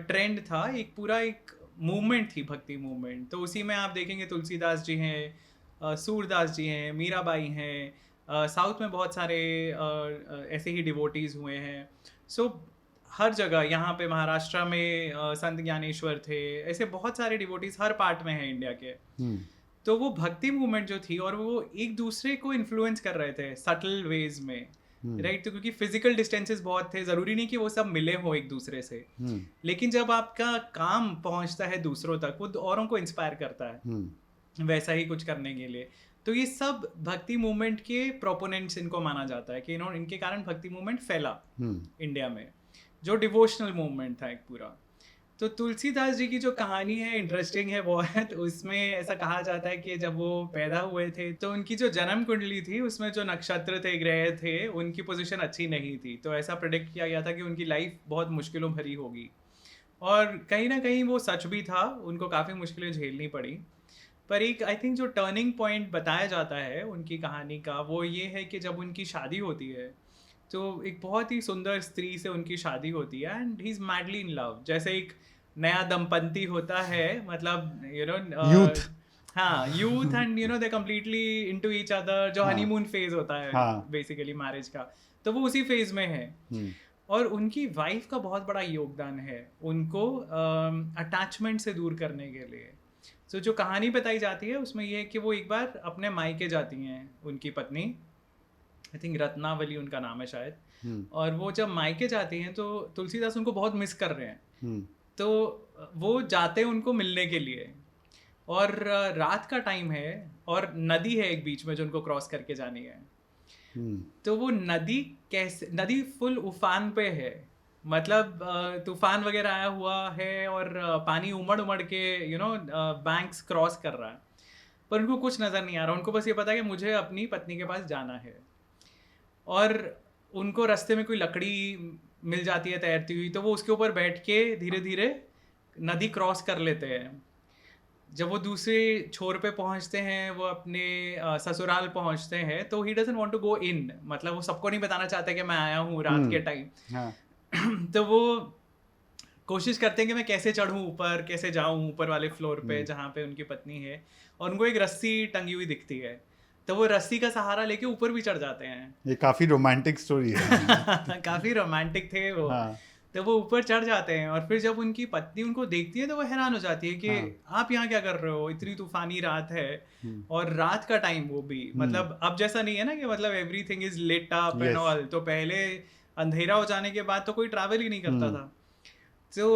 ट्रेंड था, एक पूरा एक मूवमेंट थी, भक्ति मूवमेंट, तो उसी में आप देखेंगे तुलसीदास जी हैं, सूरदास जी हैं, मीराबाई हैं, साउथ में बहुत सारे ऐसे ही डिवोटीज़ हुए हैं। सो हर जगह, यहाँ पे महाराष्ट्र में संत ज्ञानेश्वर थे, ऐसे बहुत सारे डिवोटीज़ हर पार्ट में हैं इंडिया के। तो वो भक्ति मूवमेंट जो थी, और वो एक दूसरे को इन्फ्लुएंस कर रहे थे सटल वेज में, राइट। तो क्योंकि फिजिकल डिस्टेंसेस बहुत थे, ज़रूरी नहीं कि वो सब मिले हो एक दूसरे से, लेकिन जब आपका काम पहुंचता है दूसरों तक, वो औरों को इंस्पायर करता है वैसा ही कुछ करने के लिए। तो ये सब भक्ति मूवमेंट के प्रोपोनेंट्स इनको माना जाता है कि इनके कारण भक्ति मूवमेंट फैला इंडिया में, जो डिवोशनल मूवमेंट था एक पूरा। तो तुलसीदास जी की जो कहानी है इंटरेस्टिंग है बहुत। उसमें ऐसा कहा जाता है कि जब वो पैदा हुए थे तो उनकी जो जन्म कुंडली थी उसमें जो नक्षत्र थे, ग्रह थे, उनकी पोजीशन अच्छी नहीं थी। तो ऐसा प्रेडिक्ट किया गया था कि उनकी लाइफ बहुत मुश्किलों भरी होगी, और कहीं ना कहीं वो सच भी था, उनको काफ़ी मुश्किलें झेलनी पड़ी। पर एक आई थिंक जो टर्निंग पॉइंट बताया जाता है उनकी कहानी का, वो ये है कि जब उनकी शादी होती है तो एक बहुत ही सुंदर स्त्री से उनकी शादी होती है, and he is madly in love. जैसे एक नया दंपति होता है, मतलब यूथ, हाँ, youth, and they completely into each other, जो हनीमून फेज होता है बेसिकली मैरिज का, तो वो उसी फेज में है। और उनकी वाइफ का बहुत बड़ा योगदान है उनको अटैचमेंट से दूर करने के लिए। तो जो कहानी बताई जाती है उसमें ये है कि वो एक बार अपने मायके जाती हैं, उनकी पत्नी, आई थिंक रत्नावली उनका नाम है शायद, और वो जब मायके जाती हैं तो तुलसीदास उनको बहुत मिस कर रहे हैं। तो वो जाते हैं उनको मिलने के लिए, और रात का टाइम है और नदी है एक बीच में जो उनको क्रॉस करके जानी है। तो वो नदी फुल उफान पे है, मतलब तूफान वगैरह आया हुआ है और पानी उमड़ उमड़ के बैंक्स क्रॉस कर रहा है, पर उनको कुछ नज़र नहीं आ रहा। उनको बस ये पता है कि मुझे अपनी पत्नी के पास जाना है, और उनको रास्ते में कोई लकड़ी मिल जाती है तैरती हुई, तो वो उसके ऊपर बैठ के धीरे धीरे नदी क्रॉस कर लेते हैं। जब वो दूसरे छोर पे पहुंचते हैं, वो अपने ससुराल पहुंचते हैं, तो he doesn't want to go in, मतलब वो सबको नहीं बताना चाहते कि मैं आया हूँ रात के टाइम। तो वो कोशिश करते हैं कि मैं कैसे चढ़ूँ ऊपर, कैसे जाऊँ ऊपर वाले फ्लोर पे जहाँ पे उनकी पत्नी है, और उनको एक रस्सी टंगी हुई दिखती है, तो वो रस्सी का सहारा लेके ऊपर भी चढ़ जाते हैं। ये काफी रोमांटिक स्टोरी है। काफी रोमांटिक थे वो। तो वो ऊपर चढ़ जाते हैं, और फिर जब उनकी पत्नी उनको देखती है तो वो हैरान हो जाती है कि आप यहाँ क्या कर रहे हो, इतनी तूफानी रात है, और रात का टाइम वो भी, मतलब अब जैसा नहीं है ना कि मतलब everything is lit up and all. तो पहले अंधेरा हो जाने के बाद तो कोई ट्रैवल ही नहीं करता था। तो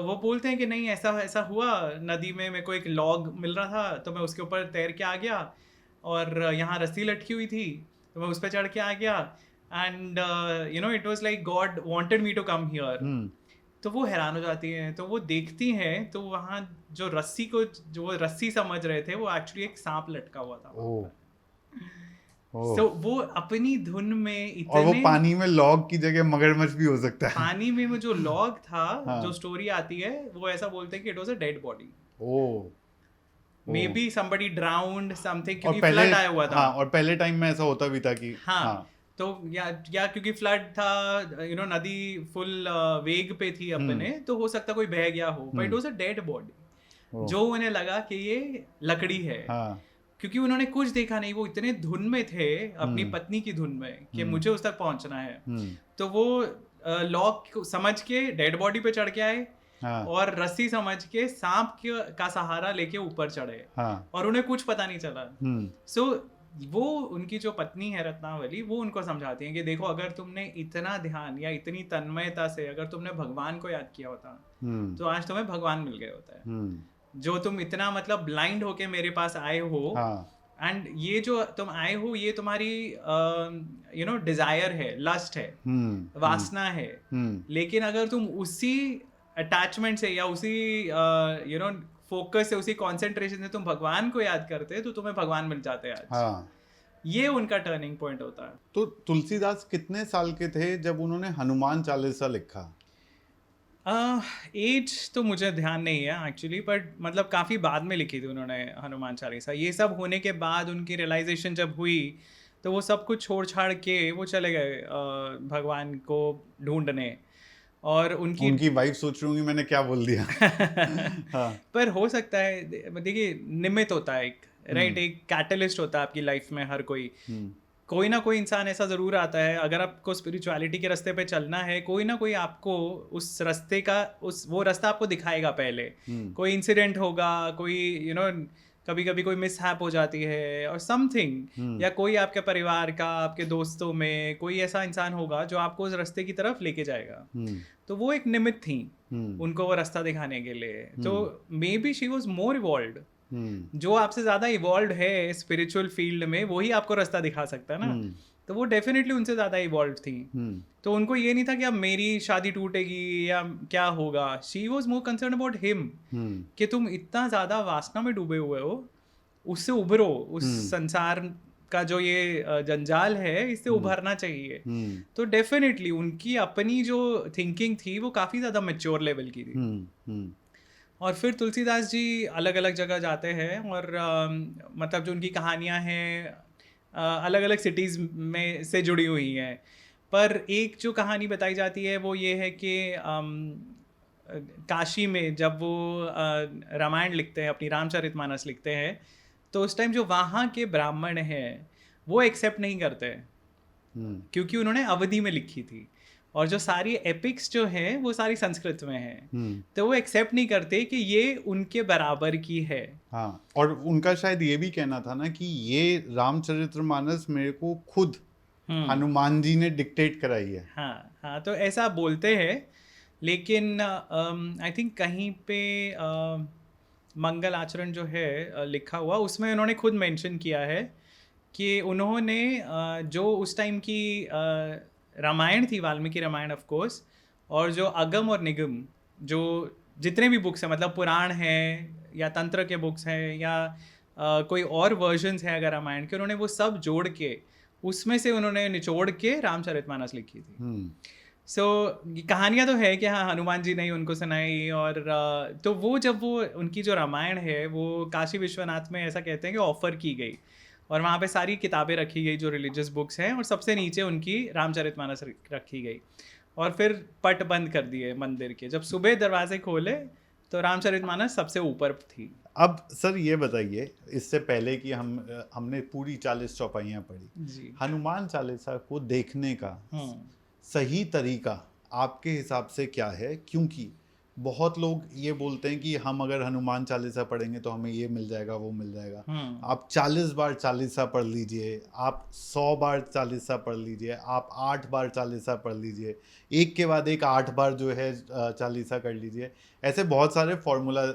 वो बोलते हैं कि नहीं, ऐसा हुआ, नदी में मेरे को एक लॉग मिल रहा था तो मैं उसके ऊपर तैर के आ गया, और यहाँ रस्सी लटकी हुई थी तो मैं उस पर चढ़ के आ गया, and it was like God wanted me to come here. तो वो हैरान हो जाती हैं, तो वो देखती हैं तो वहाँ जो वो रस्सी समझ रहे थे, वो एक्चुअली एक सांप लटका हुआ था। तो वो अपनी धुन में इतने, और वो पानी में लॉग की जगह मगरमच्छ भी हो सकता है। पानी में वो जो लॉग था, जो स्टोरी आती है वो ऐसा बोलते हैं कि it was a dead body. May be somebody ड्राउन्ड something, क्योंकि फ्लड आया हुआ था। और पहले टाइम में ऐसा होता भी था कि तो या क्योंकि फ्लड था, नदी फुल वेग पे थी अपने, तो हो सकता कोई बह गया हो, but it was a dead body, जो उन्हें लगा कि ये लकड़ी है। क्योंकि उन्होंने कुछ देखा नहीं, वो इतने धुन में थे, अपनी पत्नी की धुन में, कि मुझे उस तक पहुंचना है। तो वो लॉक समझ के डेड बॉडी पे चढ़ के आए, और रस्सी समझ के सांप का सहारा लेके ऊपर चढ़े, और उन्हें कुछ पता नहीं चला। सो वो उनकी जो पत्नी है रत्नावली, वो उनको समझाती है कि देखो, अगर तुमने इतना ध्यान या इतनी तन्मयता से अगर तुमने भगवान को याद किया होता, तो आज तुम्हें भगवान मिल गए होता है। जो तुम इतना मतलब ब्लाइंड होके मेरे पास आए हो, एंड ये जो तुम आए हो, ये तुम्हारी डिजायर है, लस्ट है, वासना है, लेकिन अगर तुम उसी अटैचमेंट से या उसी फोकस से, उसी कंसंट्रेशन से तुम भगवान को याद करते, तो तुम्हें भगवान मिल जाते हैं आज। ये उनका टर्निंग पॉइंट होता है। तो तुलसीदास कितने साल के थे जब उन्होंने हनुमान चालीसा लिखा? एज तो मुझे ध्यान नहीं है एक्चुअली, बट मतलब काफ़ी बाद में लिखी थी उन्होंने हनुमान चालीसा। ये सब होने के बाद उनकी रियलाइजेशन जब हुई, तो वो सब कुछ छोड़ छाड़ के वो चले गए भगवान को ढूंढने। और उनकी वाइफ सोच रही होंगी मैंने क्या बोल दिया। हाँ। पर हो सकता है, देखिए निमित्त होता है एक, राइट, एक कैटलिस्ट होता है आपकी लाइफ में। हर कोई ना कोई इंसान ऐसा ज़रूर आता है, अगर आपको स्पिरिचुअलिटी के रास्ते पे चलना है, कोई ना कोई आपको उस रास्ते का वो रास्ता आपको दिखाएगा पहले। कोई इंसिडेंट होगा, कोई कभी कभी कोई मिसहैप हो जाती है और समथिंग, या कोई आपके परिवार का, आपके दोस्तों में कोई ऐसा इंसान होगा जो आपको उस रास्ते की तरफ लेके जाएगा। तो वो एक निमित्त थी उनको वो रास्ता दिखाने के लिए। तो may be she was more evolved. जो आपसे ज्यादा इवॉल्व है स्पिरिचुअल फील्ड में, वही आपको रास्ता दिखा सकता है ना। तो वो डेफिनेटली उनसे ज्यादा इवॉल्व थी। तो उनको ये नहीं था कि अब मेरी शादी टूटेगी या क्या होगा। She was more concern about him, कि तुम इतना ज्यादा वासना में डूबे हुए हो, उससे उभरो, उस संसार का जो ये जंजाल है, इससे उभरना चाहिए। तो डेफिनेटली उनकी अपनी जो थिंकिंग थी वो काफी ज्यादा मैच्योर लेवल की थी। और फिर तुलसीदास जी अलग अलग जगह जाते हैं, और मतलब जो उनकी कहानियाँ हैं अलग अलग सिटीज़ में से जुड़ी हुई हैं। पर एक जो कहानी बताई जाती है वो ये है कि काशी में जब वो रामायण लिखते हैं, अपनी रामचरितमानस लिखते हैं, तो उस टाइम जो वहाँ के ब्राह्मण हैं वो एक्सेप्ट नहीं करते, क्योंकि उन्होंने अवधी में लिखी थी, और जो सारी एपिक्स जो हैं वो सारी संस्कृत में है। तो वो एक्सेप्ट नहीं करते कि ये उनके बराबर की है। हाँ, और उनका शायद ये भी कहना था ना कि ये रामचरितमानस मेरे को खुद हनुमान जी ने डिक्टेट कराई है। हाँ, तो ऐसा बोलते हैं। लेकिन आई थिंक कहीं पे मंगल आचरण जो है लिखा हुआ, उसमें उन्होंने खुद मेंशन किया है कि उन्होंने जो उस टाइम की रामायण थी, वाल्मीकि रामायण ऑफ कोर्स, और जो अगम और निगम जो जितने भी बुक्स हैं, मतलब पुराण हैं या तंत्र के बुक्स हैं या कोई और वर्जन्स हैं अगर रामायण के, उन्होंने वो सब जोड़ के उसमें से उन्होंने निचोड़ के रामचरितमानस लिखी थी। सो कहानियाँ तो है कि हाँ, हनुमान जी ने ही उनको सुनाई। और तो वो जब वो उनकी जो रामायण है वो काशी विश्वनाथ में ऐसा कहते हैं कि ऑफर की गई, और वहाँ पे सारी किताबें रखी गई जो रिलीजियस बुक्स हैं, और सबसे नीचे उनकी रामचरितमानस रखी गई, और फिर पट बंद कर दिए मंदिर के। जब सुबह दरवाजे खोले तो रामचरितमानस सबसे ऊपर थी। अब सर ये बताइए, इससे पहले कि हमने पूरी 40 चौपाइयाँ पढ़ी जी, हनुमान चालीसा को देखने का सही तरीका आपके हिसाब से क्या है? क्योंकि बहुत लोग ये बोलते हैं कि हम अगर हनुमान चालीसा पढ़ेंगे तो हमें ये मिल जाएगा, वो मिल जाएगा। आप 40 बार चालीसा पढ़ लीजिए, आप 100 बार चालीसा पढ़ लीजिए, आप 8 बार चालीसा पढ़ लीजिए, एक के बाद एक 8 बार जो है चालीसा कर लीजिए। ऐसे बहुत सारे फॉर्मूला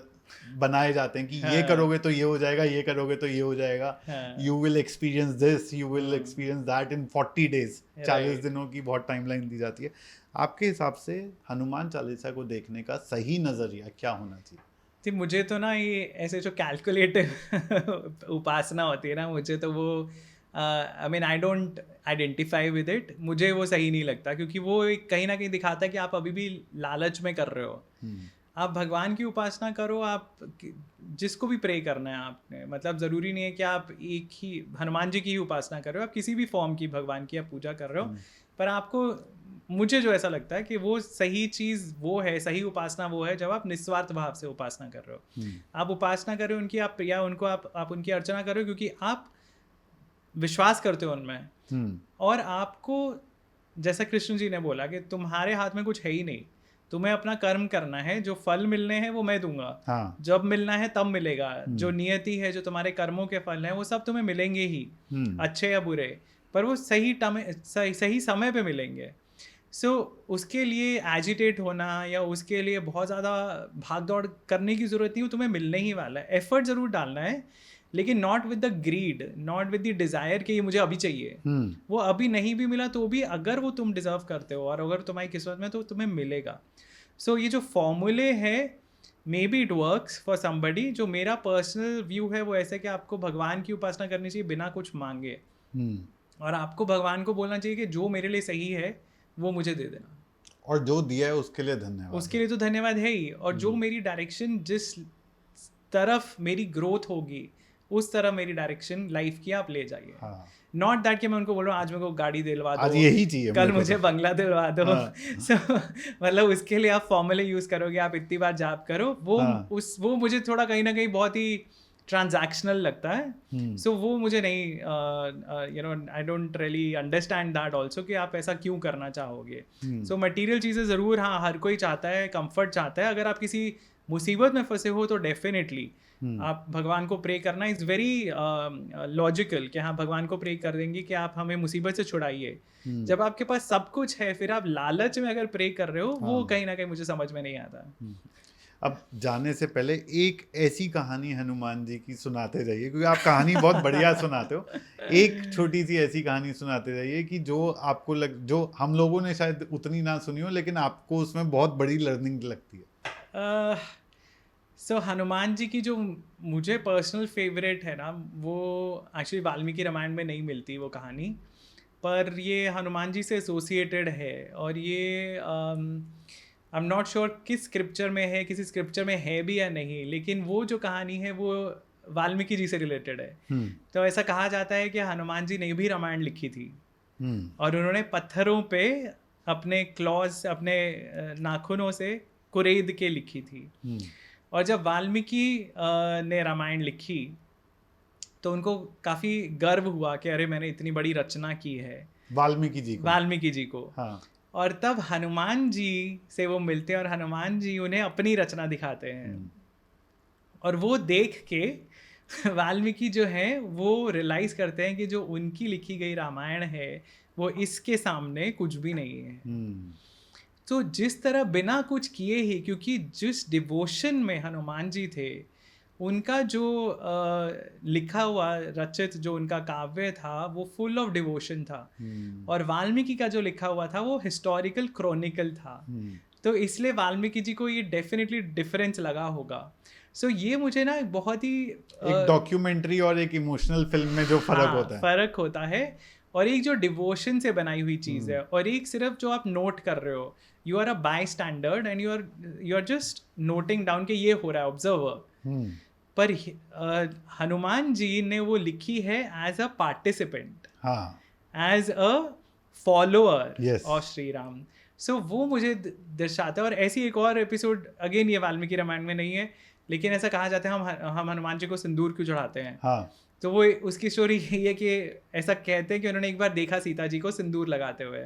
बनाए जाते हैं कि ये करोगे तो ये हो जाएगा, ये करोगे तो ये हो जाएगा, you will experience this, you will experience that in 40 days. 40 दिनों की बहुत टाइमलाइन दी जाती है। आपके हिसाब से हनुमान चालीसा को देखने का सही नज़रिया क्या होना चाहिए? तो मुझे तो ना ये ऐसे जो कैलकुलेटिव उपासना होती है ना, मुझे तो वो I mean I don't identify with it. मुझे वो सही नहीं लगता, क्योंकि वो कहीं ना कहीं दिखाता है कि आप अभी भी लालच में कर रहे हो। आप भगवान की उपासना करो, आप जिसको भी प्रे करना है आपने, मतलब ज़रूरी नहीं है कि आप एक ही हनुमान जी की ही उपासना कर रहे हो, आप किसी भी फॉर्म की भगवान की आप पूजा कर रहे हो। पर आपको, मुझे जो ऐसा लगता है कि वो सही चीज़ वो है, सही उपासना वो है जब आप निस्वार्थ भाव से उपासना कर रहे हो। आप उपासना कर रहे हो उनकी, आप या उनको आप उनकी अर्चना कर रहे हो क्योंकि आप विश्वास करते हो उनमें, और आपको, जैसा कृष्ण जी ने बोला कि तुम्हारे हाथ में कुछ है ही नहीं, तुम्हें अपना कर्म करना है, जो फल मिलने हैं वो मैं दूंगा। हाँ। जब मिलना है तब मिलेगा। जो नियति है, जो तुम्हारे कर्मों के फल हैं, वो सब तुम्हें मिलेंगे ही, अच्छे या बुरे, पर वो सही समय पे मिलेंगे। सो उसके लिए एजिटेट होना या उसके लिए बहुत ज़्यादा भाग दौड़ करने की ज़रूरत नहीं, वो तुम्हें मिलने ही वाला है। एफर्ट ज़रूर डालना है, लेकिन not with the greed, not with the desire कि ये मुझे अभी चाहिए। वो अभी नहीं भी मिला तो भी अगर वो तुम डिज़र्व करते हो और अगर तुम्हारी किस्मत में, तो तुम्हें मिलेगा। सो ये जो फॉर्मूले है, may be it works for somebody. जो मेरा पर्सनल व्यू है वो ऐसे कि आपको भगवान की उपासना करनी चाहिए बिना कुछ मांगे, और आपको भगवान को बोलना चाहिए कि जो मेरे लिए सही है वो मुझे दे देना, और जो दिया है उसके लिए धन्यवाद। उसके लिए तो धन्यवाद है ही, और जो मेरी डायरेक्शन, जिस तरफ मेरी ग्रोथ होगी उस तरह मेरी डायरेक्शन लाइफ की आप ले जाइए। नॉट दैट कि मैं उनको बोल रहा हूँ आज मेरे को गाड़ी दिलवा दो, आज यही चाहिए कल मुझे बंगला दिलवा दो। हाँ। सो मतलब उसके लिए आप फॉर्मूले यूज करोगे, आप इतनी बार जाप करो, वो हाँ। वो मुझे थोड़ा कहीं ना कहीं बहुत ही ट्रांजैक्शनल लगता है। सो वो मुझे नहीं, you know, I don't really understand that also कि आप ऐसा क्यों करना चाहोगे। सो मटेरियल चीज़ें ज़रूर, हाँ, हर कोई चाहता है, कंफर्ट चाहता है। अगर आप किसी मुसीबत में फंसे हो तो डेफिनेटली आप भगवान को प्रे करना इज़ वेरी लॉजिकल, कि हाँ भगवान को प्रे कर देंगे कि आप हमें मुसीबत से छुड़ाइए। जब आपके पास सब कुछ है फिर आप लालच में अगर प्रे कर रहे हो, वो कहीं ना कहीं मुझे समझ में नहीं आता। अब जाने से पहले एक ऐसी कहानी हनुमान जी की सुनाते जाइए, क्योंकि आप कहानी बहुत बढ़िया सुनाते हो। एक छोटी सी ऐसी कहानी सुनाते जाइए कि जो आपको जो हम लोगों ने शायद उतनी ना सुनी हो, लेकिन आपको उसमें बहुत बड़ी लर्निंग लगती है। सो हनुमान जी की जो मुझे पर्सनल फेवरेट है ना, वो एक्चुअली वाल्मीकि रामायण में नहीं मिलती वो कहानी, पर ये हनुमान जी से एसोसिएटेड है। और ये आई एम नॉट श्योर किस स्क्रिप्चर में है, किसी स्क्रिप्चर में है भी या नहीं, लेकिन वो जो कहानी है वो वाल्मीकि जी से रिलेटेड है। तो ऐसा कहा जाता है कि हनुमान जी ने भी रामायण लिखी थी, और उन्होंने पत्थरों पे अपने क्लॉज, अपने नाखूनों से कुरेद के लिखी थी। और जब वाल्मीकि ने रामायण लिखी तो उनको काफ़ी गर्व हुआ कि अरे मैंने इतनी बड़ी रचना की है, वाल्मीकि जी को। हाँ। और तब हनुमान जी से वो मिलते हैं और हनुमान जी उन्हें अपनी रचना दिखाते हैं, और वो देख के वाल्मीकि जो है वो रियलाइज करते हैं कि जो उनकी लिखी गई रामायण है वो इसके सामने कुछ भी नहीं है। तो जिस तरह बिना कुछ किए ही, क्योंकि जिस डिवोशन में हनुमान जी थे, उनका जो लिखा हुआ रचित जो उनका काव्य था वो फुल ऑफ डिवोशन था, और वाल्मीकि का जो लिखा हुआ था वो हिस्टोरिकल क्रॉनिकल था। तो इसलिए वाल्मीकि जी को ये डेफिनेटली डिफरेंस लगा होगा। सो ये मुझे ना बहुत ही एक डॉक्यूमेंट्री और एक इमोशनल फिल्म में जो फर्क होता है, फर्क होता है, और एक जो डिवोशन से बनाई हुई चीज़ है, और एक सिर्फ जो आप नोट कर रहे हो, you are a bystander and you are just noting down कि ये हो रहा है, ऑब्जर्वर। पर हनुमान जी ने वो लिखी है as a participant, as a follower of Shri Ram. So वो मुझे दर्शाता है। और ऐसी एक और एपिसोड, अगेन ये वाल्मीकि रामायण में नहीं है, लेकिन ऐसा कहा जाता है हम हनुमान जी को सिंदूर क्यों चढ़ाते हैं। तो वो उसकी स्टोरी यही है कि ऐसा कहते हैं कि उन्होंने एक बार देखा सीता जी को सिंदूर लगाते हुए,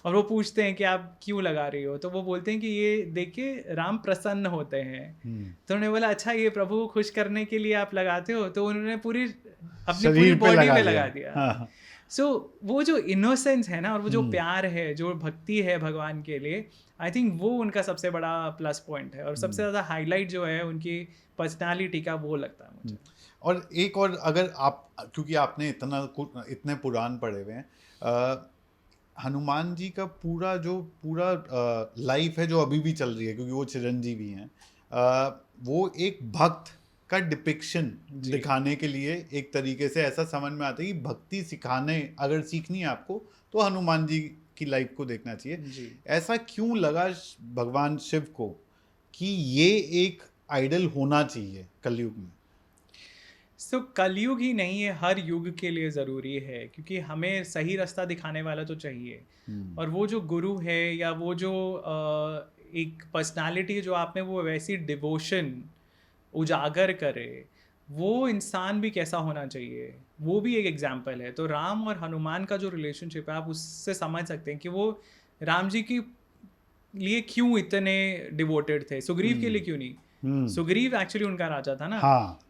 और वो पूछते हैं कि आप क्यों लगा रही हो, तो वो बोलते हैं कि ये देख के राम प्रसन्न होते हैं। तो उन्होंने बोला अच्छा ये प्रभु को खुश करने के लिए आप लगाते हो, तो उन्होंने अपनी पूरी बॉडी में लगा दिया। सो वो जो इनोसेंस है ना, और वो जो प्यार है, जो भक्ति है भगवान के लिए, आई थिंक वो उनका सबसे बड़ा प्लस पॉइंट है, और सबसे ज़्यादा हाईलाइट जो है उनकी पर्सनालिटी का वो लगता है मुझे। और एक और, अगर आप, क्योंकि आपने इतने पुराण पढ़े हुए हैं, हनुमान जी का पूरा लाइफ है जो अभी भी चल रही है, क्योंकि वो चिरंजीवी हैं, वो एक भक्त का डिपिक्शन दिखाने के लिए एक तरीके से ऐसा समझ में आता है कि भक्ति अगर सीखनी है आपको तो हनुमान जी की लाइफ को देखना चाहिए। ऐसा क्यों लगा भगवान शिव को कि ये एक आइडल होना चाहिए कलयुग में? सो कलयुग ही नहीं है, हर युग के लिए ज़रूरी है, क्योंकि हमें सही रास्ता दिखाने वाला तो चाहिए। और वो जो गुरु है, या वो जो एक पर्सनालिटी जो आप में वो वैसी डिवोशन उजागर करे, वो इंसान भी कैसा होना चाहिए, वो भी एक एग्जाम्पल है। तो राम और हनुमान का जो रिलेशनशिप है, आप उससे समझ सकते हैं कि वो राम जी की लिए क्यों इतने डिवोटेड थे, सुग्रीव के लिए क्यों नहीं। सुग्रीव एक्चुअली उनका राजा था ना,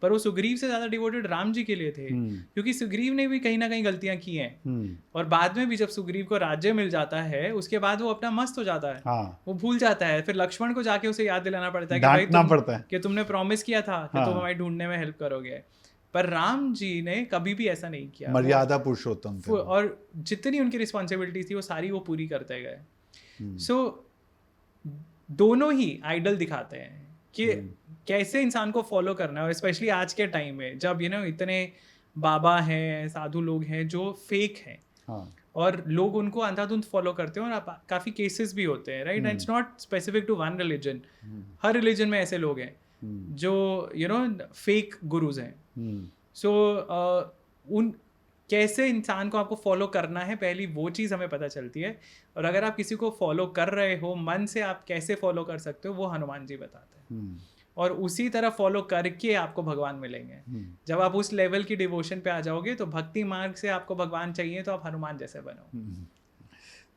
पर वो सुग्रीव से ज्यादा डिवोटेड राम जी के लिए थे, क्योंकि सुग्रीव ने भी कहीं ना कहीं गलतियां की हैं, और बाद में भी जब सुग्रीव को राज्य मिल जाता है उसके बाद वो अपना मस्त हो जाता है, वो भूल जाता है। फिर लक्ष्मण को जाके उसे याद दिलाना पड़ता है कि भाई कि तुमने प्रॉमिस किया था कि तुम हमारे ढूंढने में हेल्प करोगे। पर राम जी ने कभी भी ऐसा नहीं किया, मर्यादा पुरुषोत्तम थे, और जितनी उनकी रिस्पॉन्सिबिलिटी थी वो सारी वो पूरी करते गए। सो दोनों ही आइडल दिखाते हैं कि कैसे इंसान को फॉलो करना है, और स्पेशली आज के टाइम में जब इतने बाबा हैं, साधु लोग हैं जो फेक हैं, और लोग उनको अंधाधुंध फॉलो करते हैं, और काफ़ी केसेस भी होते हैं, right. And it's not specific to one religion, हर रिलीजन में ऐसे लोग हैं जो फेक गुरुज हैं। सो कैसे इंसान को आपको फॉलो करना है, पहली वो चीज़ हमें पता चलती है। और अगर आप किसी को फॉलो कर रहे हो मन से, आप कैसे फॉलो कर सकते हो वो हनुमान जी बताते हैं। और उसी तरह फॉलो करके आपको भगवान मिलेंगे। जब आप उस लेवल की डिवोशन पे आ जाओगे तो भक्ति मार्ग से आपको भगवान चाहिए तो आप हनुमान जैसे बनो।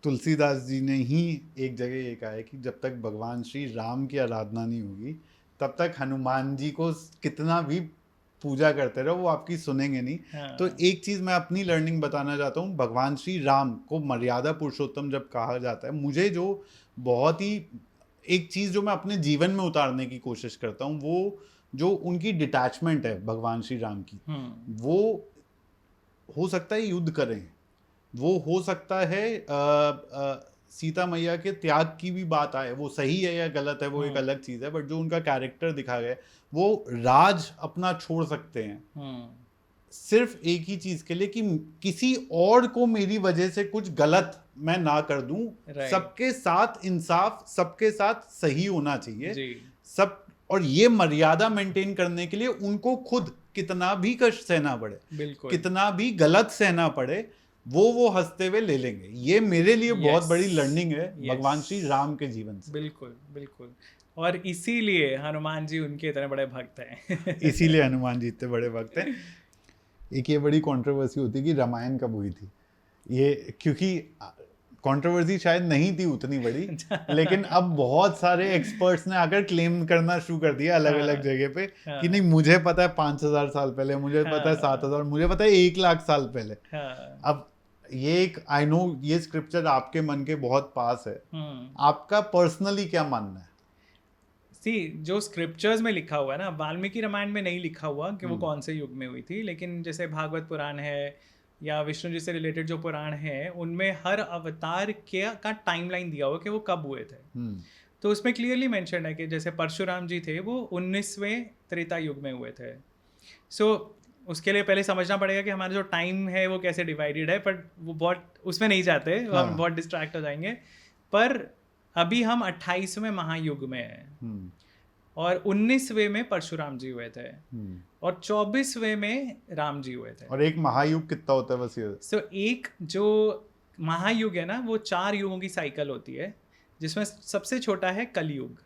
तुलसीदास जी ने ही एक जगह ये कहा है कि जब तक भगवान श्री राम की आराधना नहीं होगी तब तक हनुमान जी को कितना भी पूजा करते रहो वो आपकी सुनेंगे नहीं। हाँ। तो एक चीज़ मैं अपनी लर्निंग बताना चाहता हूँ, भगवान श्री राम को मर्यादा पुरुषोत्तम जब कहा जाता है, मुझे जो बहुत ही एक चीज़ जो मैं अपने जीवन में उतारने की कोशिश करता हूँ, वो जो उनकी डिटैचमेंट है भगवान श्री राम की, वो हो सकता है युद्ध करें, वो हो सकता है सीता मैया के त्याग की भी बात आए, वो सही है या गलत है वो एक अलग चीज़ है, बट जो उनका कैरेक्टर दिखा गया वो राज अपना छोड़ सकते हैं सिर्फ एक ही चीज़ के लिए कि किसी और को मेरी वजह से कुछ गलत मैं ना कर दूं। सबके साथ इंसाफ, सबके साथ सही होना चाहिए सब, और ये मर्यादा मेंटेन करने के लिए उनको खुद कितना भी कष्ट सहना पड़े, कितना भी गलत सहना पड़े, वो हंसते हुए ले लेंगे। ये मेरे लिए बहुत बड़ी लर्निंग है भगवान श्री राम के जीवन से। बिल्कुल बिल्कुल। और इसीलिए हनुमान जी उनके इतने बड़े भक्त हैं। इसीलिए हनुमान जी इतने बड़े भक्त हैं। एक ये बड़ी कंट्रोवर्सी होती है कि रामायण कब हुई थी, ये क्योंकि कंट्रोवर्सी शायद नहीं थी उतनी बड़ी, लेकिन अब बहुत सारे एक्सपर्ट्स ने आकर क्लेम करना शुरू कर दिया अलग अलग जगह पे कि नहीं मुझे पता है 5000 साल पहले, मुझे पता है 7000, मुझे पता है 1 लाख साल पहले। अब ये एक आई नो ये स्क्रिप्चर आपके मन के बहुत पास है, आपका पर्सनली क्या मानना है? जो स्क्रिप्चर्स में लिखा हुआ है ना, वाल्मीकि रामायण में नहीं लिखा हुआ कि वो कौन से युग में हुई थी, लेकिन जैसे भागवत पुराण है या विष्णु जी से रिलेटेड जो पुराण है उनमें हर अवतार का टाइमलाइन दिया हुआ कि वो कब हुए थे। तो उसमें क्लियरली मेंशन है कि जैसे परशुराम जी थे वो 19वें त्रेता युग में हुए थे। सो उसके लिए पहले समझना पड़ेगा कि हमारा जो टाइम है वो कैसे डिवाइडेड है, बट वो बहुत उसमें नहीं जाते, हम बहुत डिस्ट्रैक्ट हो जाएंगे। पर अभी हम 28वें महायुग में हैं और 19वें में परशुराम जी हुए थे और 24वें में राम जी हुए थे। और एक महायुग कितना होता है बस ये? सो एक जो महायुग है ना वो 4 युगों की साइकिल होती है, जिसमें सबसे छोटा है कलयुग,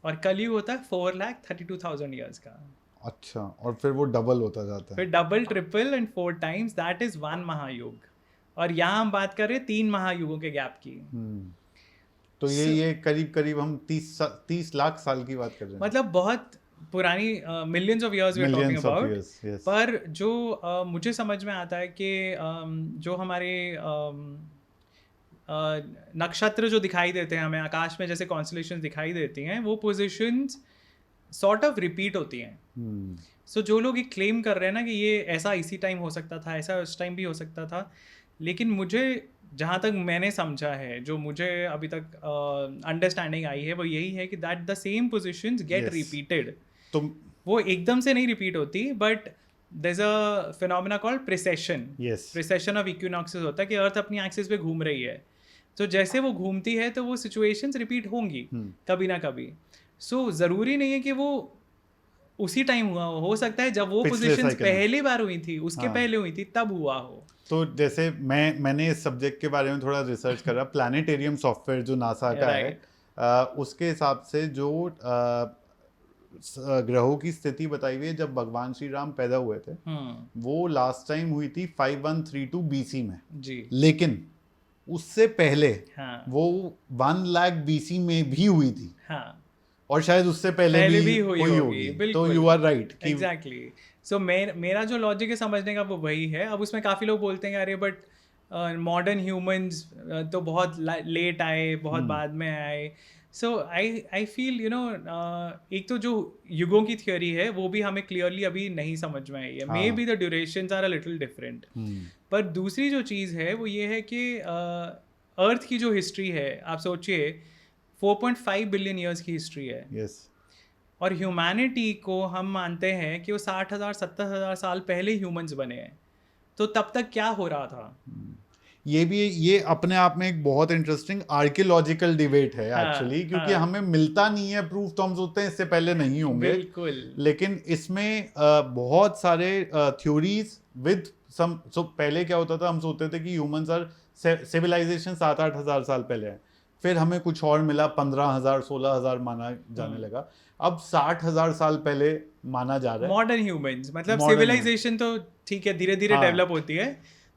और कलयुग होता है 4,32,000 ईयर्स का। अच्छा, और फिर वो डबल होता जाता है, फिर double, triple and 4 times, that is 1 महायुग। और यहाँ हम बात कर रहे हैं 3 महायुगों के गैप की। तो ये करीब करीब हम 30 लाख साल की बात कर रहे हैं, मतलब बहुत पुरानी millions of years we are talking about. पर जो मुझे समझ में आता है कि जो हमारे नक्षत्र जो दिखाई देते हैं हमें आकाश में, जैसे कॉन्स्टलेशंस दिखाई देती हैं, वो पोजीशंस सॉर्ट ऑफ रिपीट होती हैं। सो जो लोग ये क्लेम कर रहे हैं ना कि ये ऐसा इसी टाइम हो सकता था, ऐसा उस टाइम भी हो सकता था, लेकिन मुझे जहाँ तक मैंने समझा है, जो मुझे अभी तक अंडरस्टैंडिंग आई है, वो यही है कि that the same positions get repeated. तो वो एकदम से नहीं रिपीट होती, but there is a phenomena called precession. Precession of equinoxes होता है कि अर्थ अपनी एक्सिस पे घूम रही है, तो जैसे वो घूमती है तो वो सिचुएशंस रिपीट होंगी कभी ना कभी। सो ज़रूरी नहीं है कि वो उसी टाइम हुआ हो सकता है जब वो पोजीशंस पहली बार हुई थी, उसके पहले हुई थी, तब हुआ हो। तो जैसे मैंने इस सब्जेक्ट के बारे में थोड़ा रिसर्च करा, प्लानिटेरियम सॉफ्टवेयर जो नासा का है, उसके हिसाब से जो ग्रहों की स्थिति बताई हुई है जब भगवान श्री राम पैदा हुए थे, वो लास्ट टाइम हुई थी 5132 बीसी में जी। लेकिन उससे पहले वो 1 लाख बीसी में भी हुई थी, और शायद उससे पहले भी हुई होगी। तो यू आर राइट, एग्जैक्टली। सो मेरा जो लॉजिक है समझने का वो वही है। अब उसमें काफ़ी लोग बोलते हैं अरे बट मॉडर्न ह्यूमंस तो बहुत लेट आए, बहुत बाद में आए। सो आई फील एक तो जो युगों की थियोरी है वो भी हमें क्लियरली अभी नहीं समझ में आई है। Maybe the durations are a little different. पर दूसरी जो चीज़ है वो ये है कि अर्थ की जो हिस्ट्री है, आप सोचिए 4.5 बिलियन ईयर्स की हिस्ट्री है। yes. और ह्यूमैनिटी को हम मानते हैं कि वो 60,000 70,000 साल पहले ह्यूमंस बने हैं, तो तब तक क्या हो रहा था? ये अपने आप में एक बहुत इंटरेस्टिंग आर्कियोलॉजिकल डिबेट है एक्चुअली, क्योंकि हमें मिलता नहीं है प्रूफ, तो हम सोचते हैं इससे पहले नहीं होंगे। बिल्कुल। लेकिन इसमें बहुत सारे थ्योरीज विद सो पहले क्या होता था, हम सोचते थे कि ह्यूमंस आर सिविलाइजेशन 7-8 हज़ार साल पहले है, फिर हमें कुछ और मिला, 15,000 16,000 माना जाने लगा, अब 60,000 साल पहले माना जा रहा है। मॉडर्न ह्यूमंस, मतलब Modern सिविलाइजेशन तो ठीक है धीरे धीरे हाँ। डेवलप होती है,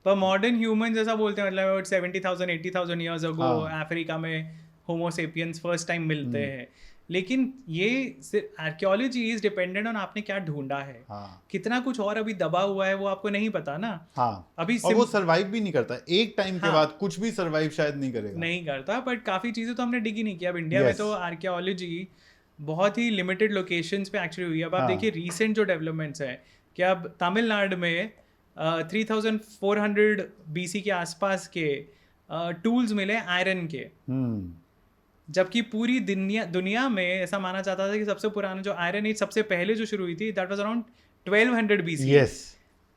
पर मॉडर्न ह्यूमंस जैसा बोलते हैं, मतलब 70,000 80,000 ईयर्स अगो हाँ। अफ्रीका में होमोसेपियंस फर्स्ट टाइम मिलते हैं। लेकिन ये आर्कियोलॉजी इज डिपेंडेंट ऑन आपने क्या ढूंढा है। हाँ। कितना कुछ और अभी दबा हुआ है वो आपको नहीं पता ना। हाँ, अभी और वो सरवाइव भी नहीं करता, एक टाइम के हाँ। बाद कुछ भी सरवाइव शायद नहीं करेगा। नहीं करता, बट काफ़ी चीज़ें तो हमने डिग ही नहीं किया। अब इंडिया में Yes. तो आर्कियोलॉजी बहुत ही लिमिटेड लोकेशंस पे एक्चुअली हुई है। अब आप हाँ। देखिए रिसेंट जो डेवलपमेंट्स हैं कि अब तमिलनाडु में 3400 BC के आसपास के टूल्स मिले आयरन के, जबकि पूरी दुनिया में ऐसा माना जाता था कि सबसे पुराना जो आयरन एज सबसे पहले जो शुरू हुई थी that was around 1200 BC। Yes,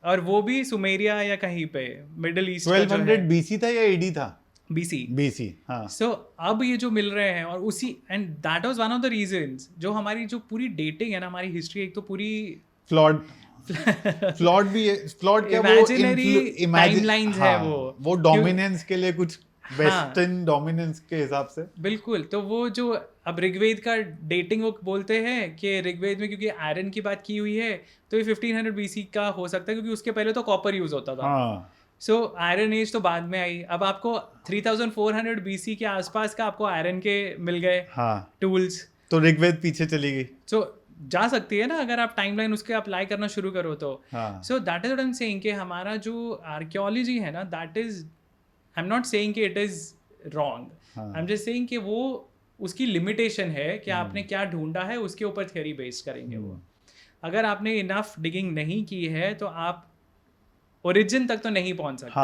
और वो भी सुमेरिया या कहीं पे मिडिल ईस्ट 1200 BC था या एडी था? BC। हाँ। सो अब ये जो मिल रहे हैं, और उसी and that was one of the reasons जो हमारी जो पूरी डेटिंग है ना, हमारी हिस्ट्री एक तो पूरी फ्लॉड भी है। फ्लॉड क्या, वो Imaginary timelines है वो डोमिनेंस के लिए कुछ वेस्टर्न डोमिनेंस के हिसाब से। बिल्कुल। तो वो जो अब ऋग्वेद का डेटिंग वो बोलते हैं कि ऋग्वेद में क्योंकि आयरन की बात की हुई है तो ये 1500 BC का हो सकता है, क्योंकि उसके पहले तो कॉपर यूज होता था। सो आयरन एज तो बाद में आई। अब आपको 3400 BC के आसपास का आपको आयरन के मिल गए टूल्स, तो ऋग्वेद पीछे चली गई। सो जा सकती है ना अगर आप टाइमलाइन उसके अप्लाई करना शुरू करो तो। So that is what I am saying कि हमारा जो आर्कियोलॉजी है ना, that is, I am not saying कि it is wrong, I am just saying कि वो उसकी लिमिटेशन है कि आपने क्या ढूंढा है, उसके ऊपर थ्योरी बेस्ड करेंगे वो। अगर आपने इनफ डिगिंग नहीं की है तो आप ओरिजिन तक तो नहीं पहुंच सकते।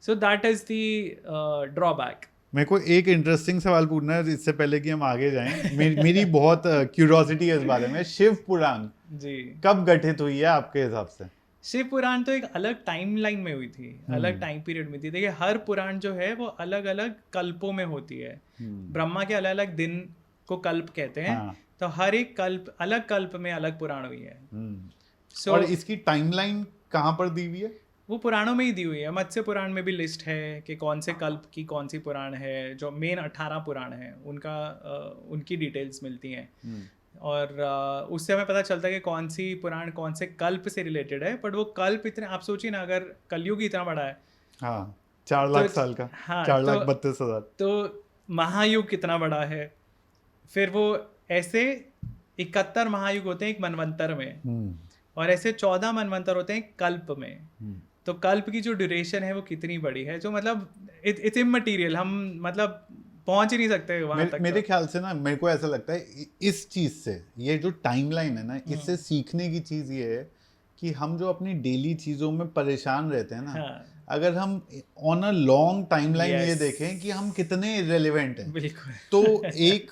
सो दैट इज द ड्रॉबैक। मेरे को एक इंटरेस्टिंग सवाल पूछना है इससे पहले कि हम आगे जाएं। मेरी बहुत क्यूरियोसिटी है इस बारे में। शिव पुराण जी कब गठित हुई है आपके हिसाब से? शिव पुराण तो एक अलग टाइमलाइन में हुई थी, अलग टाइम पीरियड में थी। देखिए हर पुराण जो है वो अलग अलग कल्पों में होती है। ब्रह्मा के अलग अलग दिन को कल्प कहते हैं। तो हर एक कल्प, अलग कल्प में अलग पुराण हुई है। और इसकी टाइमलाइन कहाँ पर दी हुई है? वो पुराणों में ही दी हुई है। मत्स्य पुराण में भी लिस्ट है कि कौन से कल्प की कौन सी पुराण है। जो मेन 18 पुराण हैं उनका उनकी डिटेल्स मिलती हैं। और उससे हमें पता चलता है कि कौन सी पुराण कौन से कल्प से रिलेटेड है। बट वो कल्प इतने, आप सोचिए ना, अगर कलयुग इतना बड़ा है, 4 लाख साल का, 4,32,000, तो महायुग कितना बड़ा है। फिर वो ऐसे 71 महायुग होते हैं एक मनवंतर में, और ऐसे 14 मनवंतर होते हैं कल्प में। तो कल्प की जो ड्यूरेशन है वो कितनी बड़ी है, जो मतलब इट्स इमटेरियल, हम मतलब पहुंच ही नहीं सकते वहां तक। मेरे ख्याल से ना, मेरे को ऐसा लगता है इस चीज से, ये जो टाइमलाइन है ना, इससे सीखने की चीज ये है कि हम जो अपनी डेली चीजों में परेशान रहते हैं ना, अगर हम ऑन अ लॉन्ग टाइमलाइन ये देखें कि हम कितने इररिलेवेंट हैं, तो एक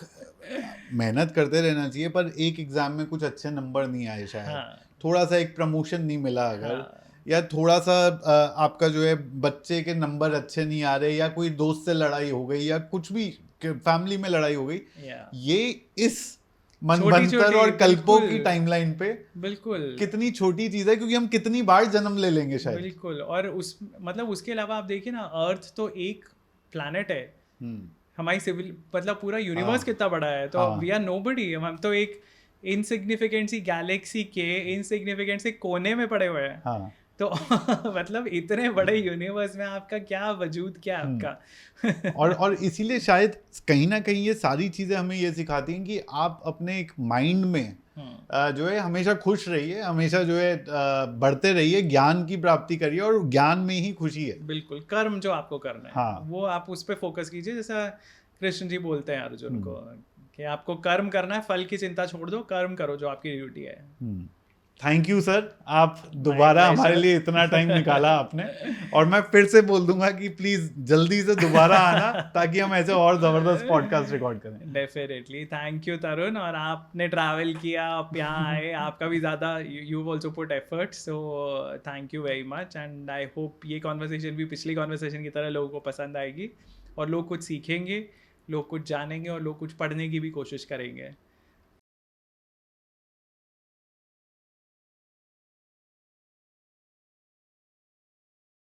मेहनत करते रहना चाहिए, पर एक एग्जाम में कुछ अच्छे नंबर नहीं आए शायद, थोड़ा सा एक प्रमोशन नहीं मिला अगर, या थोड़ा सा आपका जो है बच्चे के नंबर अच्छे नहीं आ रहे, या कोई दोस्त से लड़ाई हो गई, या कुछ भी फैमिली में लड़ाई हो गई, ये इस मनवंतर और कल्पों की टाइमलाइन पे बिल्कुल कितनी छोटी चीज है, क्योंकि हम कितनी बार जन्म ले लेंगे शायद। बिल्कुल। और उस मतलब उसके अलावा आप देखिए ना, अर्थ तो एक प्लैनेट है, हमारी सिविल मतलब पूरा यूनिवर्स कितना बड़ा है, तो वी आर नोबडी। हम तो एक इनसिग्निफिकेंट सी गैलेक्सी के इनसिग्निफिकेंट से कोने में पड़े हुए हैं। तो मतलब इतने बड़े यूनिवर्स में आपका क्या वजूद, क्या आपका और इसीलिए शायद कहीं ना कहीं ये सारी चीजें हमें ये सिखाती हैं कि आप अपने एक माइंड में जो है हमेशा खुश रहिए, हमेशा जो है बढ़ते रहिए, ज्ञान की प्राप्ति करिए, और ज्ञान में ही खुशी है। बिल्कुल। कर्म जो आपको करना है वो आप उस पर फोकस कीजिए। जैसा कृष्ण जी बोलते हैं अर्जुन को कि आपको कर्म करना है, फल की चिंता छोड़ दो, कर्म करो जो आपकी ड्यूटी है। थैंक यू सर, आप दोबारा हमारे लिए इतना टाइम निकाला आपने, और मैं फिर से बोल दूंगा कि प्लीज जल्दी से दोबारा आना ताकि हम ऐसे और जबरदस्त पॉडकास्ट रिकॉर्ड करें। डेफिनेटली। थैंक यू तरुण, और आपने ट्रैवल किया, आप यहाँ आए, आपका भी ज़्यादा you also put effort, so thank you very much. And I hope ये कॉन्वर्सेशन भी पिछली कॉन्वर्सेशन की तरह लोगों को पसंद आएगी, और लोग कुछ सीखेंगे, लोग कुछ जानेंगे, और लोग कुछ पढ़ने की भी कोशिश करेंगे।